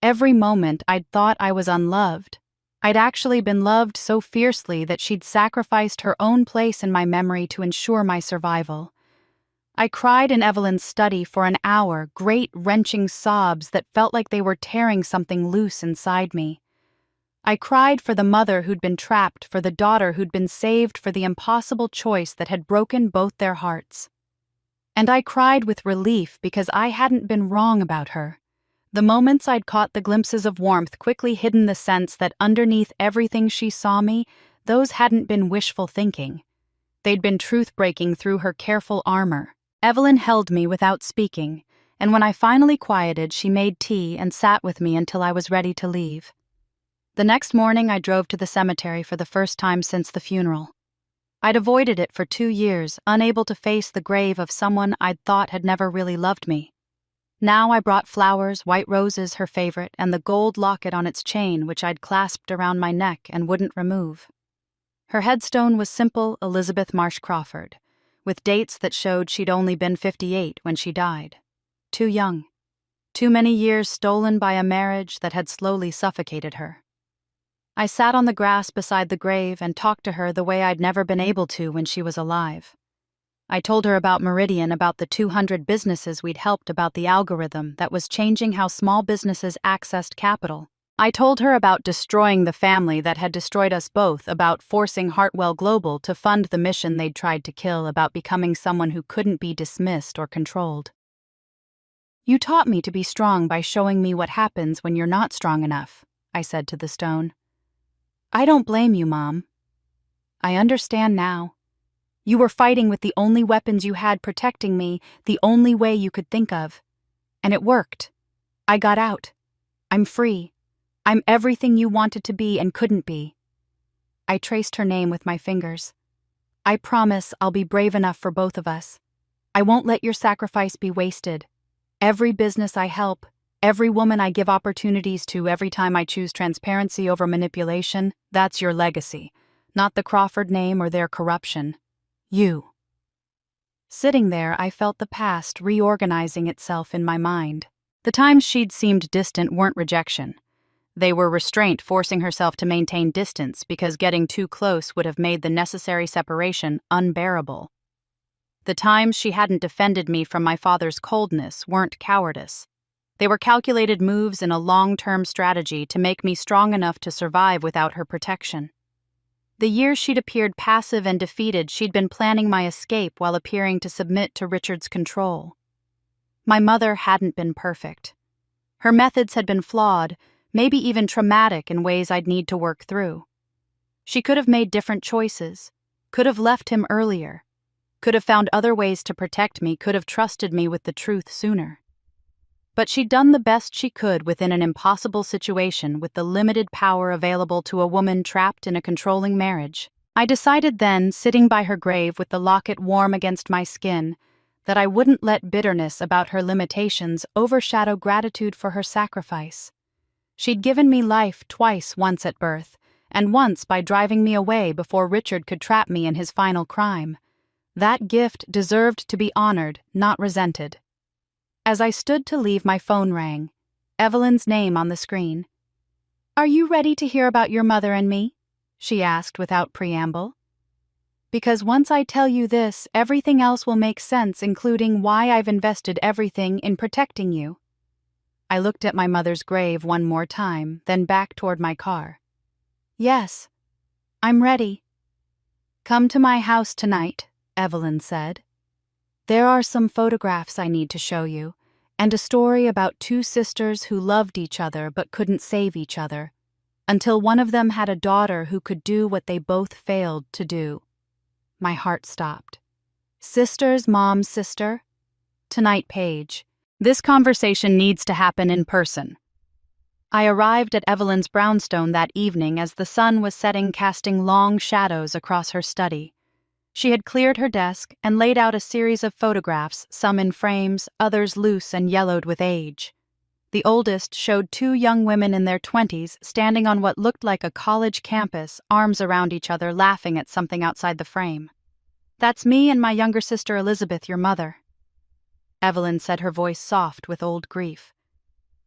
Every moment I'd thought I was unloved, I'd actually been loved so fiercely that she'd sacrificed her own place in my memory to ensure my survival. I cried in Evelyn's study for an hour, great wrenching sobs that felt like they were tearing something loose inside me. I cried for the mother who'd been trapped, for the daughter who'd been saved, for the impossible choice that had broken both their hearts. And I cried with relief because I hadn't been wrong about her. The moments I'd caught the glimpses of warmth quickly hidden the sense that underneath everything she saw me, those hadn't been wishful thinking. They'd been truth breaking through her careful armor. Evelyn held me without speaking, and when I finally quieted, she made tea and sat with me until I was ready to leave. The next morning I drove to the cemetery for the first time since the funeral. I'd avoided it for 2 years, unable to face the grave of someone I'd thought had never really loved me. Now I brought flowers, white roses, her favorite, and the gold locket on its chain which I'd clasped around my neck and wouldn't remove. Her headstone was simple Elizabeth Marsh Crawford, with dates that showed she'd only been 58 when she died. Too young. Too many years stolen by a marriage that had slowly suffocated her. I sat on the grass beside the grave and talked to her the way I'd never been able to when she was alive. I told her about Meridian, about the 200 businesses we'd helped, about the algorithm that was changing how small businesses accessed capital. I told her about destroying the family that had destroyed us both, about forcing Hartwell Global to fund the mission they'd tried to kill, about becoming someone who couldn't be dismissed or controlled. "You taught me to be strong by showing me what happens when you're not strong enough," I said to the stone. "I don't blame you, Mom. I understand now. You were fighting with the only weapons you had protecting me, the only way you could think of. And it worked. I got out. I'm free. I'm everything you wanted to be and couldn't be." I traced her name with my fingers. "I promise I'll be brave enough for both of us. I won't let your sacrifice be wasted. Every business I help, Every woman I give opportunities to, every time I choose transparency over manipulation, that's your legacy. Not the Crawford name or their corruption. You. Sitting there, I felt the past reorganizing itself in my mind. The times she'd seemed distant weren't rejection. They were restraint, forcing herself to maintain distance because getting too close would have made the necessary separation unbearable. The times she hadn't defended me from my father's coldness weren't cowardice. They were calculated moves in a long-term strategy to make me strong enough to survive without her protection. The years she'd appeared passive and defeated, she'd been planning my escape while appearing to submit to Richard's control. My mother hadn't been perfect. Her methods had been flawed, maybe even traumatic in ways I'd need to work through. She could have made different choices, could have left him earlier, could have found other ways to protect me, could have trusted me with the truth sooner. But she'd done the best she could within an impossible situation with the limited power available to a woman trapped in a controlling marriage. I decided then, sitting by her grave with the locket warm against my skin, that I wouldn't let bitterness about her limitations overshadow gratitude for her sacrifice. She'd given me life twice, once at birth, and once by driving me away before Richard could trap me in his final crime. That gift deserved to be honored, not resented. As I stood to leave, my phone rang. Evelyn's name on the screen. "Are you ready to hear about your mother and me?" she asked without preamble. "Because once I tell you this, everything else will make sense, including why I've invested everything in protecting you." I looked at my mother's grave one more time, then back toward my car. "Yes, I'm ready." "Come to my house tonight," Evelyn said. "There are some photographs I need to show you, and a story about two sisters who loved each other but couldn't save each other, until one of them had a daughter who could do what they both failed to do." My heart stopped. Sisters, mom, sister? Tonight, Paige. This conversation needs to happen in person. I arrived at Evelyn's brownstone that evening as the sun was setting, casting long shadows across her study. She had cleared her desk and laid out a series of photographs, some in frames, others loose and yellowed with age. The oldest showed two young women in their 20s standing on what looked like a college campus, arms around each other, laughing at something outside the frame. "That's me and my younger sister Elizabeth, your mother," Evelyn said, her voice soft with old grief.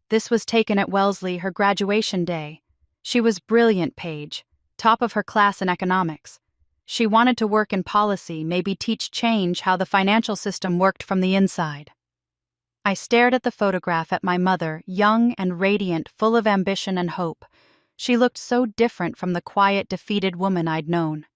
"This was taken at Wellesley, her graduation day. She was brilliant, Paige, top of her class in economics. She wanted to work in policy, maybe teach change, how the financial system worked from the inside." I stared at the photograph at my mother, young and radiant, full of ambition and hope. She looked so different from the quiet, defeated woman I'd known.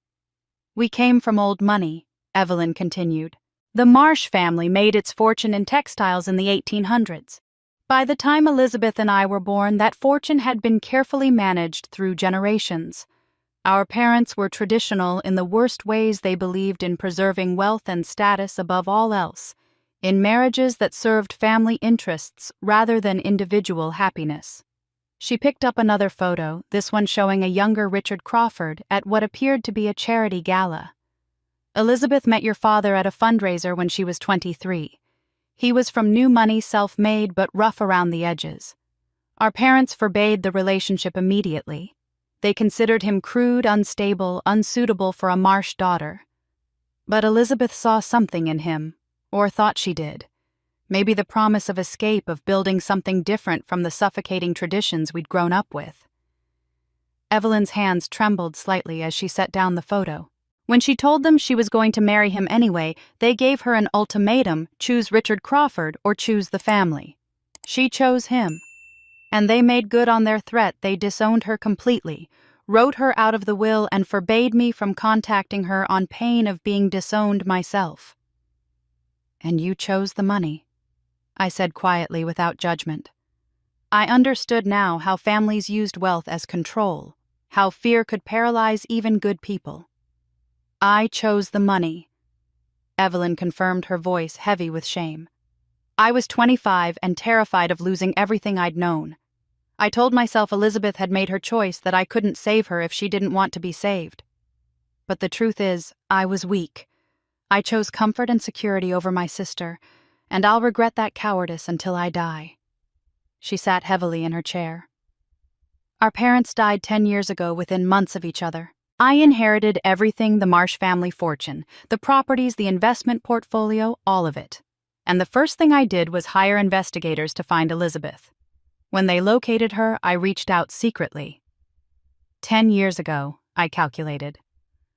"We came from old money," Evelyn continued. "The Marsh family made its fortune in textiles in the 1800s. By the time Elizabeth and I were born, that fortune had been carefully managed through generations. Our parents were traditional in the worst ways. They believed in preserving wealth and status above all else, in marriages that served family interests rather than individual happiness." She picked up another photo, this one showing a younger Richard Crawford at what appeared to be a charity gala. "Elizabeth met your father at a fundraiser when she was 23. He was from new money, self-made, but rough around the edges. Our parents forbade the relationship immediately. They considered him crude, unstable, unsuitable for a Marsh daughter. But Elizabeth saw something in him, or thought she did. Maybe the promise of escape, of building something different from the suffocating traditions we'd grown up with." Evelyn's hands trembled slightly as she set down the photo. When she told them she was going to marry him anyway, they gave her an ultimatum: choose Richard Crawford or choose the family. She chose him. And they made good on their threat. They disowned her completely, wrote her out of the will, and forbade me from contacting her on pain of being disowned myself. "And you chose the money," I said quietly without judgment. I understood now how families used wealth as control, how fear could paralyze even good people. "I chose the money," Evelyn confirmed, her voice heavy with shame. "I was 25 and terrified of losing everything I'd known. I told myself Elizabeth had made her choice, that I couldn't save her if she didn't want to be saved. But the truth is, I was weak. I chose comfort and security over my sister, and I'll regret that cowardice until I die." She sat heavily in her chair. Our parents died 10 years ago within months of each other. I inherited everything, the Marsh family fortune, the properties, the investment portfolio, all of it. And the first thing I did was hire investigators to find Elizabeth. When they located her, I reached out secretly. 10 years ago, I calculated.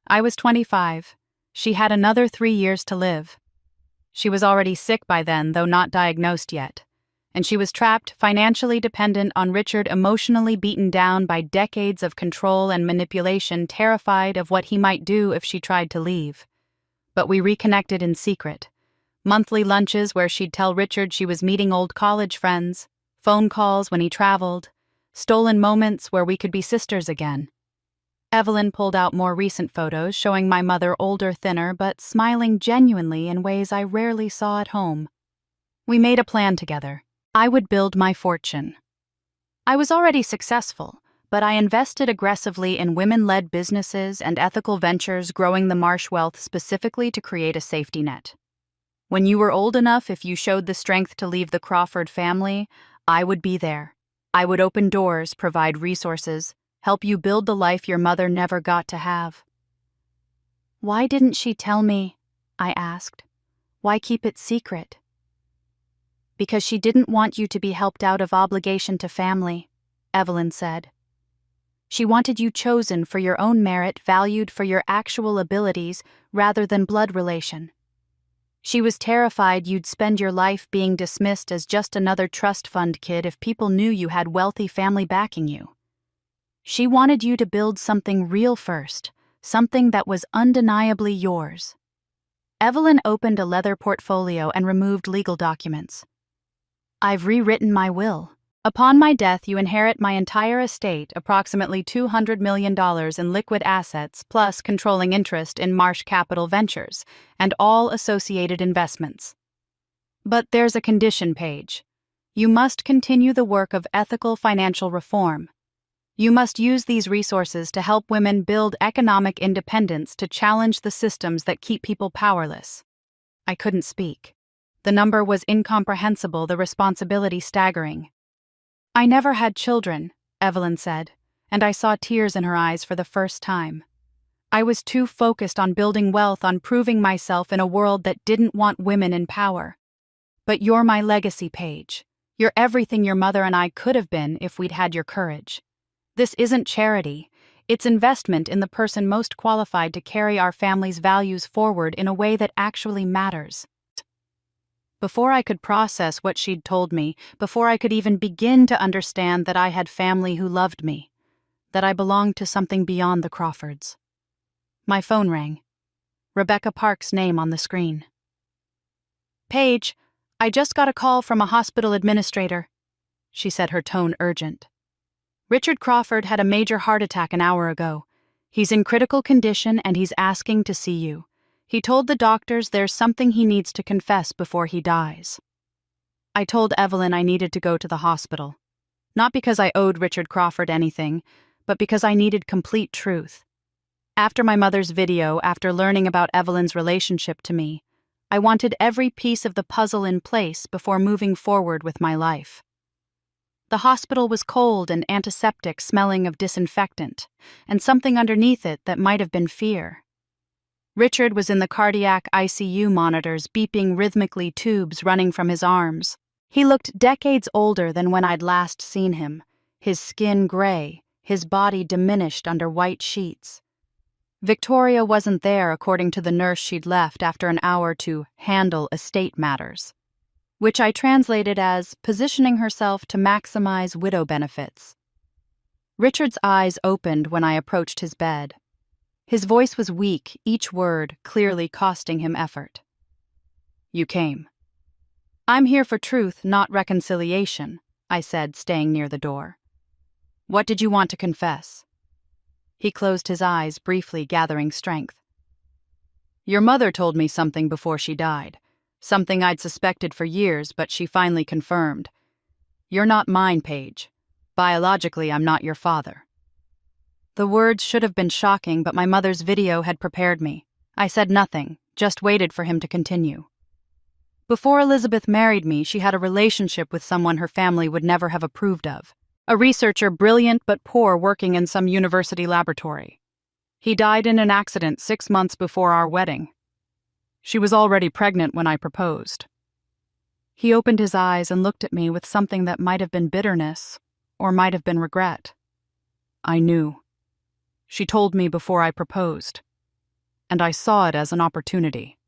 I was 25. She had another 3 years to live. She was already sick by then, though not diagnosed yet. And she was trapped, financially dependent on Richard, emotionally beaten down by decades of control and manipulation, terrified of what he might do if she tried to leave. But we reconnected in secret. Monthly lunches where she'd tell Richard she was meeting old college friends, phone calls when he traveled, stolen moments where we could be sisters again. Evelyn pulled out more recent photos showing my mother older, thinner, but smiling genuinely in ways I rarely saw at home. We made a plan together. I would build my fortune. I was already successful, but I invested aggressively in women-led businesses and ethical ventures, growing the Marsh wealth specifically to create a safety net. When you were old enough, if you showed the strength to leave the Crawford family, I would be there. I would open doors, provide resources, help you build the life your mother never got to have. Why didn't she tell me? I asked. Why keep it secret? Because she didn't want you to be helped out of obligation to family, Evelyn said. She wanted you chosen for your own merit, valued for your actual abilities, rather than blood relation. She was terrified you'd spend your life being dismissed as just another trust fund kid if people knew you had wealthy family backing you. She wanted you to build something real first, something that was undeniably yours. Evelyn opened a leather portfolio and removed legal documents. I've rewritten my will. Upon my death, you inherit my entire estate, approximately $200 million in liquid assets, plus controlling interest in Marsh Capital Ventures, and all associated investments. But there's a condition, Paige. You must continue the work of ethical financial reform. You must use these resources to help women build economic independence, to challenge the systems that keep people powerless. I couldn't speak. The number was incomprehensible, the responsibility staggering. I never had children, Evelyn said, and I saw tears in her eyes for the first time. I was too focused on building wealth, on proving myself in a world that didn't want women in power. But you're my legacy, Paige. You're everything your mother and I could have been if we'd had your courage. This isn't charity. It's investment in the person most qualified to carry our family's values forward in a way that actually matters. Before I could process what she'd told me, before I could even begin to understand that I had family who loved me, that I belonged to something beyond the Crawfords. My phone rang. Rebecca Park's name on the screen. Paige, I just got a call from a hospital administrator, she said, her tone urgent. Richard Crawford had a major heart attack an hour ago. He's in critical condition and he's asking to see you. He told the doctors there's something he needs to confess before he dies. I told Evelyn I needed to go to the hospital. Not because I owed Richard Crawford anything, but because I needed complete truth. After my mother's video, after learning about Evelyn's relationship to me, I wanted every piece of the puzzle in place before moving forward with my life. The hospital was cold and antiseptic, smelling of disinfectant, and something underneath it that might have been fear. Richard was in the cardiac ICU monitors, beeping rhythmically, tubes running from his arms. He looked decades older than when I'd last seen him, his skin gray, his body diminished under white sheets. Victoria wasn't there, according to the nurse she'd left after an hour to handle estate matters, which I translated as positioning herself to maximize widow benefits. Richard's eyes opened when I approached his bed. His voice was weak, each word clearly costing him effort. You came. I'm here for truth, not reconciliation, I said, staying near the door. What did you want to confess? He closed his eyes, briefly gathering strength. Your mother told me something before she died. Something I'd suspected for years, but she finally confirmed. You're not mine, Paige. Biologically, I'm not your father. The words should have been shocking, but my mother's video had prepared me. I said nothing, just waited for him to continue. Before Elizabeth married me, she had a relationship with someone her family would never have approved of. A researcher, brilliant but poor, working in some university laboratory. He died in an accident 6 months before our wedding. She was already pregnant when I proposed. He opened his eyes and looked at me with something that might have been bitterness, or might have been regret. I knew. She told me before I proposed, and I saw it as an opportunity.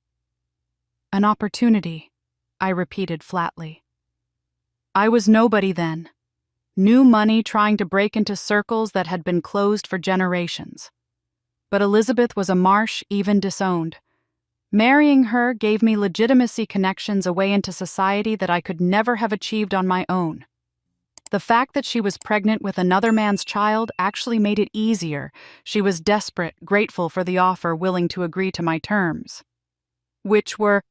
An opportunity, I repeated flatly. I was nobody then. New money trying to break into circles that had been closed for generations. But Elizabeth was a Marsh, even disowned. Marrying her gave me legitimacy, connections, a way into society that I could never have achieved on my own. The fact that she was pregnant with another man's child actually made it easier. She was desperate, grateful for the offer, willing to agree to my terms. Which were,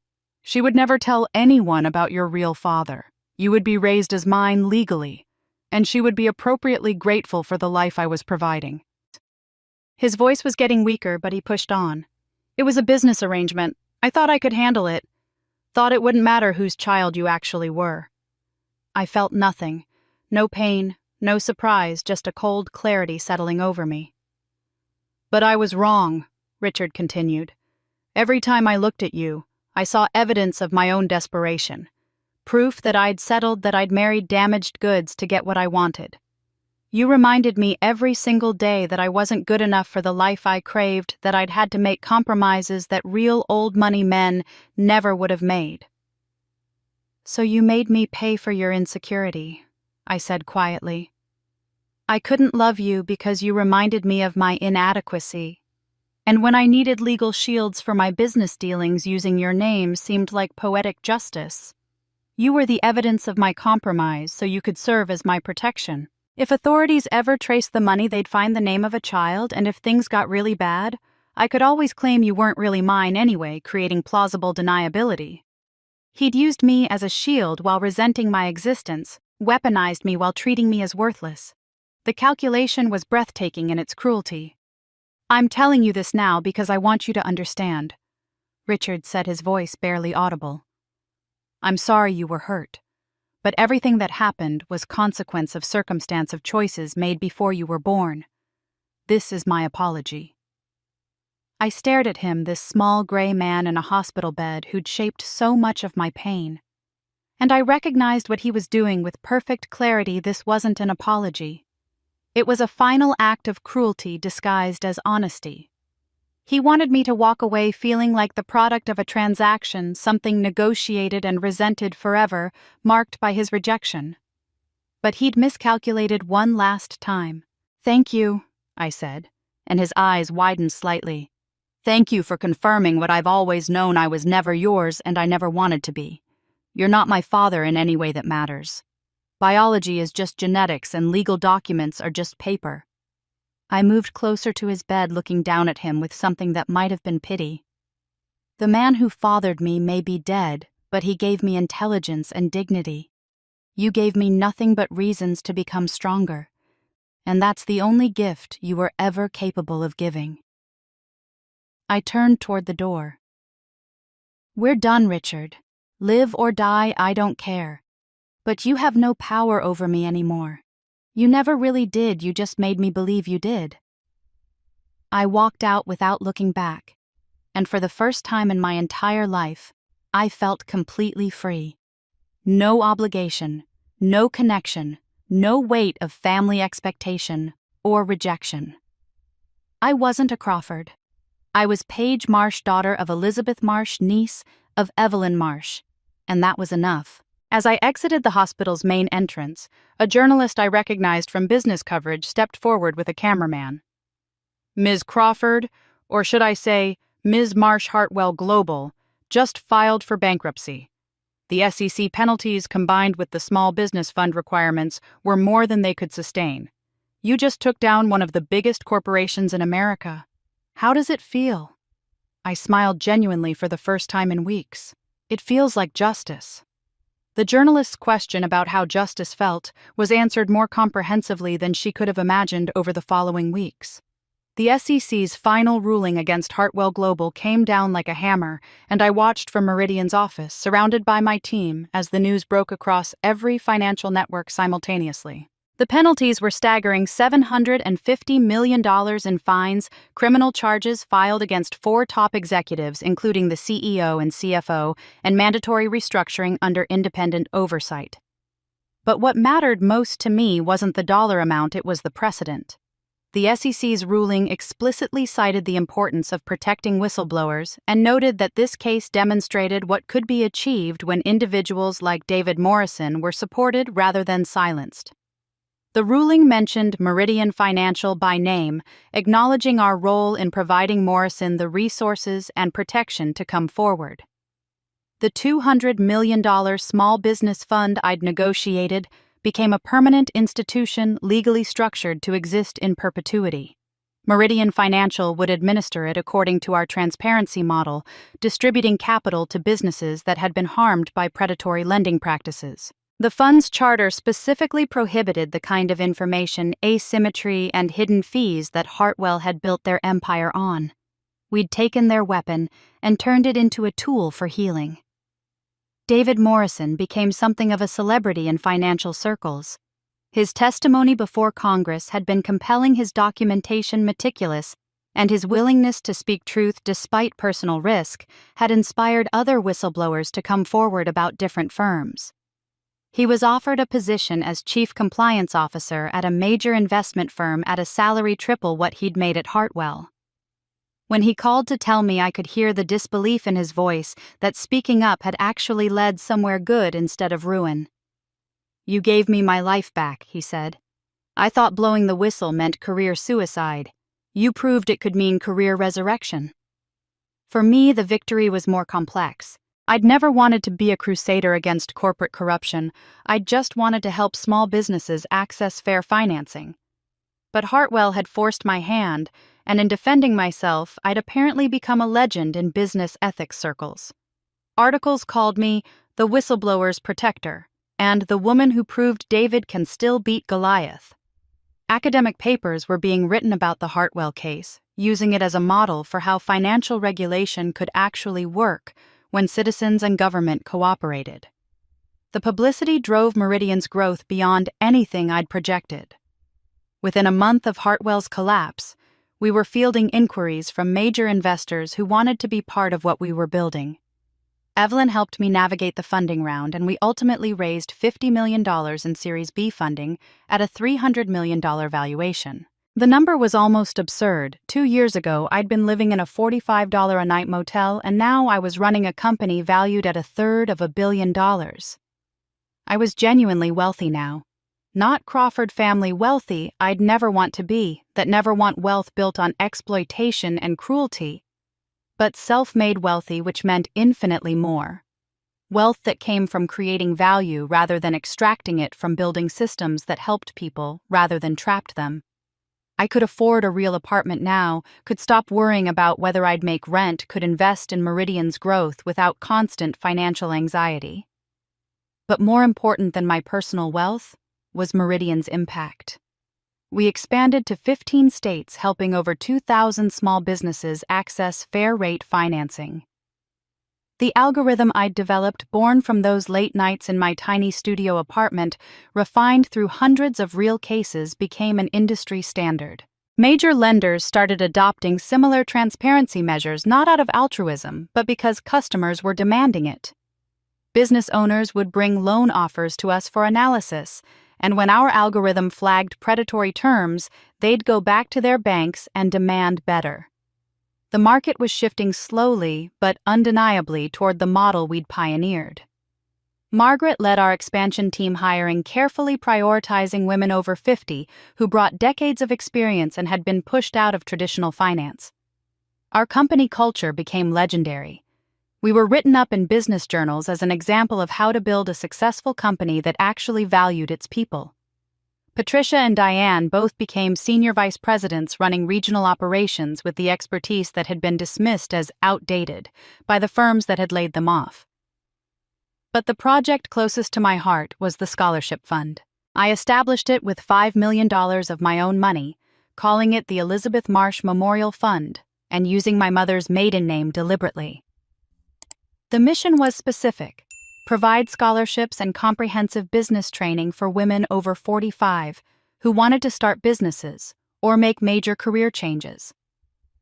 she would never tell anyone about your real father. You would be raised as mine legally, and she would be appropriately grateful for the life I was providing. His voice was getting weaker, but he pushed on. It was a business arrangement. I thought I could handle it. Thought it wouldn't matter whose child you actually were. I felt nothing. No pain, no surprise, just a cold clarity settling over me. But I was wrong, Richard continued. Every time I looked at you, I saw evidence of my own desperation. Proof that I'd settled, that I'd married damaged goods to get what I wanted. You reminded me every single day that I wasn't good enough for the life I craved, that I'd had to make compromises that real old money men never would have made. So you made me pay for your insecurity, I said quietly. I couldn't love you because you reminded me of my inadequacy. And when I needed legal shields for my business dealings, using your name seemed like poetic justice. You were the evidence of my compromise, so you could serve as my protection. If authorities ever traced the money, they'd find the name of a child, and if things got really bad, I could always claim you weren't really mine anyway, creating plausible deniability. He'd used me as a shield while resenting my existence, weaponized me while treating me as worthless. The calculation was breathtaking in its cruelty. I'm telling you this now because I want you to understand, Richard said, his voice barely audible. I'm sorry you were hurt. But everything that happened was consequence of circumstance, of choices made before you were born. This is my apology. I stared at him, this small gray man in a hospital bed who'd shaped so much of my pain. And I recognized what he was doing with perfect clarity. This wasn't an apology. It was a final act of cruelty disguised as honesty. He wanted me to walk away feeling like the product of a transaction, something negotiated and resented forever, marked by his rejection. But he'd miscalculated one last time. Thank you, I said, and his eyes widened slightly. Thank you for confirming what I've always known. I was never yours, and I never wanted to be. You're not my father in any way that matters. Biology is just genetics, and legal documents are just paper. I moved closer to his bed, looking down at him with something that might have been pity. The man who fathered me may be dead, but he gave me intelligence and dignity. You gave me nothing but reasons to become stronger, and that's the only gift you were ever capable of giving. I turned toward the door. We're done, Richard. Live or die, I don't care. But you have no power over me anymore. You never really did, you just made me believe you did. I walked out without looking back, and for the first time in my entire life, I felt completely free. No obligation, no connection, no weight of family expectation or rejection. I wasn't a Crawford. I was Paige Marsh, daughter of Elizabeth Marsh, niece of Evelyn Marsh, and that was enough. As I exited the hospital's main entrance, a journalist I recognized from business coverage stepped forward with a cameraman. Ms. Crawford, or should I say, Ms. Marsh Hartwell Global, just filed for bankruptcy. The SEC penalties combined with the small business fund requirements were more than they could sustain. You just took down one of the biggest corporations in America. How does it feel? I smiled genuinely for the first time in weeks. It feels like justice. The journalist's question about how justice felt was answered more comprehensively than she could have imagined over the following weeks. The SEC's final ruling against Hartwell Global came down like a hammer, and I watched from Meridian's office, surrounded by my team, as the news broke across every financial network simultaneously. The penalties were staggering: $750 million in fines, criminal charges filed against 4 top executives, including the CEO and CFO, and mandatory restructuring under independent oversight. But what mattered most to me wasn't the dollar amount, it was the precedent. The SEC's ruling explicitly cited the importance of protecting whistleblowers and noted that this case demonstrated what could be achieved when individuals like David Morrison were supported rather than silenced. The ruling mentioned Meridian Financial by name, acknowledging our role in providing Morrison the resources and protection to come forward. The $200 million small business fund I'd negotiated became a permanent institution legally structured to exist in perpetuity. Meridian Financial would administer it according to our transparency model, distributing capital to businesses that had been harmed by predatory lending practices. The fund's charter specifically prohibited the kind of information, asymmetry, and hidden fees that Hartwell had built their empire on. We'd taken their weapon and turned it into a tool for healing. David Morrison became something of a celebrity in financial circles. His testimony before Congress had been compelling, his documentation meticulous, and his willingness to speak truth despite personal risk had inspired other whistleblowers to come forward about different firms. He was offered a position as chief compliance officer at a major investment firm at a salary triple what he'd made at Hartwell. When he called to tell me, I could hear the disbelief in his voice that speaking up had actually led somewhere good instead of ruin. "You gave me my life back," he said. "I thought blowing the whistle meant career suicide. You proved it could mean career resurrection." For me, the victory was more complex. I'd never wanted to be a crusader against corporate corruption. I'd just wanted to help small businesses access fair financing. But Hartwell had forced my hand, and in defending myself, I'd apparently become a legend in business ethics circles. Articles called me the whistleblower's protector and the woman who proved David can still beat Goliath. Academic papers were being written about the Hartwell case, using it as a model for how financial regulation could actually work when citizens and government cooperated. The publicity drove Meridian's growth beyond anything I'd projected. Within a month of Hartwell's collapse, we were fielding inquiries from major investors who wanted to be part of what we were building. Evelyn helped me navigate the funding round, and we ultimately raised $50 million in Series B funding at a $300 million valuation. The number was almost absurd. 2 years ago, I'd been living in a $45 a night motel, and now I was running a company valued at $350 million. I was genuinely wealthy now. Not Crawford family wealthy I'd never want to be, that never want wealth built on exploitation and cruelty, but self-made wealthy, which meant infinitely more. Wealth that came from creating value rather than extracting it, from building systems that helped people rather than trapped them. I could afford a real apartment now, could stop worrying about whether I'd make rent, could invest in Meridian's growth without constant financial anxiety. But more important than my personal wealth was Meridian's impact. We expanded to 15 states, helping over 2,000 small businesses access fair-rate financing. The algorithm I'd developed, born from those late nights in my tiny studio apartment, refined through hundreds of real cases, became an industry standard. Major lenders started adopting similar transparency measures, not out of altruism, but because customers were demanding it. Business owners would bring loan offers to us for analysis, and when our algorithm flagged predatory terms, they'd go back to their banks and demand better. The market was shifting slowly but undeniably toward the model we'd pioneered. Margaret led our expansion team, hiring, carefully prioritizing women over 50 who brought decades of experience and had been pushed out of traditional finance. Our company culture became legendary. We were written up in business journals as an example of how to build a successful company that actually valued its people. Patricia and Diane both became senior vice presidents running regional operations with the expertise that had been dismissed as outdated by the firms that had laid them off. But the project closest to my heart was the scholarship fund. I established it with $5 million of my own money, calling it the Elizabeth Marsh Memorial Fund, and using my mother's maiden name deliberately. The mission was specific: provide scholarships and comprehensive business training for women over 45 who wanted to start businesses or make major career changes.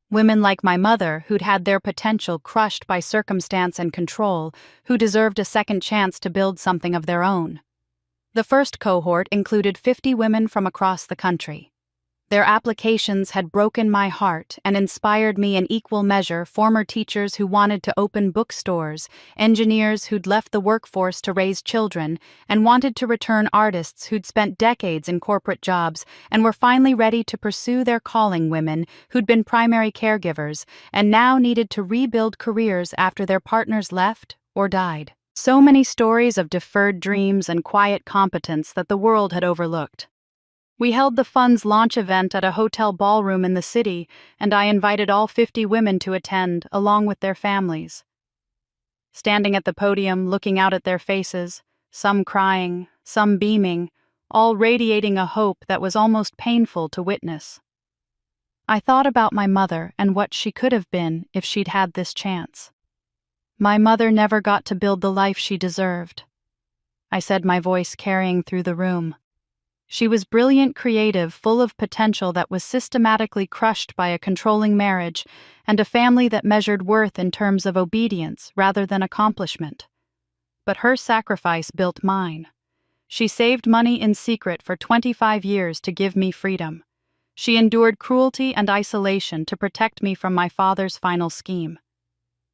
Women like my mother, who'd had their potential crushed by circumstance and control, who deserved a second chance to build something of their own. The first cohort included 50 women from across the country. Their applications had broken my heart and inspired me in equal measure: former teachers who wanted to open bookstores, engineers who'd left the workforce to raise children, and wanted to return artists who'd spent decades in corporate jobs and were finally ready to pursue their calling, women who'd been primary caregivers and now needed to rebuild careers after their partners left or died. So many stories of deferred dreams and quiet competence that the world had overlooked. We held the fund's launch event at a hotel ballroom in the city, and I invited all 50 women to attend, along with their families. Standing at the podium, looking out at their faces, some crying, some beaming, all radiating a hope that was almost painful to witness. I thought about my mother and what she could have been if she'd had this chance. My mother never got to build the life she deserved, I said, my voice carrying through the room. She was brilliant, creative, full of potential that was systematically crushed by a controlling marriage and a family that measured worth in terms of obedience rather than accomplishment. But her sacrifice built mine. She saved money in secret for 25 years to give me freedom. She endured cruelty and isolation to protect me from my father's final scheme.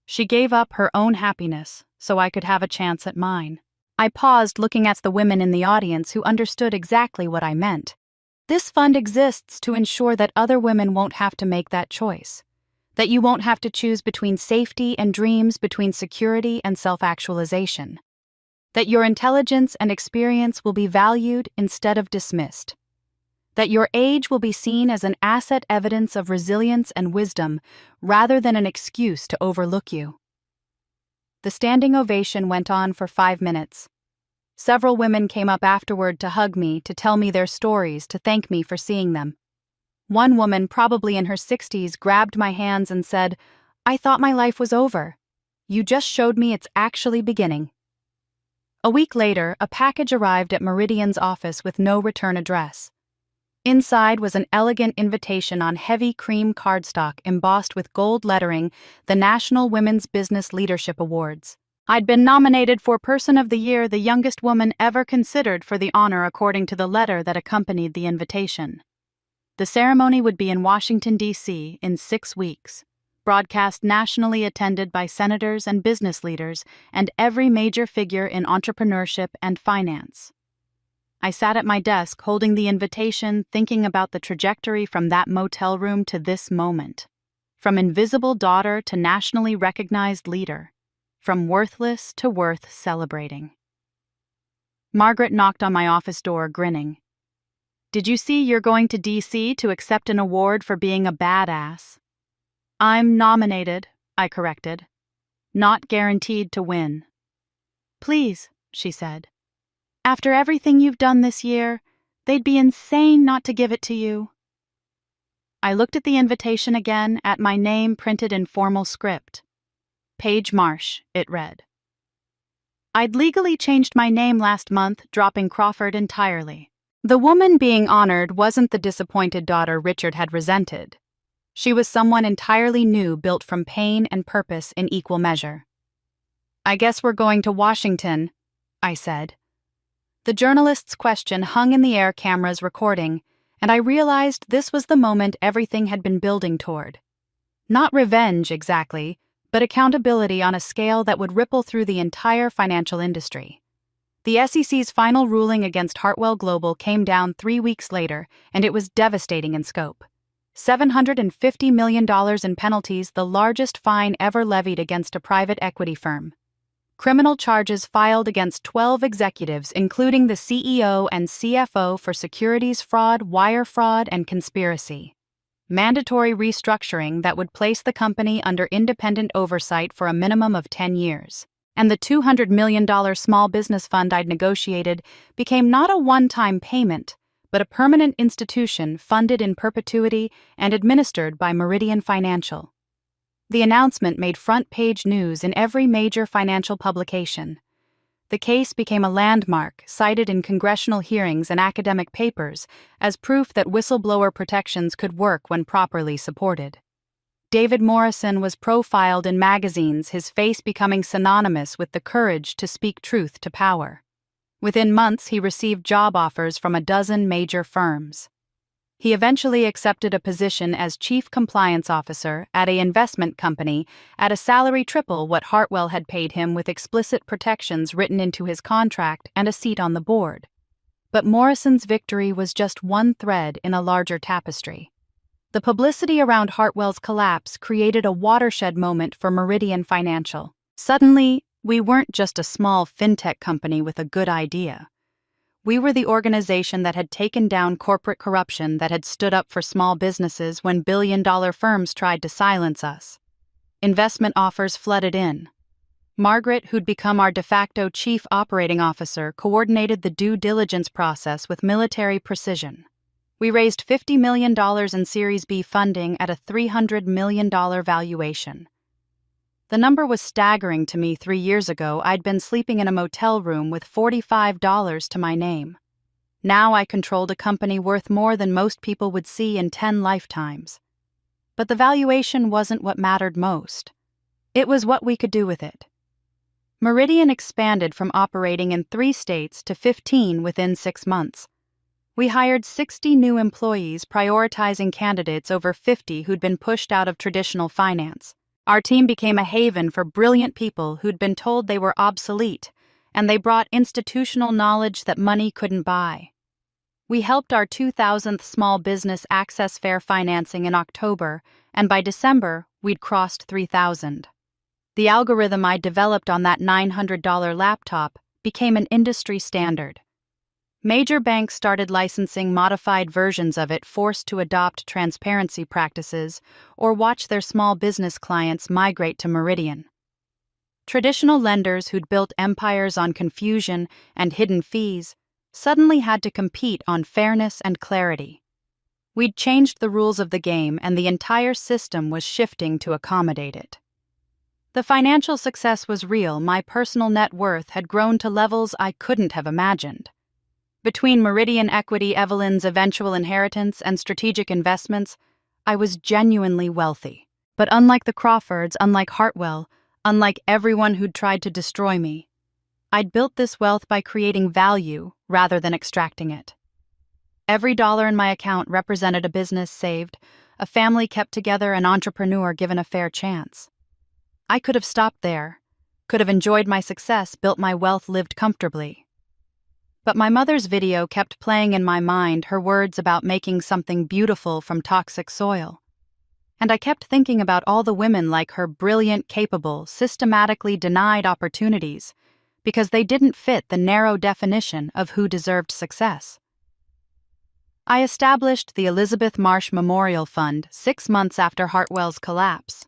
She gave up her own happiness so I could have a chance at mine. I paused, looking at the women in the audience who understood exactly what I meant. This fund exists to ensure that other women won't have to make that choice. That you won't have to choose between safety and dreams, between security and self-actualization. That your intelligence and experience will be valued instead of dismissed. That your age will be seen as an asset, evidence of resilience and wisdom, rather than an excuse to overlook you. The standing ovation went on for 5 minutes. Several women came up afterward to hug me, to tell me their stories, to thank me for seeing them. One woman, probably in her 60s, grabbed my hands and said, "I thought my life was over. You just showed me it's actually beginning." A week later, a package arrived at Meridian's office with no return address. Inside was an elegant invitation on heavy cream cardstock embossed with gold lettering, the National Women's Business Leadership Awards. I'd been nominated for Person of the Year, the youngest woman ever considered for the honor, according to the letter that accompanied the invitation. The ceremony would be in Washington, D.C. in 6 weeks, broadcast nationally, attended by senators and business leaders and every major figure in entrepreneurship and finance. I sat at my desk holding the invitation, thinking about the trajectory from that motel room to this moment. From invisible daughter to nationally recognized leader. From worthless to worth celebrating. Margaret knocked on my office door, grinning. "Did you see you're going to D.C. to accept an award for being a badass?" "I'm nominated," I corrected. "Not guaranteed to win." "Please," she said. "After everything you've done this year, they'd be insane not to give it to you." I looked at the invitation again, at my name printed in formal script. Paige Marsh, it read. I'd legally changed my name last month, dropping Crawford entirely. The woman being honored wasn't the disappointed daughter Richard had resented. She was someone entirely new, built from pain and purpose in equal measure. "I guess we're going to Washington," I said. The journalist's question hung in the air, cameras recording, and I realized this was the moment everything had been building toward. Not revenge, exactly, but accountability on a scale that would ripple through the entire financial industry. The SEC's final ruling against Hartwell Global came down 3 weeks later, and it was devastating in scope. $750 million in penalties, the largest fine ever levied against a private equity firm. Criminal charges filed against 12 executives, including the CEO and CFO, for securities fraud, wire fraud, and conspiracy. Mandatory restructuring that would place the company under independent oversight for a minimum of 10 years. And the $200 million small business fund I'd negotiated became not a one-time payment, but a permanent institution funded in perpetuity and administered by Meridian Financial. The announcement made front-page news in every major financial publication. The case became a landmark, cited in congressional hearings and academic papers as proof that whistleblower protections could work when properly supported. David Morrison was profiled in magazines, his face becoming synonymous with the courage to speak truth to power. Within months, he received job offers from a dozen major firms. He eventually accepted a position as chief compliance officer at an investment company at a salary triple what Hartwell had paid him, with explicit protections written into his contract and a seat on the board. But Morrison's victory was just one thread in a larger tapestry. The publicity around Hartwell's collapse created a watershed moment for Meridian Financial. Suddenly, we weren't just a small fintech company with a good idea. We were the organization that had taken down corporate corruption, that had stood up for small businesses when billion-dollar firms tried to silence us. Investment offers flooded in. Margaret, who'd become our de facto chief operating officer, coordinated the due diligence process with military precision. We raised $50 million in Series B funding at a $300 million valuation. The number was staggering to me. 3 years ago, I'd been sleeping in a motel room with $45 to my name. Now I controlled a company worth more than most people would see in 10 lifetimes. But the valuation wasn't what mattered most. It was what we could do with it. Meridian expanded from operating in 3 states to 15 within 6 months. We hired 60 new employees, prioritizing candidates over 50 who'd been pushed out of traditional finance. Our team became a haven for brilliant people who'd been told they were obsolete, and they brought institutional knowledge that money couldn't buy. We helped our 2,000th small business access fair financing in October, and by December, we'd crossed 3,000. The algorithm I developed on that $900 laptop became an industry standard. Major banks started licensing modified versions of it, forced to adopt transparency practices or watch their small business clients migrate to Meridian. Traditional lenders who'd built empires on confusion and hidden fees suddenly had to compete on fairness and clarity. We'd changed the rules of the game, and the entire system was shifting to accommodate it. The financial success was real. My personal net worth had grown to levels I couldn't have imagined. Between Meridian equity, Evelyn's eventual inheritance, and strategic investments, I was genuinely wealthy. But unlike the Crawfords, unlike Hartwell, unlike everyone who'd tried to destroy me, I'd built this wealth by creating value rather than extracting it. Every dollar in my account represented a business saved, a family kept together, an entrepreneur given a fair chance. I could have stopped there, could have enjoyed my success, built my wealth, lived comfortably. But my mother's video kept playing in my mind, her words about making something beautiful from toxic soil. And I kept thinking about all the women like her, brilliant, capable, systematically denied opportunities because they didn't fit the narrow definition of who deserved success. I established the Elizabeth Marsh Memorial Fund 6 months after Hartwell's collapse.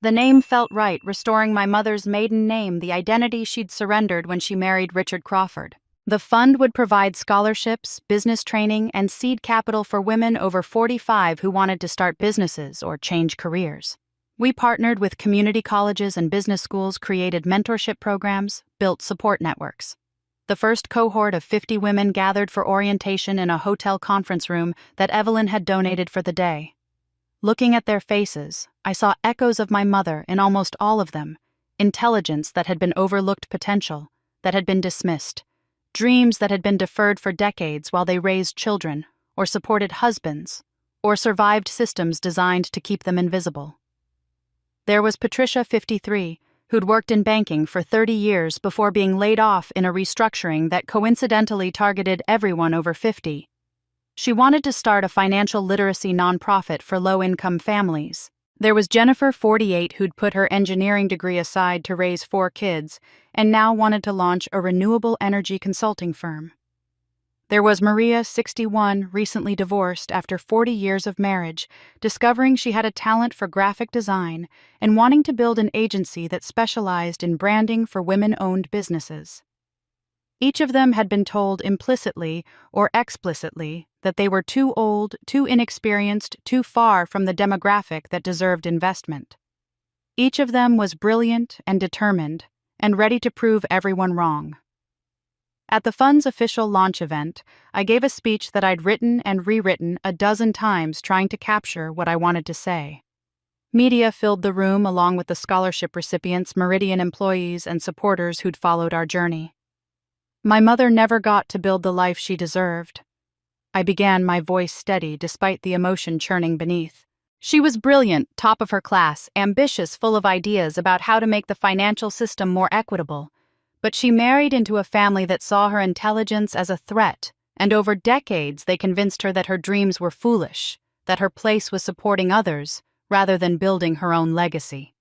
The name felt right, restoring my mother's maiden name, the identity she'd surrendered when she married Richard Crawford. The fund would provide scholarships, business training, and seed capital for women over 45 who wanted to start businesses or change careers. We partnered with community colleges and business schools, created mentorship programs, built support networks. The first cohort of 50 women gathered for orientation in a hotel conference room that Evelyn had donated for the day. Looking at their faces, I saw echoes of my mother in almost all of them, intelligence that had been overlooked, potential that had been dismissed, dreams that had been deferred for decades while they raised children, or supported husbands, or survived systems designed to keep them invisible. There was Patricia, 53, who'd worked in banking for 30 years before being laid off in a restructuring that coincidentally targeted everyone over 50. She wanted to start a financial literacy nonprofit for low-income families. There was Jennifer, 48, who'd put her engineering degree aside to raise 4 kids and now wanted to launch a renewable energy consulting firm. There was Maria, 61, recently divorced after 40 years of marriage, discovering she had a talent for graphic design and wanting to build an agency that specialized in branding for women-owned businesses. Each of them had been told implicitly or explicitly that they were too old, too inexperienced, too far from the demographic that deserved investment. Each of them was brilliant and determined and ready to prove everyone wrong. At the fund's official launch event, I gave a speech that I'd written and rewritten a dozen times trying to capture what I wanted to say. Media filled the room along with the scholarship recipients, Meridian employees, and supporters who'd followed our journey. My mother never got to build the life she deserved. I began, my voice steady despite the emotion churning beneath. She was brilliant, top of her class, ambitious, full of ideas about how to make the financial system more equitable. But she married into a family that saw her intelligence as a threat, and over decades they convinced her that her dreams were foolish, that her place was supporting others rather than building her own legacy.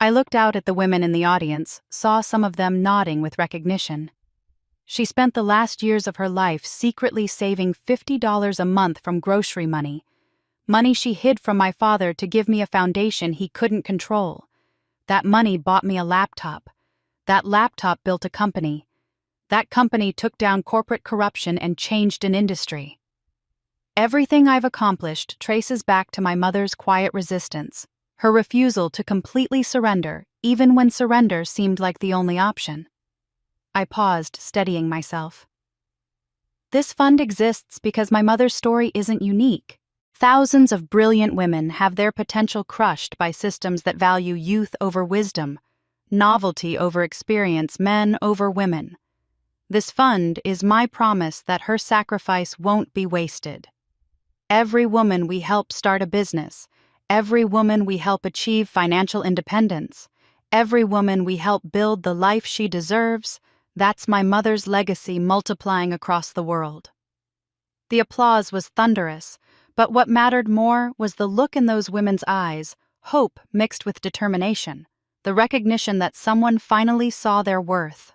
I looked out at the women in the audience, saw some of them nodding with recognition. She spent the last years of her life secretly saving $50 a month from grocery money she hid from my father to give me a foundation he couldn't control. That money bought me a laptop. That laptop built a company. That company took down corporate corruption and changed an industry. Everything I've accomplished traces back to my mother's quiet resistance, her refusal to completely surrender, even when surrender seemed like the only option. I paused, steadying myself. This fund exists because my mother's story isn't unique. Thousands of brilliant women have their potential crushed by systems that value youth over wisdom, novelty over experience, men over women. This fund is my promise that her sacrifice won't be wasted. Every woman we help start a business, every woman we help achieve financial independence, every woman we help build the life she deserves, that's my mother's legacy multiplying across the world. The applause was thunderous, but what mattered more was the look in those women's eyes, hope mixed with determination, the recognition that someone finally saw their worth.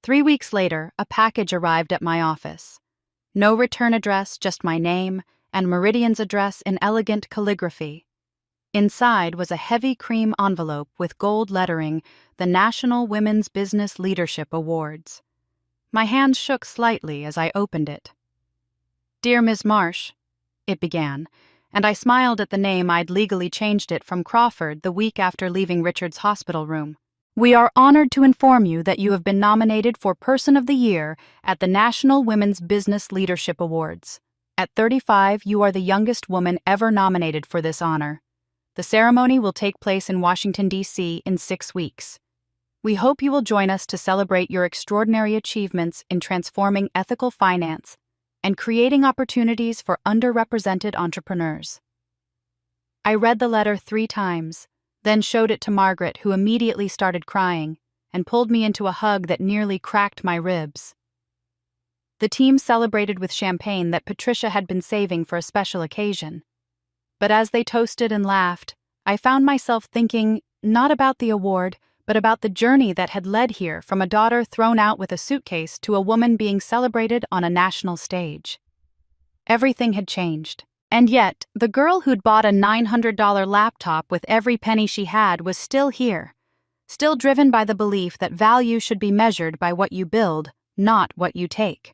3 weeks later, a package arrived at my office. No return address, just my name, and Meridian's address in elegant calligraphy. Inside was a heavy cream envelope with gold lettering, the National Women's Business Leadership Awards. My hand shook slightly as I opened it. "Dear Ms. Marsh," it began, and I smiled at the name I'd legally changed it from Crawford the week after leaving Richard's hospital room. "We are honored to inform you that you have been nominated for Person of the Year at the National Women's Business Leadership Awards. At 35, you are the youngest woman ever nominated for this honor. The ceremony will take place in Washington, D.C. in 6 weeks. We hope you will join us to celebrate your extraordinary achievements in transforming ethical finance and creating opportunities for underrepresented entrepreneurs." I read the letter 3 times, then showed it to Margaret, who immediately started crying and pulled me into a hug that nearly cracked my ribs. The team celebrated with champagne that Patricia had been saving for a special occasion. But as they toasted and laughed, I found myself thinking not about the award, but about the journey that had led here, from a daughter thrown out with a suitcase to a woman being celebrated on a national stage. Everything had changed. And yet, the girl who'd bought a $900 laptop with every penny she had was still here, still driven by the belief that value should be measured by what you build, not what you take.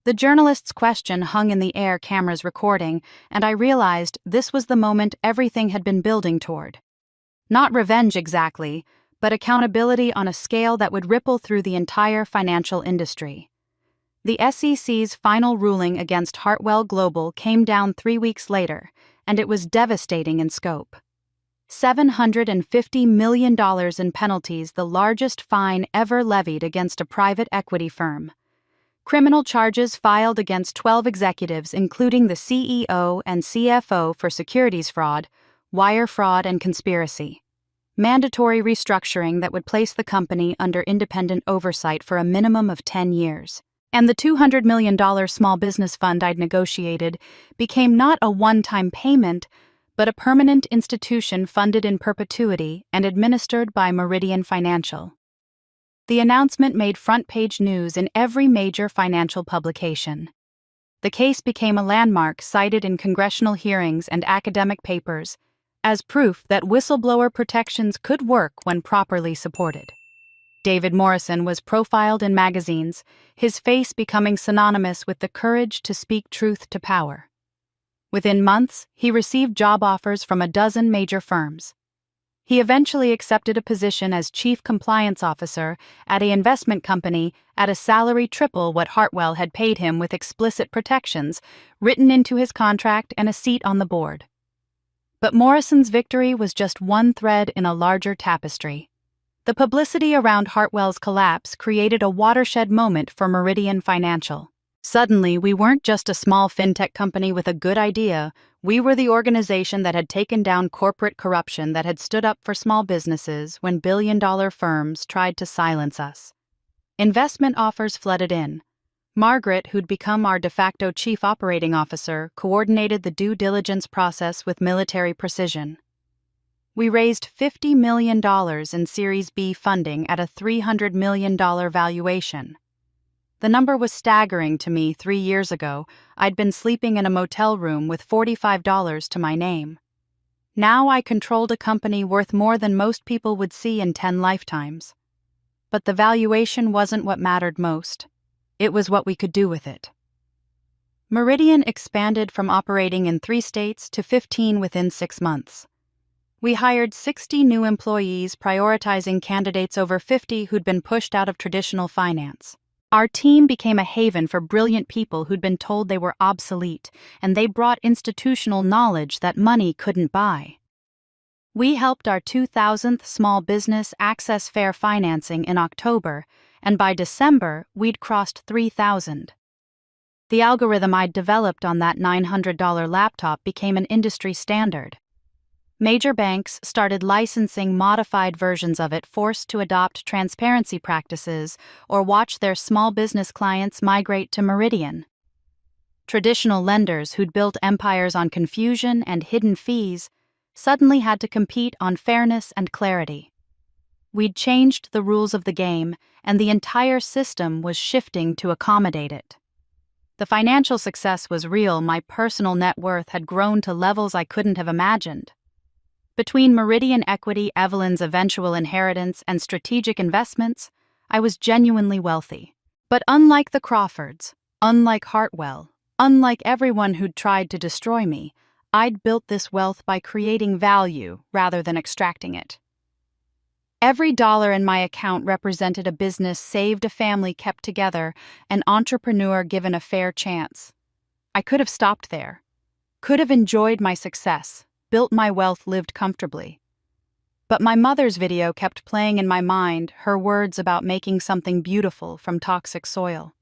The journalist's question hung in the air, cameras recording, and I realized this was the moment everything had been building toward. Not revenge exactly, but accountability on a scale that would ripple through the entire financial industry. The SEC's final ruling against Hartwell Global came down 3 weeks later, and it was devastating in scope. $750 million in penalties, the largest fine ever levied against a private equity firm. Criminal charges filed against 12 executives, including the CEO and CFO, for securities fraud, wire fraud, and conspiracy. Mandatory restructuring that would place the company under independent oversight for a minimum of 10 years. And the $200 million small business fund I'd negotiated became not a one-time payment, but a permanent institution funded in perpetuity and administered by Meridian Financial. The announcement made front-page news in every major financial publication. The case became a landmark cited in congressional hearings and academic papers as proof that whistleblower protections could work when properly supported. David Morrison was profiled in magazines, his face becoming synonymous with the courage to speak truth to power. Within months, he received job offers from a dozen major firms. He eventually accepted a position as chief compliance officer at an investment company at a salary triple what Hartwell had paid him, with explicit protections written into his contract and a seat on the board. But Morrison's victory was just one thread in a larger tapestry. The publicity around Hartwell's collapse created a watershed moment for Meridian Financial. Suddenly, we weren't just a small fintech company with a good idea. We were the organization that had taken down corporate corruption, that had stood up for small businesses when billion-dollar firms tried to silence us. Investment offers flooded in. Margaret, who'd become our de facto chief operating officer, coordinated the due diligence process with military precision. We raised $50 million in Series B funding at a $300 million valuation. The number was staggering to me 3 years ago. I'd been sleeping in a motel room with $45 to my name. Now I controlled a company worth more than most people would see in 10 lifetimes. But the valuation wasn't what mattered most. It was what we could do with it. Meridian expanded from operating in 3 states to 15 within 6 months. We hired 60 new employees, prioritizing candidates over 50 who'd been pushed out of traditional finance. Our team became a haven for brilliant people who'd been told they were obsolete, and they brought institutional knowledge that money couldn't buy. We helped our 2,000th small business access fair financing in October, and by December, we'd crossed 3,000. The algorithm I'd developed on that $900 laptop became an industry standard. Major banks started licensing modified versions of it, forced to adopt transparency practices or watch their small business clients migrate to Meridian. Traditional lenders who'd built empires on confusion and hidden fees suddenly had to compete on fairness and clarity. We'd changed the rules of the game, and the entire system was shifting to accommodate it. The financial success was real. My personal net worth had grown to levels I couldn't have imagined. Between Meridian Equity, Evelyn's eventual inheritance, and strategic investments, I was genuinely wealthy. But unlike the Crawfords, unlike Hartwell, unlike everyone who'd tried to destroy me, I'd built this wealth by creating value rather than extracting it. Every dollar in my account represented a business saved, a family kept together, an entrepreneur given a fair chance. I could have stopped there, could have enjoyed my success, built my wealth, lived comfortably. But my mother's video kept playing in my mind, her words about making something beautiful from toxic soil.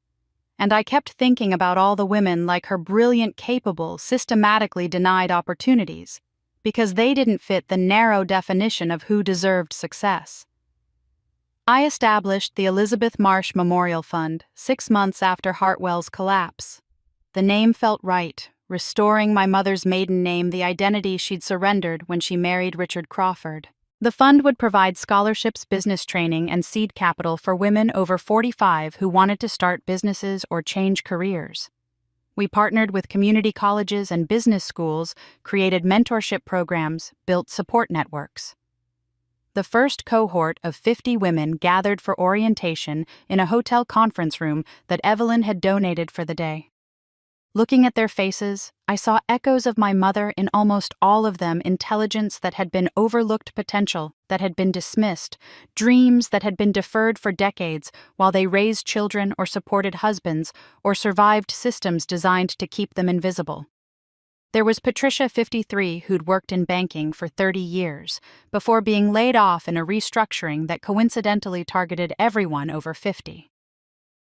And I kept thinking about all the women like her, brilliant, capable, systematically denied opportunities, because they didn't fit the narrow definition of who deserved success. I established the Elizabeth Marsh Memorial Fund 6 months after Hartwell's collapse. The name felt right, restoring my mother's maiden name, the identity she'd surrendered when she married Richard Crawford. The fund would provide scholarships, business training, and seed capital for women over 45 who wanted to start businesses or change careers. We partnered with community colleges and business schools, created mentorship programs, built support networks. The first cohort of 50 women gathered for orientation in a hotel conference room that Evelyn had donated for the day. Looking at their faces, I saw echoes of my mother in almost all of them, intelligence that had been overlooked, potential that had been dismissed, dreams that had been deferred for decades while they raised children or supported husbands or survived systems designed to keep them invisible. There was Patricia, 53, who'd worked in banking for 30 years before being laid off in a restructuring that coincidentally targeted everyone over 50.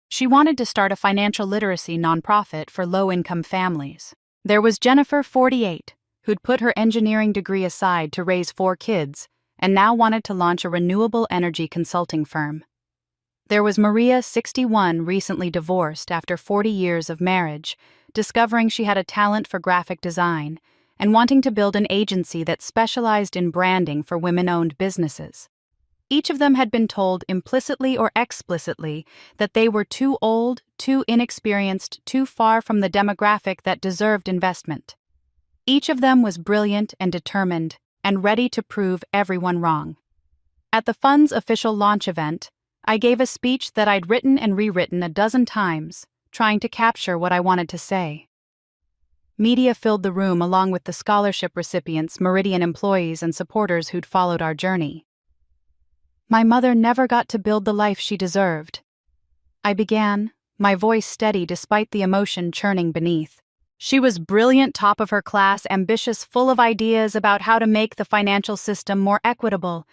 She wanted to start a financial literacy nonprofit for low-income families. There was Jennifer, 48, who'd put her engineering degree aside to raise 4 kids and now wanted to launch a renewable energy consulting firm. There was Maria, 61, recently divorced after 40 years of marriage, discovering she had a talent for graphic design and wanting to build an agency that specialized in branding for women-owned businesses. Each of them had been told implicitly or explicitly that they were too old, too inexperienced, too far from the demographic that deserved investment. Each of them was brilliant and determined and ready to prove everyone wrong. At the fund's official launch event, I gave a speech that I'd written and rewritten a dozen times, trying to capture what I wanted to say. Media filled the room along with the scholarship recipients, Meridian employees, and supporters who'd followed our journey. My mother never got to build the life she deserved. I began, my voice steady despite the emotion churning beneath. She was brilliant, top of her class, ambitious, full of ideas about how to make the financial system more equitable.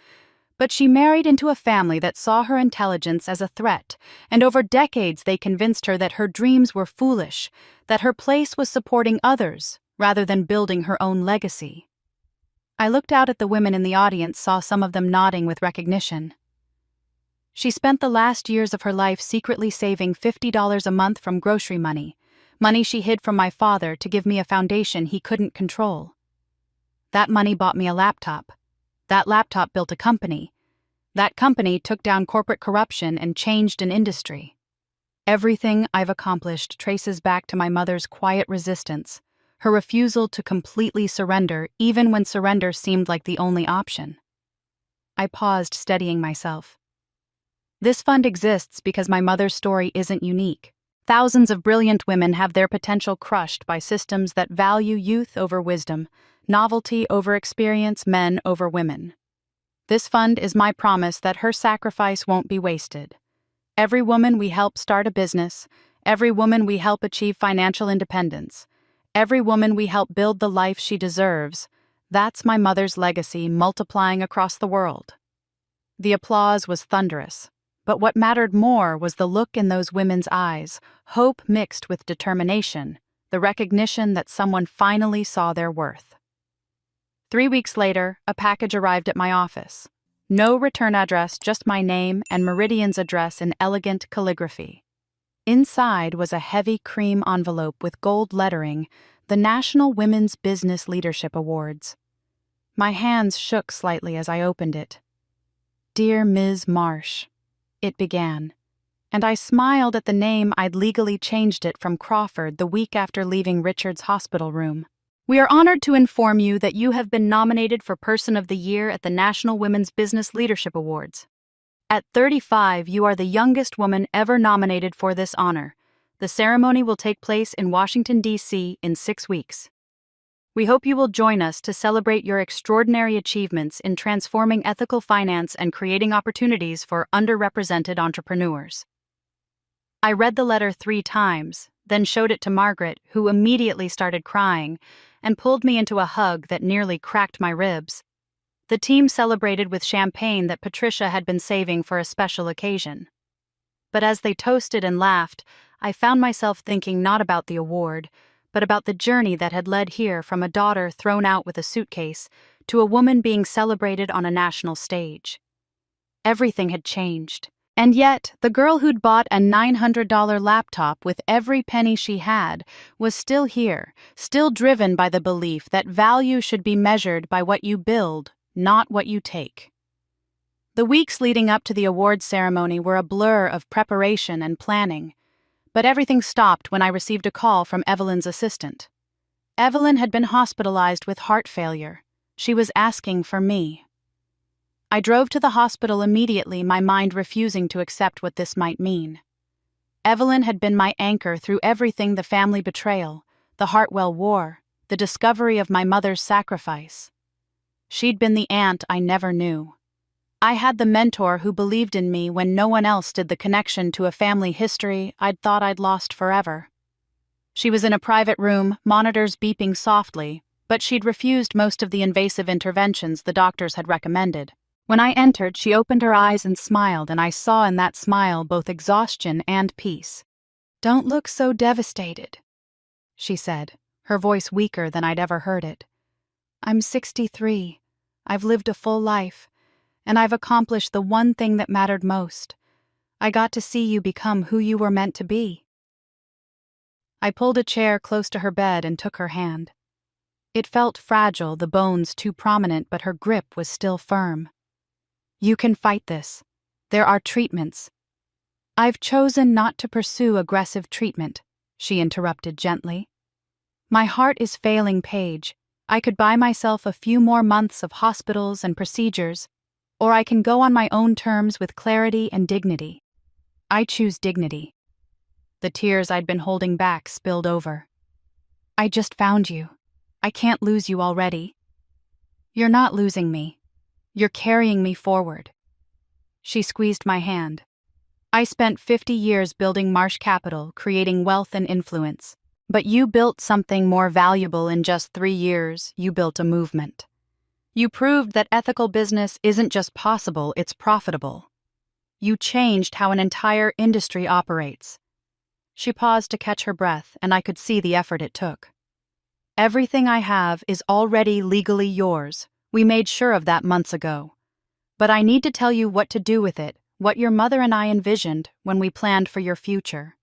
But she married into a family that saw her intelligence as a threat, and over decades they convinced her that her dreams were foolish, that her place was supporting others rather than building her own legacy. I looked out at the women in the audience, saw some of them nodding with recognition. She spent the last years of her life secretly saving $50 a month from grocery money she hid from my father to give me a foundation he couldn't control. That money bought me a laptop. That laptop built a company. That company took down corporate corruption and changed an industry. Everything I've accomplished traces back to my mother's quiet resistance, her refusal to completely surrender even when surrender seemed like the only option. I paused, steadying myself. This fund exists because my mother's story isn't unique. Thousands of brilliant women have their potential crushed by systems that value youth over wisdom, novelty over experience, men over women. This fund is my promise that her sacrifice won't be wasted. Every woman we help start a business, every woman we help achieve financial independence, every woman we help build the life she deserves, that's my mother's legacy multiplying across the world. The applause was thunderous. But what mattered more was the look in those women's eyes, hope mixed with determination, the recognition that someone finally saw their worth. 3 weeks later, a package arrived at my office. No return address, just my name and Meridian's address in elegant calligraphy. Inside was a heavy cream envelope with gold lettering, the National Women's Business Leadership Awards. My hands shook slightly as I opened it. "Dear Ms. Marsh," it began, and I smiled at the name. I'd legally changed it from Crawford the week after leaving Richard's hospital room. "We are honored to inform you that you have been nominated for Person of the Year at the National Women's Business Leadership Awards. At 35, you are the youngest woman ever nominated for this honor. The ceremony will take place in Washington, D.C. in 6 weeks. We hope you will join us to celebrate your extraordinary achievements in transforming ethical finance and creating opportunities for underrepresented entrepreneurs." I read the letter 3 times, then showed it to Margaret, who immediately started crying and pulled me into a hug that nearly cracked my ribs. The team celebrated with champagne that Patricia had been saving for a special occasion. But as they toasted and laughed, I found myself thinking not about the award, but about the journey that had led here, from a daughter thrown out with a suitcase to a woman being celebrated on a national stage. Everything had changed. And yet, the girl who'd bought a $900 laptop with every penny she had was still here, still driven by the belief that value should be measured by what you build, not what you take. The weeks leading up to the awards ceremony were a blur of preparation and planning. But everything stopped when I received a call from Evelyn's assistant. Evelyn had been hospitalized with heart failure. She was asking for me. I drove to the hospital immediately, my mind refusing to accept what this might mean. Evelyn had been my anchor through everything: the family betrayal, the Hartwell War, the discovery of my mother's sacrifice. She'd been the aunt I never knew. I had the mentor who believed in me when no one else did, the connection to a family history I'd thought I'd lost forever. She was in a private room, monitors beeping softly, but she'd refused most of the invasive interventions the doctors had recommended. When I entered, she opened her eyes and smiled, and I saw in that smile both exhaustion and peace. "Don't look so devastated," she said, her voice weaker than I'd ever heard it. "I'm 63. I've lived a full life, and I've accomplished the one thing that mattered most. I got to see you become who you were meant to be." I pulled a chair close to her bed and took her hand. It felt fragile, the bones too prominent, but her grip was still firm. "You can fight this. There are treatments." "I've chosen not to pursue aggressive treatment," she interrupted gently. "My heart is failing, Paige. I could buy myself a few more months of hospitals and procedures, Or I can go on my own terms with clarity and dignity. I choose dignity. The tears I'd been holding back spilled over. I just found you. I can't lose you already. You're not losing me. You're carrying me forward. She squeezed my hand. I spent 50 years building Marsh Capital, creating wealth and influence. But you built something more valuable in just 3 years. You built a movement. You proved that ethical business isn't just possible, it's profitable. You changed how an entire industry operates. She paused to catch her breath, and I could see the effort it took. Everything I have is already legally yours. We made sure of that months ago. But I need to tell you what to do with it, what your mother and I envisioned when we planned for your future.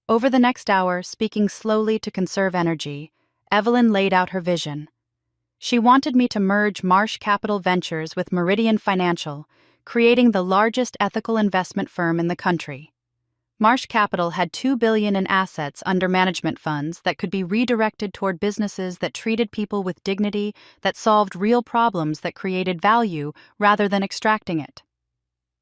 Over the next hour, speaking slowly to conserve energy, Evelyn laid out her vision. She wanted me to merge Marsh Capital Ventures with Meridian Financial, creating the largest ethical investment firm in the country. Marsh Capital had $2 billion in assets under management funds that could be redirected toward businesses that treated people with dignity, that solved real problems, that created value rather than extracting it.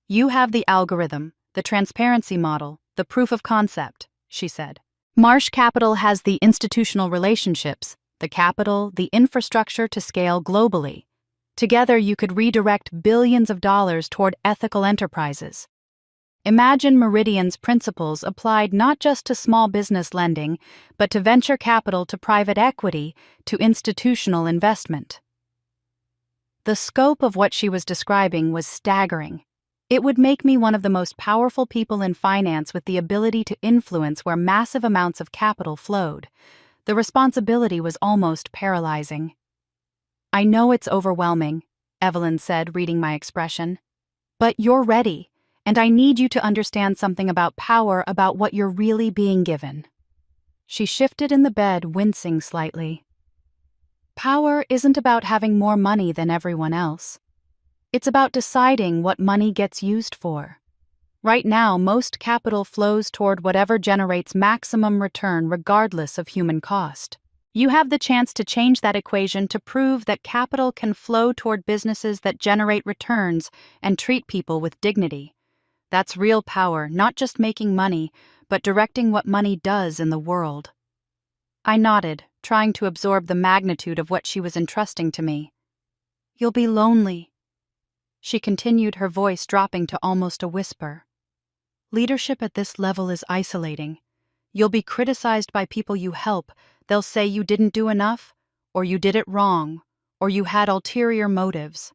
You have the algorithm, the transparency model, the proof of concept, she said. Marsh Capital has the institutional relationships, the capital, the infrastructure to scale globally. Together you could redirect billions of dollars toward ethical enterprises. Imagine Meridian's principles applied not just to small business lending, but to venture capital, to private equity, to institutional investment. The scope of what she was describing was staggering. It would make me one of the most powerful people in finance, with the ability to influence where massive amounts of capital flowed. The responsibility was almost paralyzing. I know it's overwhelming, Evelyn said, reading my expression. But you're ready. And I need you to understand something about power, about what you're really being given. She shifted in the bed, wincing slightly. Power isn't about having more money than everyone else. It's about deciding what money gets used for. Right now, most capital flows toward whatever generates maximum return regardless of human cost. You have the chance to change that equation, to prove that capital can flow toward businesses that generate returns and treat people with dignity. That's real power, not just making money, but directing what money does in the world. I nodded, trying to absorb the magnitude of what she was entrusting to me. You'll be lonely. She continued, her voice dropping to almost a whisper. Leadership at this level is isolating. You'll be criticized by people you help. They'll say you didn't do enough, or you did it wrong, or you had ulterior motives.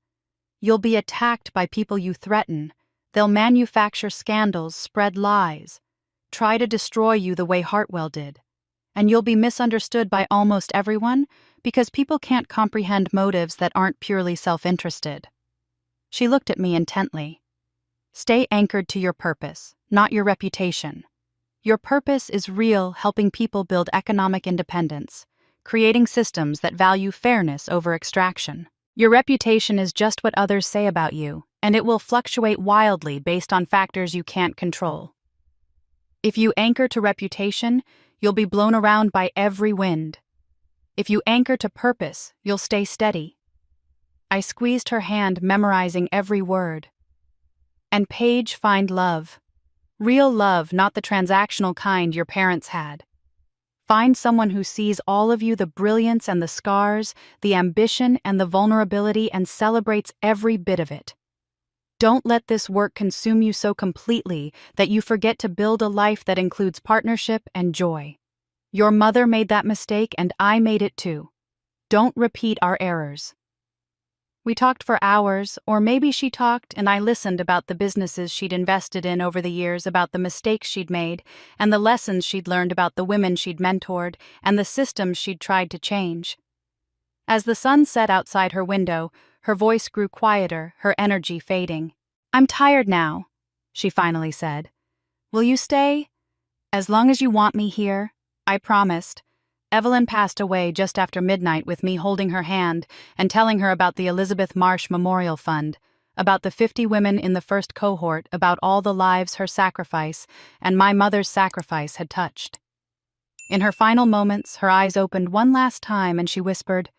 You'll be attacked by people you threaten. They'll manufacture scandals, spread lies, try to destroy you the way Hartwell did. And you'll be misunderstood by almost everyone because people can't comprehend motives that aren't purely self-interested. She looked at me intently. Stay anchored to your purpose, not your reputation. Your purpose is real, helping people build economic independence, creating systems that value fairness over extraction. Your reputation is just what others say about you, and it will fluctuate wildly based on factors you can't control. If you anchor to reputation, you'll be blown around by every wind. If you anchor to purpose, you'll stay steady. I squeezed her hand, memorizing every word. And Paige, find love. Real love, not the transactional kind your parents had. Find someone who sees all of you, the brilliance and the scars, the ambition and the vulnerability, and celebrates every bit of it. Don't let this work consume you so completely that you forget to build a life that includes partnership and joy. Your mother made that mistake, and I made it too. Don't repeat our errors. We talked for hours, or maybe she talked and I listened, about the businesses she'd invested in over the years, about the mistakes she'd made, and the lessons she'd learned, about the women she'd mentored, and the systems she'd tried to change. As the sun set outside her window, her voice grew quieter, her energy fading. I'm tired now, she finally said. Will you stay? As long as you want me here, I promised. Evelyn passed away just after midnight, with me holding her hand and telling her about the Elizabeth Marsh Memorial Fund, about the 50 women in the first cohort, about all the lives her sacrifice and my mother's sacrifice had touched. In her final moments, her eyes opened one last time and she whispered,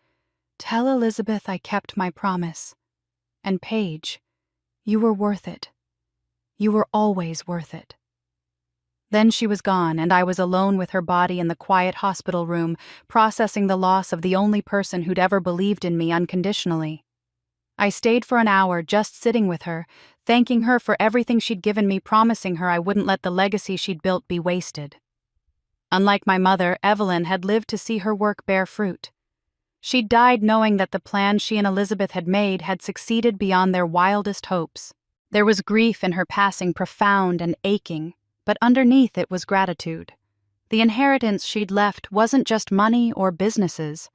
"Tell Elizabeth I kept my promise." And Paige, you were worth it. You were always worth it. Then she was gone, and I was alone with her body in the quiet hospital room, processing the loss of the only person who'd ever believed in me unconditionally. I stayed for an hour just sitting with her, thanking her for everything she'd given me, promising her I wouldn't let the legacy she'd built be wasted. Unlike my mother, Evelyn had lived to see her work bear fruit. She'd died knowing that the plan she and Elizabeth had made had succeeded beyond their wildest hopes. There was grief in her passing, profound and aching, but underneath it was gratitude. The inheritance she'd left wasn't just money or businesses.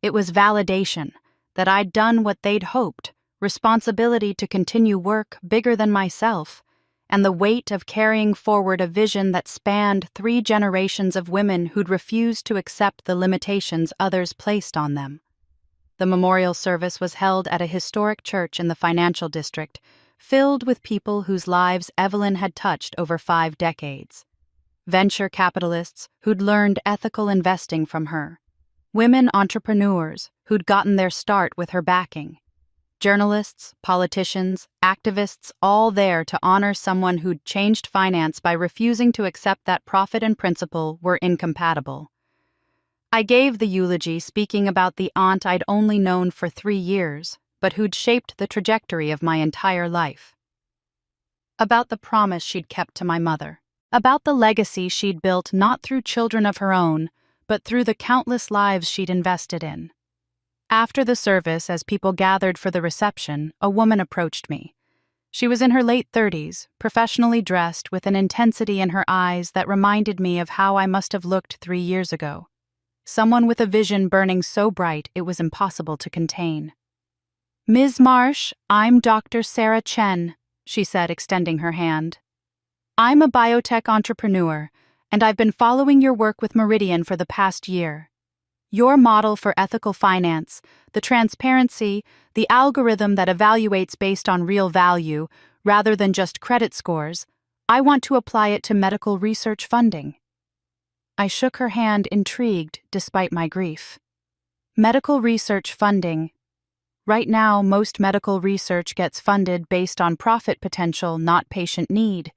It was validation that I'd done what they'd hoped, responsibility to continue work bigger than myself, and the weight of carrying forward a vision that spanned 3 generations of women who'd refused to accept the limitations others placed on them. The memorial service was held at a historic church in the financial district, filled with people whose lives Evelyn had touched over 5 decades. Venture capitalists who'd learned ethical investing from her. Women entrepreneurs who'd gotten their start with her backing. Journalists, politicians, activists, all there to honor someone who'd changed finance by refusing to accept that profit and principle were incompatible. I gave the eulogy speaking about the aunt I'd only known for 3 years, but who'd shaped the trajectory of my entire life. About the promise she'd kept to my mother. About the legacy she'd built not through children of her own, but through the countless lives she'd invested in. After the service, as people gathered for the reception, a woman approached me. She was in her late 30s, professionally dressed, with an intensity in her eyes that reminded me of how I must have looked 3 years ago. Someone with a vision burning so bright it was impossible to contain. "Ms. Marsh, I'm Dr. Sarah Chen," she said, extending her hand. "I'm a biotech entrepreneur, and I've been following your work with Meridian for the past year. Your model for ethical finance, the transparency, the algorithm that evaluates based on real value rather than just credit scores, I want to apply it to medical research funding." I shook her hand, intrigued despite my grief. Medical research funding. Right now, most medical research gets funded based on profit potential, not patient need,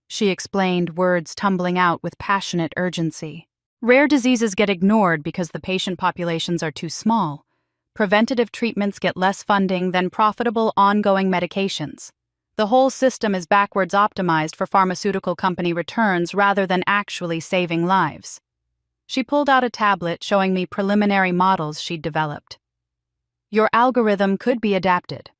she explained, words tumbling out with passionate urgency. Rare diseases get ignored because the patient populations are too small. Preventative treatments get less funding than profitable ongoing medications. The whole system is backwards optimized for pharmaceutical company returns rather than actually saving lives. She pulled out a tablet showing me preliminary models she'd developed. Your algorithm could be adapted.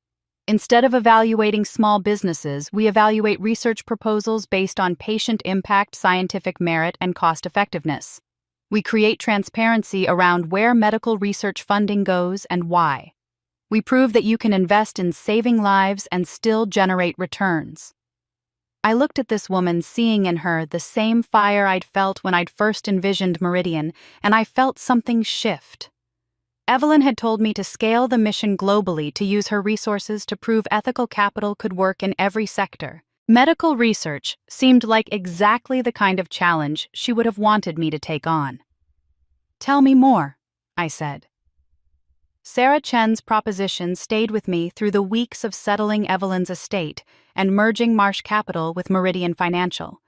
Instead of evaluating small businesses, we evaluate research proposals based on patient impact, scientific merit, and cost-effectiveness. We create transparency around where medical research funding goes and why. We prove that you can invest in saving lives and still generate returns. I looked at this woman, seeing in her the same fire I'd felt when I'd first envisioned Meridian, and I felt something shift. Evelyn had told me to scale the mission globally, to use her resources to prove ethical capital could work in every sector. Medical research seemed like exactly the kind of challenge she would have wanted me to take on. "Tell me more," I said. Sarah Chen's proposition stayed with me through the weeks of settling Evelyn's estate and merging Marsh Capital with Meridian Financial.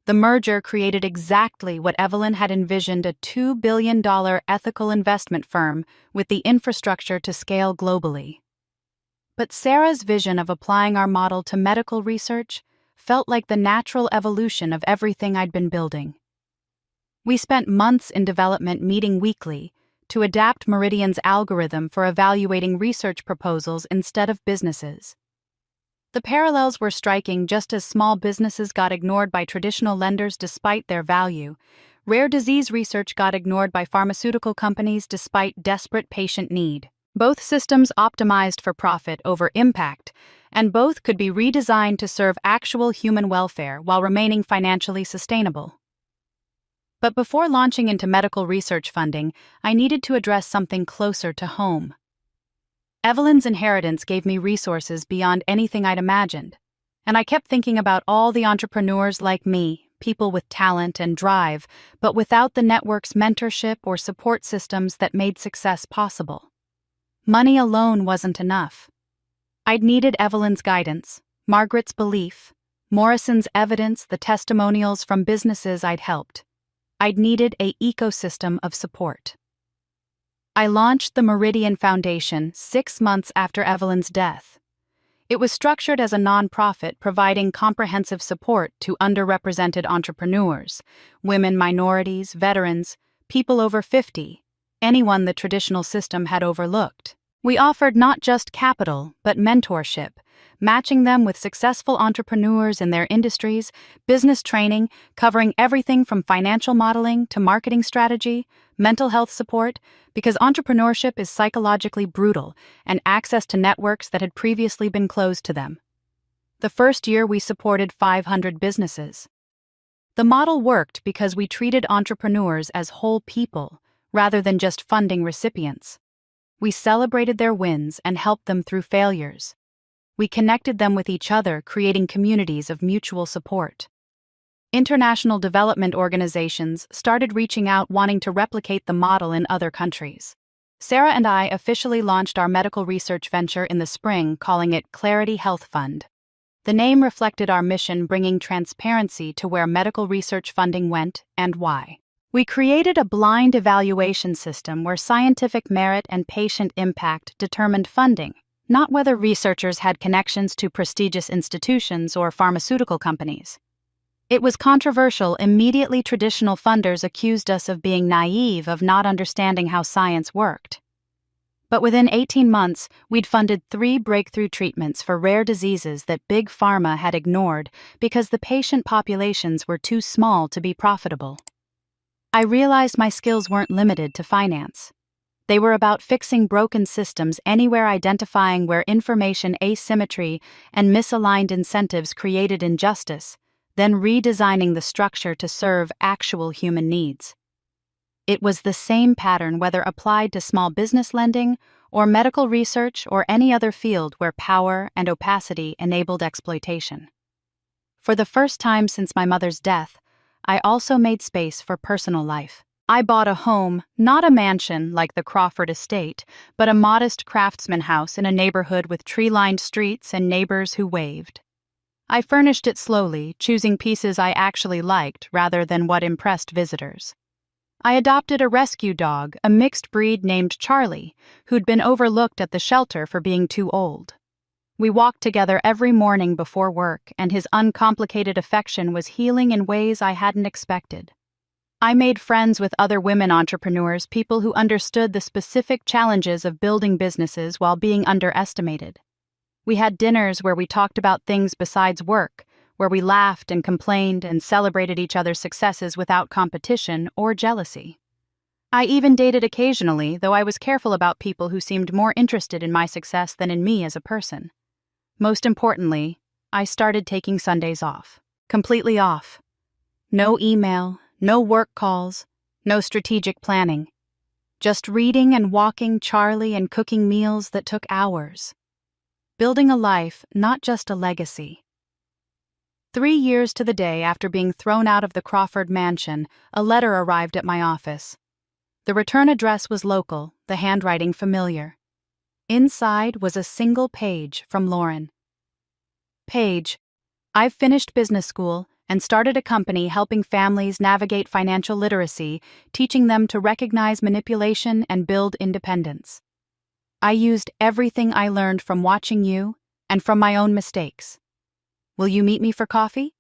The merger created exactly what Evelyn had envisioned, a $2 billion ethical investment firm with the infrastructure to scale globally. But Sarah's vision of applying our model to medical research felt like the natural evolution of everything I'd been building. We spent months in development, meeting weekly, to adapt Meridian's algorithm for evaluating research proposals instead of businesses. The parallels were striking. Just as small businesses got ignored by traditional lenders despite their value, rare disease research got ignored by pharmaceutical companies despite desperate patient need. Both systems optimized for profit over impact, and both could be redesigned to serve actual human welfare while remaining financially sustainable. But before launching into medical research funding, I needed to address something closer to home. Evelyn's inheritance gave me resources beyond anything I'd imagined, and I kept thinking about all the entrepreneurs like me, people with talent and drive, but without the network's mentorship or support systems that made success possible. Money alone wasn't enough. I'd needed Evelyn's guidance, Margaret's belief, Morrison's evidence, the testimonials from businesses I'd helped. I'd needed an ecosystem of support. I launched the Meridian Foundation 6 months after Evelyn's death. It was structured as a nonprofit providing comprehensive support to underrepresented entrepreneurs, women, minorities, veterans, people over 50, anyone the traditional system had overlooked. We offered not just capital, but mentorship, matching them with successful entrepreneurs in their industries, business training, covering everything from financial modeling to marketing strategy, mental health support, because entrepreneurship is psychologically brutal, and access to networks that had previously been closed to them. The first year we supported 500 businesses. The model worked because we treated entrepreneurs as whole people, rather than just funding recipients. We celebrated their wins and helped them through failures. We connected them with each other, creating communities of mutual support. International development organizations started reaching out wanting to replicate the model in other countries. Sarah and I officially launched our medical research venture in the spring, calling it Clarity Health Fund. The name reflected our mission, bringing transparency to where medical research funding went and why. We created a blind evaluation system where scientific merit and patient impact determined funding, not whether researchers had connections to prestigious institutions or pharmaceutical companies. It was controversial. Immediately, traditional funders accused us of being naive, of not understanding how science worked. But within 18 months, we'd funded 3 breakthrough treatments for rare diseases that Big Pharma had ignored because the patient populations were too small to be profitable. I realized my skills weren't limited to finance. They were about fixing broken systems anywhere, identifying where information asymmetry and misaligned incentives created injustice, then redesigning the structure to serve actual human needs. It was the same pattern whether applied to small business lending or medical research or any other field where power and opacity enabled exploitation. For the first time since my mother's death, I also made space for personal life. I bought a home, not a mansion like the Crawford estate, but a modest craftsman house in a neighborhood with tree-lined streets and neighbors who waved. I furnished it slowly, choosing pieces I actually liked rather than what impressed visitors. I adopted a rescue dog, a mixed breed named Charlie, who'd been overlooked at the shelter for being too old. We walked together every morning before work, and his uncomplicated affection was healing in ways I hadn't expected. I made friends with other women entrepreneurs, people who understood the specific challenges of building businesses while being underestimated. We had dinners where we talked about things besides work, where we laughed and complained and celebrated each other's successes without competition or jealousy. I even dated occasionally, though I was careful about people who seemed more interested in my success than in me as a person. Most importantly, I started taking Sundays off. Completely off. No email, no work calls, no strategic planning. Just reading and walking Charlie and cooking meals that took hours. Building a life, not just a legacy. 3 years to the day after being thrown out of the Crawford mansion, a letter arrived at my office. The return address was local, the handwriting familiar. Inside was a single page from Lauren. Page, I've finished business school and started a company helping families navigate financial literacy, teaching them to recognize manipulation and build independence. I used everything I learned from watching you and from my own mistakes. Will you meet me for coffee?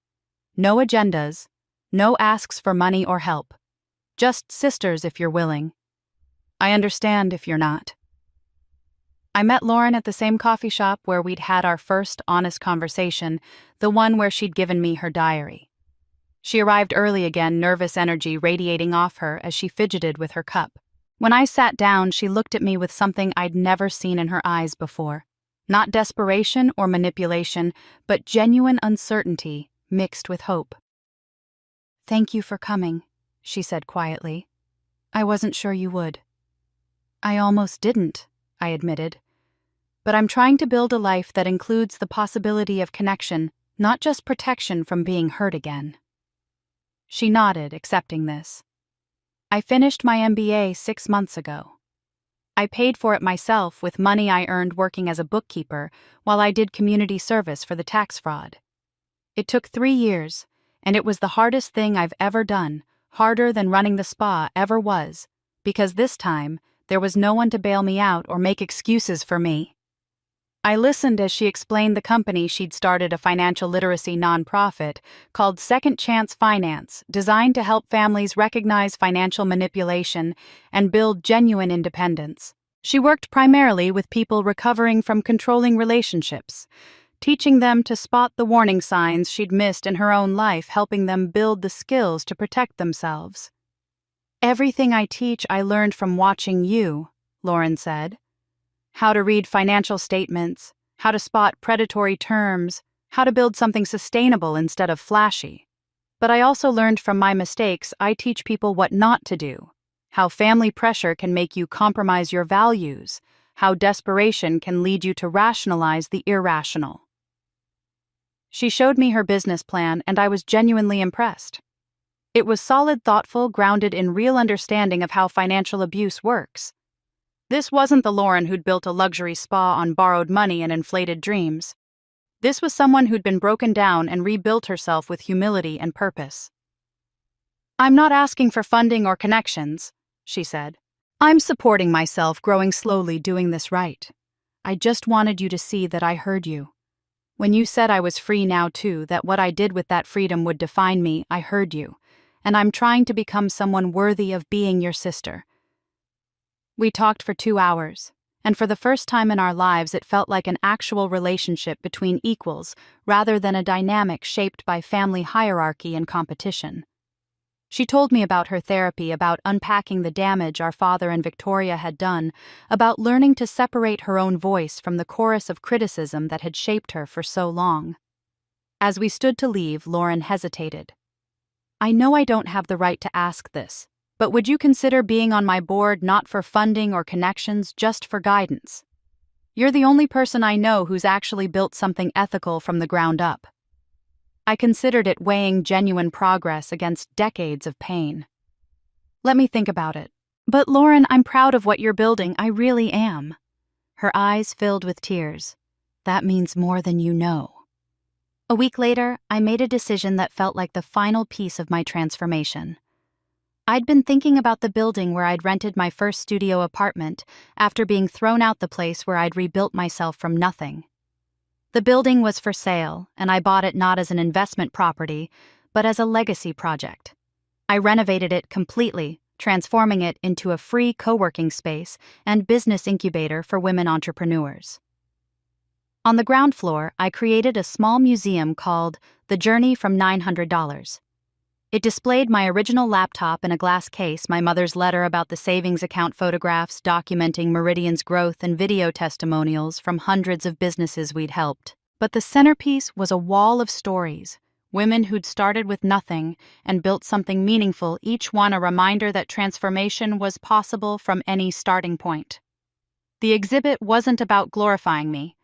No agendas, no asks for money or help. Just sisters if you're willing. I understand if you're not. I met Lauren at the same coffee shop where we'd had our first honest conversation, the one where she'd given me her diary. She arrived early again, nervous energy radiating off her as she fidgeted with her cup. When I sat down, she looked at me with something I'd never seen in her eyes before. Not desperation or manipulation, but genuine uncertainty mixed with hope. "Thank you for coming," she said quietly. "I wasn't sure you would." "I almost didn't," I admitted. "But I'm trying to build a life that includes the possibility of connection, not just protection from being hurt again." She nodded, accepting this. "I finished my MBA 6 months ago." I paid for it myself with money I earned working as a bookkeeper while I did community service for the tax fraud. It took 3 years, and it was the hardest thing I've ever done, harder than running the spa ever was, because this time, there was no one to bail me out or make excuses for me. I listened as she explained the company she'd started, a financial literacy nonprofit called Second Chance Finance, designed to help families recognize financial manipulation and build genuine independence. She worked primarily with people recovering from controlling relationships, teaching them to spot the warning signs she'd missed in her own life, helping them build the skills to protect themselves. "Everything I teach I learned from watching you," Lauren said. "How to read financial statements, how to spot predatory terms, how to build something sustainable instead of flashy. But I also learned from my mistakes. I teach people what not to do, how family pressure can make you compromise your values, how desperation can lead you to rationalize the irrational." She showed me her business plan, and I was genuinely impressed. It was solid, thoughtful, grounded in real understanding of how financial abuse works. This wasn't the Lauren who'd built a luxury spa on borrowed money and inflated dreams. This was someone who'd been broken down and rebuilt herself with humility and purpose. "I'm not asking for funding or connections," she said. "I'm supporting myself, growing slowly, doing this right. I just wanted you to see that I heard you. When you said I was free now too, that what I did with that freedom would define me, I heard you, and I'm trying to become someone worthy of being your sister." We talked for 2 hours, and for the first time in our lives it felt like an actual relationship between equals rather than a dynamic shaped by family hierarchy and competition. She told me about her therapy, about unpacking the damage our father and Victoria had done, about learning to separate her own voice from the chorus of criticism that had shaped her for so long. As we stood to leave, Lauren hesitated. "I know I don't have the right to ask this, but would you consider being on my board, not for funding or connections, just for guidance? You're the only person I know who's actually built something ethical from the ground up." I considered it, weighing genuine progress against decades of pain. "Let me think about it. But Lauren, I'm proud of what you're building, I really am." Her eyes filled with tears. "That means more than you know." A week later, I made a decision that felt like the final piece of my transformation. I'd been thinking about the building where I'd rented my first studio apartment after being thrown out the place where I'd rebuilt myself from nothing. The building was for sale, and I bought it not as an investment property, but as a legacy project. I renovated it completely, transforming it into a free co-working space and business incubator for women entrepreneurs. On the ground floor, I created a small museum called The Journey from $900. It displayed my original laptop in a glass case, my mother's letter about the savings account, photographs documenting Meridian's growth, and video testimonials from hundreds of businesses we'd helped. But the centerpiece was a wall of stories, women who'd started with nothing and built something meaningful, each one a reminder that transformation was possible from any starting point. The exhibit wasn't about glorifying me.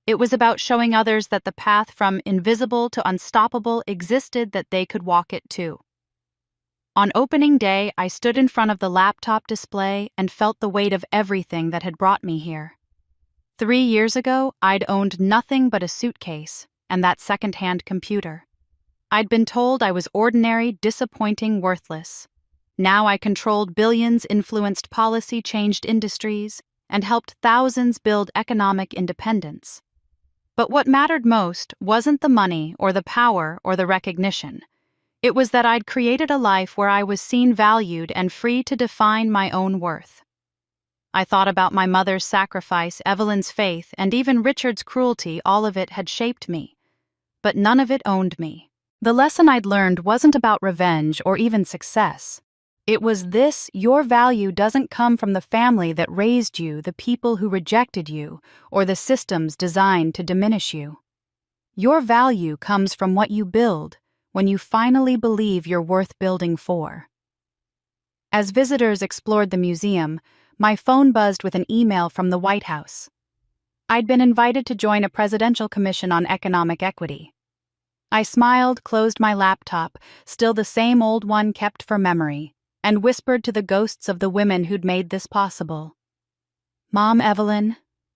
It was about showing others that the path from invisible to unstoppable existed, that they could walk it too. On opening day, I stood in front of the laptop display and felt the weight of everything that had brought me here. 3 years ago, I'd owned nothing but a suitcase and that second-hand computer. I'd been told I was ordinary, disappointing, worthless. Now I controlled billions, influenced policy, changed industries, and helped thousands build economic independence. But what mattered most wasn't the money or the power or the recognition. It was that I'd created a life where I was seen, valued, and free to define my own worth. I thought about my mother's sacrifice, Evelyn's faith, and even Richard's cruelty. All of it had shaped me, but none of it owned me. The lesson I'd learned wasn't about revenge or even success. It was this: your value doesn't come from the family that raised you, the people who rejected you, or the systems designed to diminish you. Your value comes from what you build when you finally believe you're worth building for. As visitors explored the museum, my phone buzzed with an email from the White House. I'd been invited to join a presidential commission on economic equity. I smiled, closed my laptop, still the same old one kept for memory, and whispered to the ghosts of the women who'd made this possible. Mom Evelyn,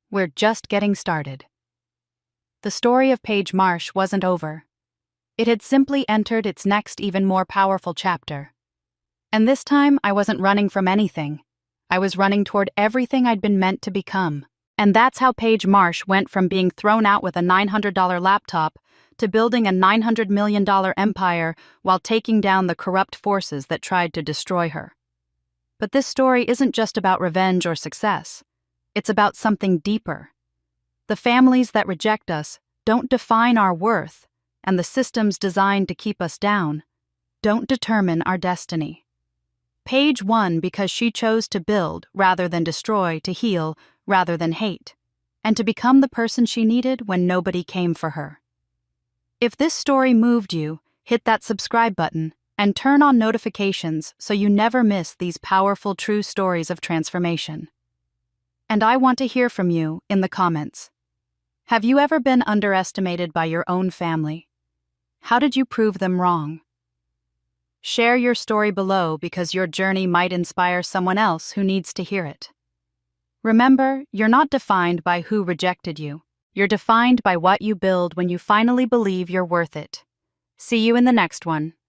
we're just getting started. The story of Paige Marsh wasn't over. It had simply entered its next, even more powerful chapter. And this time, I wasn't running from anything. I was running toward everything I'd been meant to become. And that's how Paige Marsh went from being thrown out with a $900 laptop to building a $900 million empire while taking down the corrupt forces that tried to destroy her. But this story isn't just about revenge or success. It's about something deeper. The families that reject us don't define our worth, and the systems designed to keep us down don't determine our destiny. Paige won because she chose to build rather than destroy, to heal rather than hate, and to become the person she needed when nobody came for her. If this story moved you, hit that subscribe button and turn on notifications so you never miss these powerful true stories of transformation. And I want to hear from you in the comments. Have you ever been underestimated by your own family? How did you prove them wrong? Share your story below because your journey might inspire someone else who needs to hear it. Remember, you're not defined by who rejected you. You're defined by what you build when you finally believe you're worth it. See you in the next one.